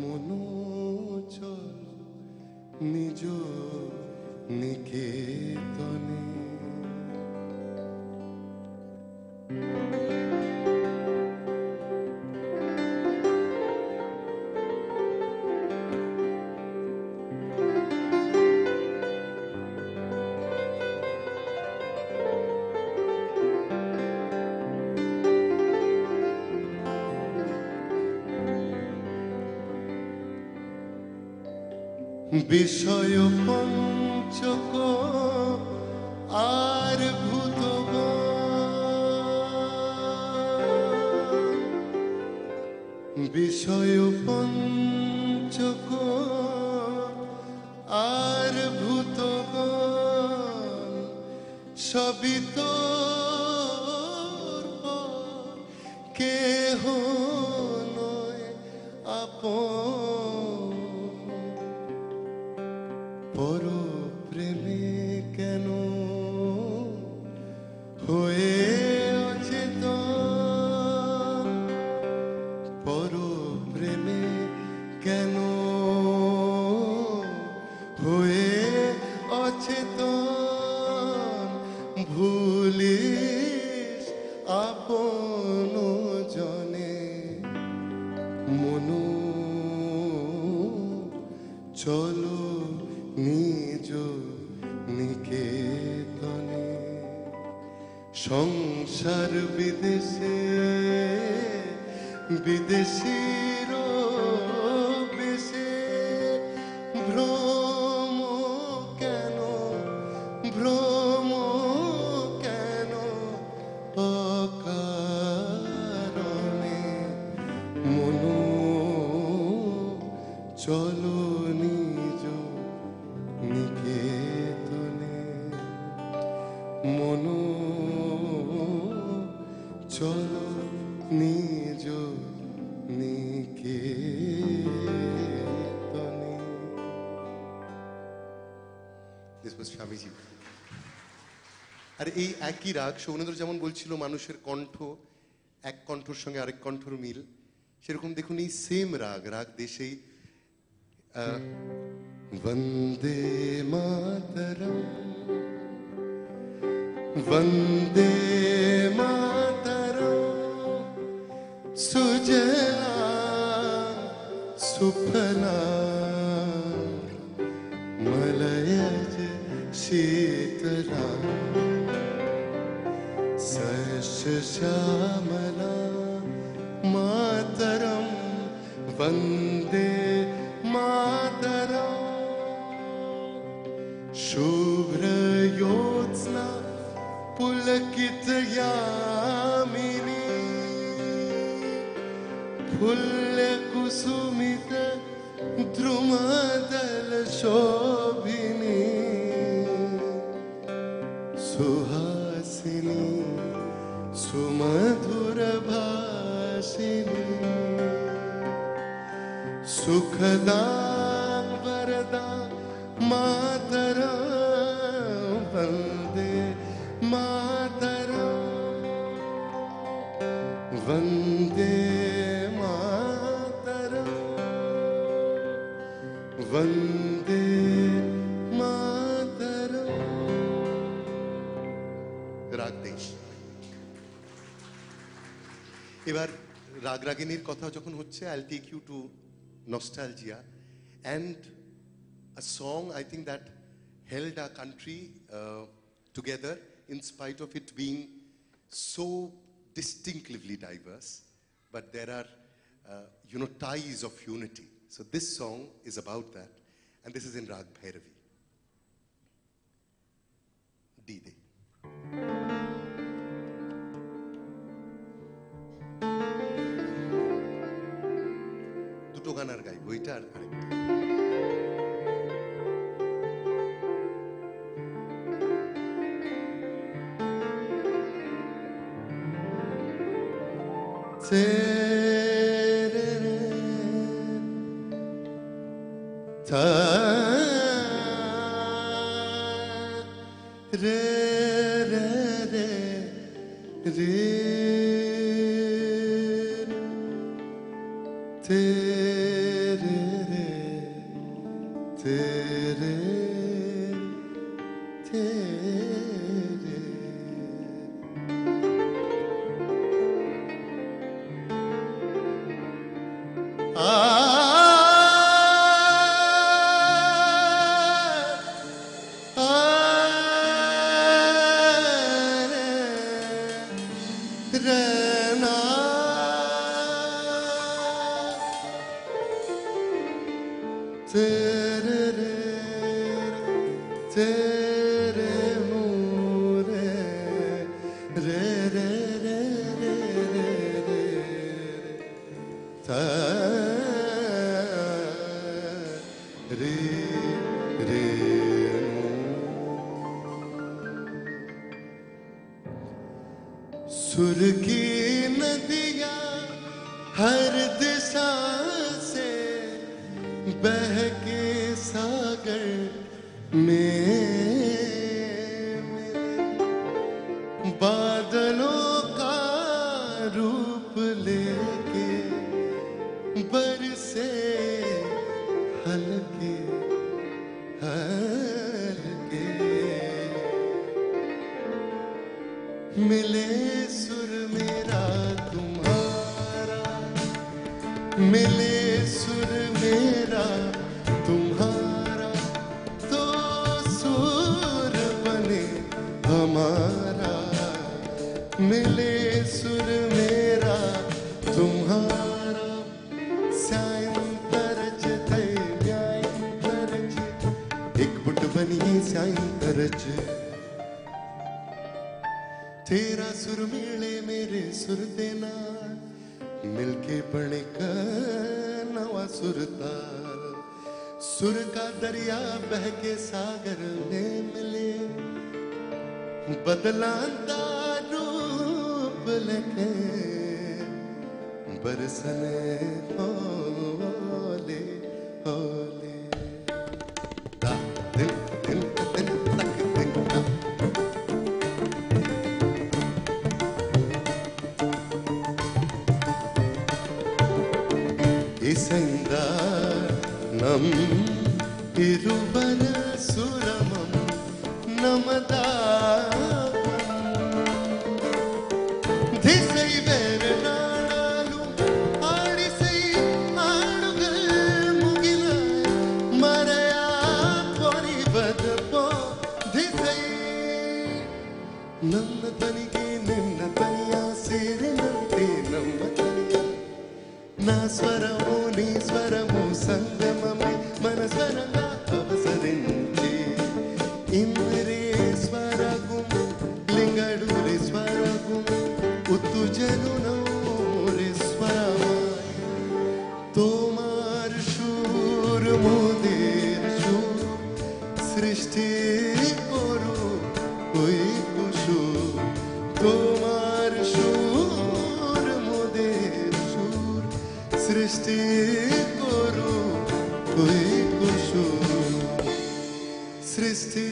মনোচল নিজ নিকেতনে। বিষয় পঞ্চক আর ভূতগণ, বিষয় পঞ্চক আর ভূতগণ সবই তোর অচেতন ভুলিস আপন জনে মনু চলো নিজ নিকেতনে সংসার বিদেশে বিদেশির বেশে ভ্রম কেন ভ্রম কেন অকারণে মনু চলো নিজ নিকেতনে মনু চলো নিজ নিকেতনে। This was Shamiji. আর এই একই রাগ সৌনেন্দ্র যেমন বলছিল মানুষের কণ্ঠ এক কণ্ঠর সঙ্গে আরেক কণ্ঠর মিল, সেরকম দেখুন এই সেম রাগ রাগ দেশেই বন্দে মাতরম বন্দে মাতরম সুজলা সুফলা মলয়জ শীতলা শ্যামলা মাতরম বন্দে মাতরম শুভ্রজ্যোৎস্না পুলকিত यामिनी फुल्ल कुसुमित द्रुमदल शोभिनी सुहासिनी सुमधुर भाषिनी सुखदा वरदा मातरम वन्दे मातरम वन्दे मातरम वन्दे मातरम। রাগ দেশ। এবার রাগ রাগিনীর কথা যখন হচ্ছে, I'll take you to nostalgia and a song I think that held our country together in spite of it being so distinctively diverse, but there are ties of unity. So this song is about that, and this is in Rag Bhairavi. D-Day. দুটো গান আর গাইব, ওইটা আর আরেকটা। सुर की नदियाँ हर दिशा से बह के सागर में बादलों का रूप लेके बरसे हल्के हल्के मिले सुर मेरा तुम्हारा, मिले सुर मेरा तुम्हारा, तो सुर बने हमारा, मिले सुर मेरा तुम्हारा, सायंतरच थे न्यायंतरच, एक बुट बनिए सायंतरच, तेरा सुर मिले मेरे सुर देना, मिलके बने का नवा सुरताल, सुर का दरिया बह के सागर में मिले, बदलाता रूप लेके बरसने होले होले, दा दिन दिन दिन तक दिन का इसेंदा नम इरुबर सुरमम नमदा दिसई वेर नाडालु आडिसई आडुगल मुगिला मरया कोरी बदपो दिसई नन्न तनिगे निन्न तनिया सेरे नंते नम्म तनिया ना स्वरमो नी स्वरमो संगममे मन स्वरंगा अवसरिंचे इंद्रे स्वरगुम लिंगडूरे स्वरगुम उत्तुजनु नोरे स्वरमाय तोमार शूर मोदेर शूर सृष्टि कोरु कोई कुशु तोमार शूर मोदेर शूर सृष्टि कोरु कोई कुशु सृष्टि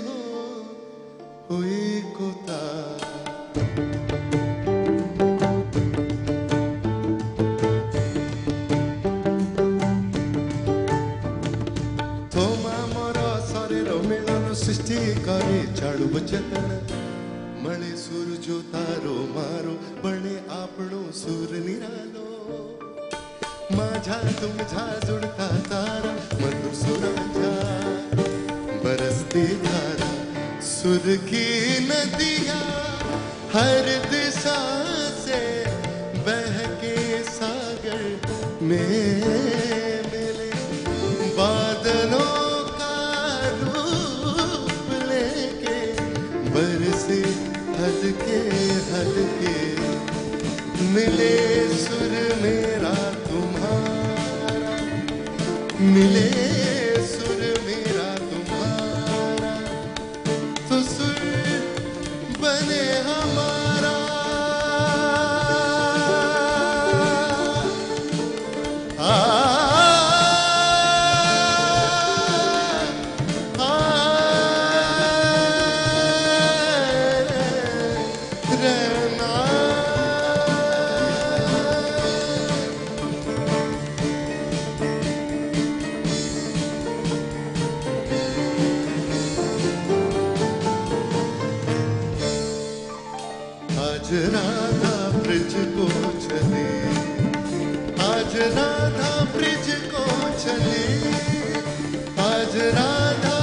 हो कोई कोता थोमा मोर शरीर मिलन सृष्टि करे चाड़ू चेतन मळे सुर जो तारो मारो बने आपणो सुर निरालो माझा तुमझा जुड़ता तारा मधुर सुरांझा बरसती धारा सुर की नदियाँ हर दिशा से बह के सागर में मिले बादलों का रूप लेके बरसे हल्के हल्के मिले सुर मेरा तुम्हारा, मिले सुर मेरा तुम्हारा, तो सुर बने हमारा, आज राधा ब्रिज को चले, आज राधा ब्रिज को चले, आज राधा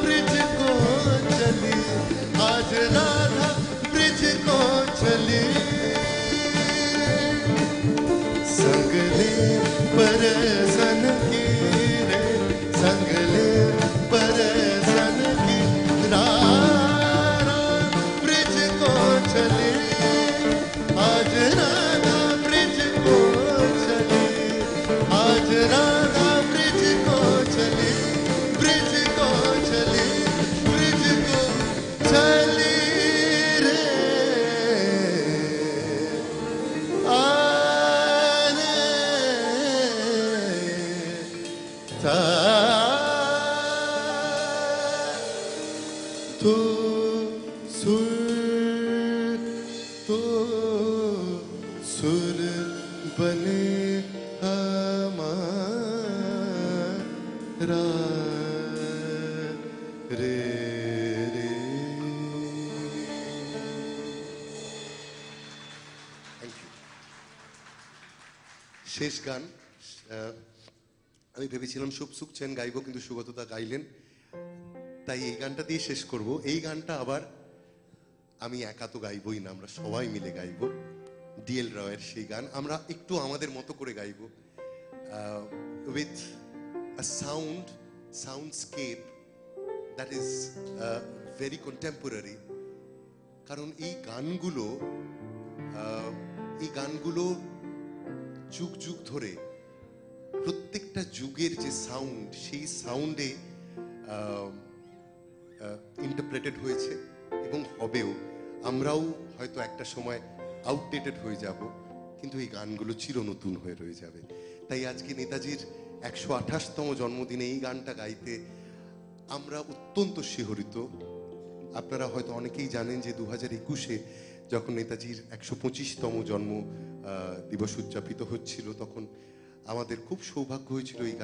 ब्रिज को चले, आज राधा ब्रिज को चले, संगले परसन की रे, संगले परसन की रारा ब्रिज को चले, आज राधा ब्रिज को चले, आज राधा ब्रिज को चले, ब्रिज को चले, ब्रिज को चले रे आने ता तो सुर तो सुर बने हमारा रे रे শেষ গান আমি ভেবেছিলাম শুভ সুখ চেন গাইবো, কিন্তু সুগতদা গাইলেন, তাই এই গানটা দিয়ে শেষ করব। এই গানটা আবার আমি একা তো গাইবই না, আমরা সবাই মিলে গাইবো। ডিএল রয়ের সেই গান আমরা একটু আমাদের মতো করে গাইবো, with a soundscape that is very contemporary. কারণ এই গানগুলো যুগ যুগ ধরে প্রত্যেকটা যুগের যে সাউন্ড, সেই সাউন্ডে ইন্টারপ্রেটেড হয়েছে এবং হবেও। আমরাও হয়তো একটা সময় আউটডেটেড হয়ে যাব, কিন্তু এই গানগুলো চিরনতুন হয়ে রয়ে যাবে। তাই আজকে নেতাজির 128তম জন্মদিনে এই গানটা গাইতে আমরা অত্যন্ত শিহরিত। আপনারা হয়তো অনেকেই জানেন যে 2021-এ যখন নেতাজির 125তম জন্ম দিবস উদযাপিত হচ্ছিল, তখন আমাদের খুব সৌভাগ্য হয়েছিল এই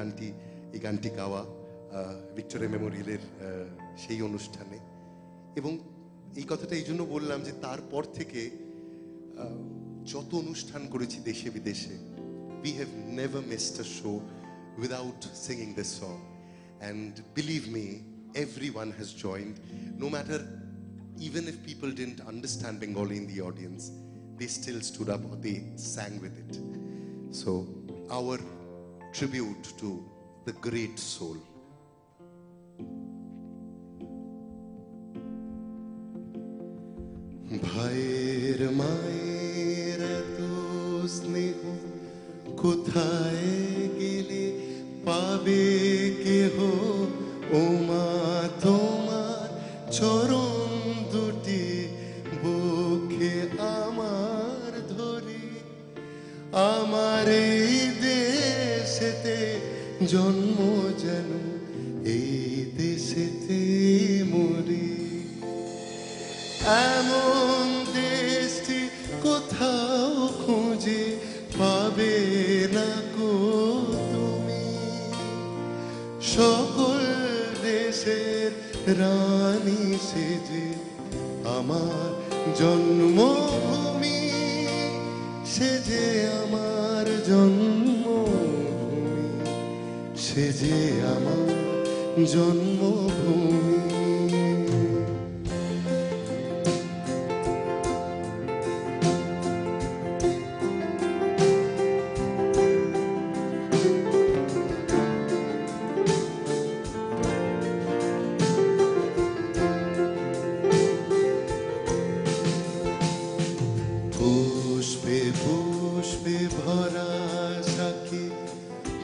গানটি গাওয়া ভিক্টোরিয়া মেমোরিয়ালের সেই অনুষ্ঠানে। এবং এই কথাটা এই জন্য বললাম যে তারপর থেকে যত অনুষ্ঠান করেছি দেশে বিদেশে, we have never missed a show without singing this song. And believe me, everyone has joined. No matter, even if people didn't understand Bengali in the audience, they still stood up or they sang with it. So our tribute to the great soul. ভাইয়ের মায়ের তো স্নেহ কোথায় গেলে পাবে কেহ, ও মা তোমার চরণ দুটি বুকে আমার ধরি। আমার এই দেশেতে জন্ম যেন এই দেশেতে মরি। এমন দেশটি কোথাও খুঁজে পাবে না কো তুমি। সকল দেশের রানী সেজে আমার জন্মভূমি, সেজে আমার জন্মভূমি, সেজে আমার জন্মভূমি।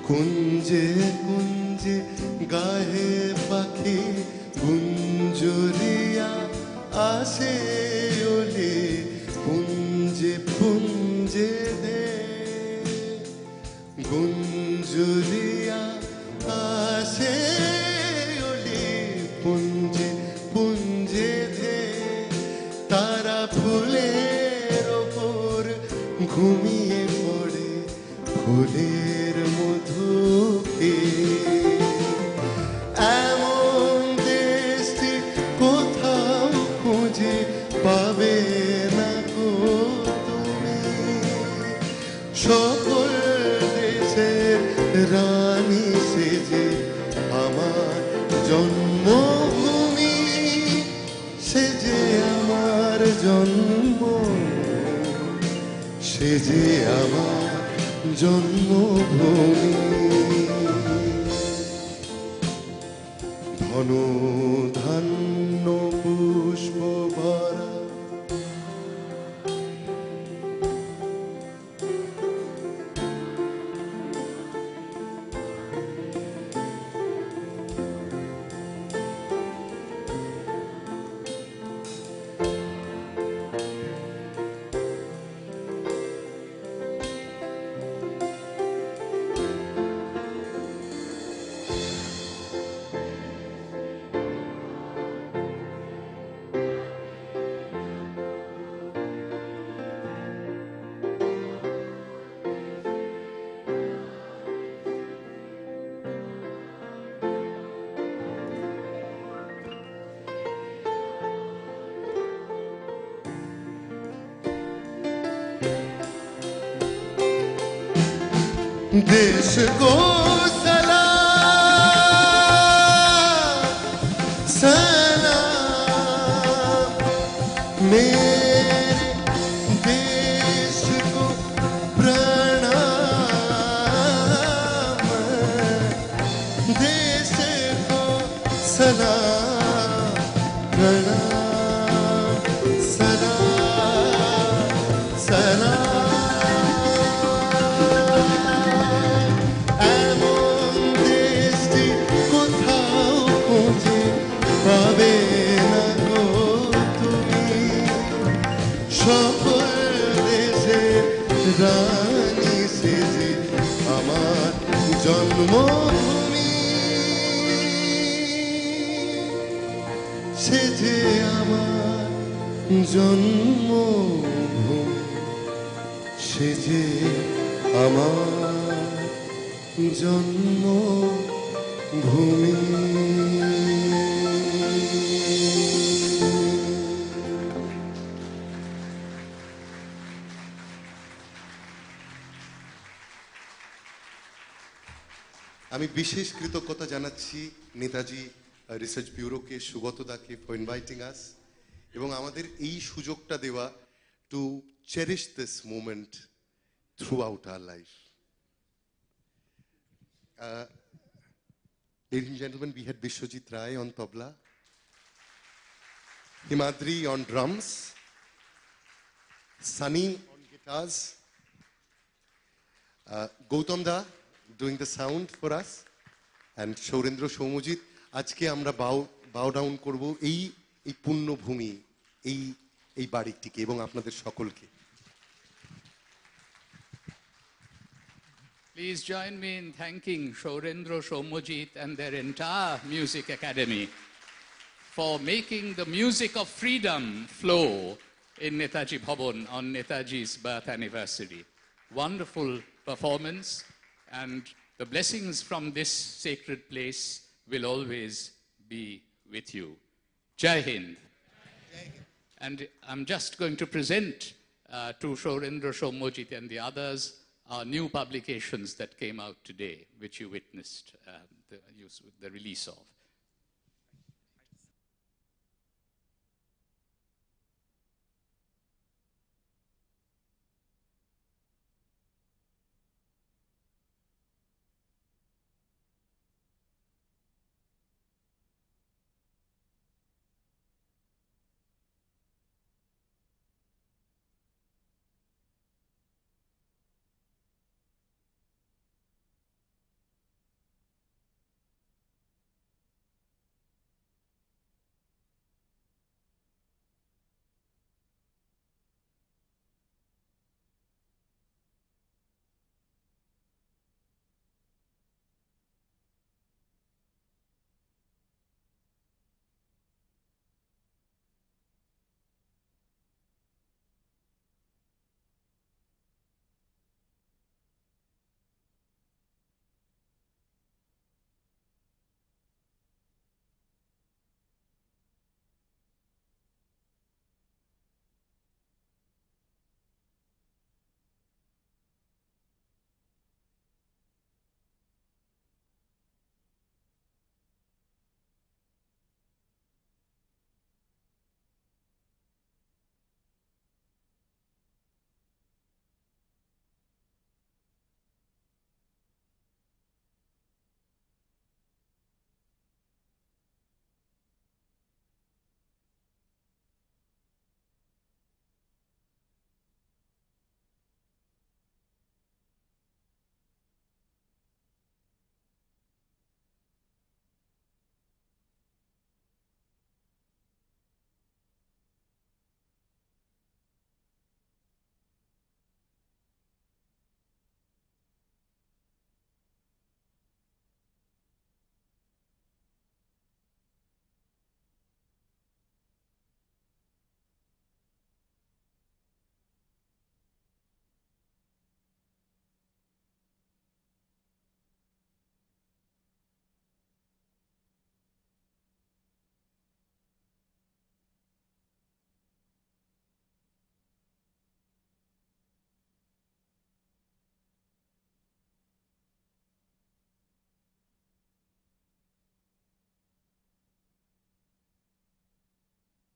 কুঞ্জে কুঞ্জে গাহে পাখি গুঞ্জরিয়া আসে ওলে, পুঞ্জে পুঞ্জে দে গুঞ্জরিয়া আসে ওলে, পুঞ্জে পুঞ্জে দে। তারা ফুলের ওপর ঘুমিয়ে পড়ে ফুলের মধুকে। এমন দেশটি কোথাও খুঁজে পাবে না গো তুমি। সকল দেশের রানী সেজে আমার জন্মভূমি, সেজে আমার জন্মভূমি, সেজে আমার জন্মভূমি। ধন ধান্য পুষ্প ভরা देश को सलाम सलाम मेरे देश को प्रणाम देश को सलाम प्रणाम सलाम सलाम পাবে না গো তুমি সকল দেশের রানী সেজে আমার জন্মভূমি সেজে আমার জন্মভূমি সেজে আমার জন্মভূমি আমি বিশেষ কৃতজ্ঞতা জানাচ্ছি নেতাজি রিসার্চ ব্যুরোকে সুগতদাকে ফর ইনভাইটিং আস এবং আমাদের এই সুযোগটা দেওয়া to cherish this moment throughout our life Ladies and gentlemen, we had Vishwajit Rai on tabla, Himadri on drums, Sunny on guitars, Gautam Da doing the sound for us, and sourendro-soumyajit. আজকে আমরা bow down করব এই পুণ্যভূমি এই বাড়িটিকে এবং আপনাদের সকলকে। Please join me in thanking sourendro-soumyajit and their entire music academy for making the music of freedom flow in Netaji Bhawan on Netaji's birth anniversary. Wonderful performance, and the blessings from this sacred place will always be with you. Jai Hind. And I'm just going to present to sourendro-soumyajit and the others our new publications that came out today, which you witnessed the release of.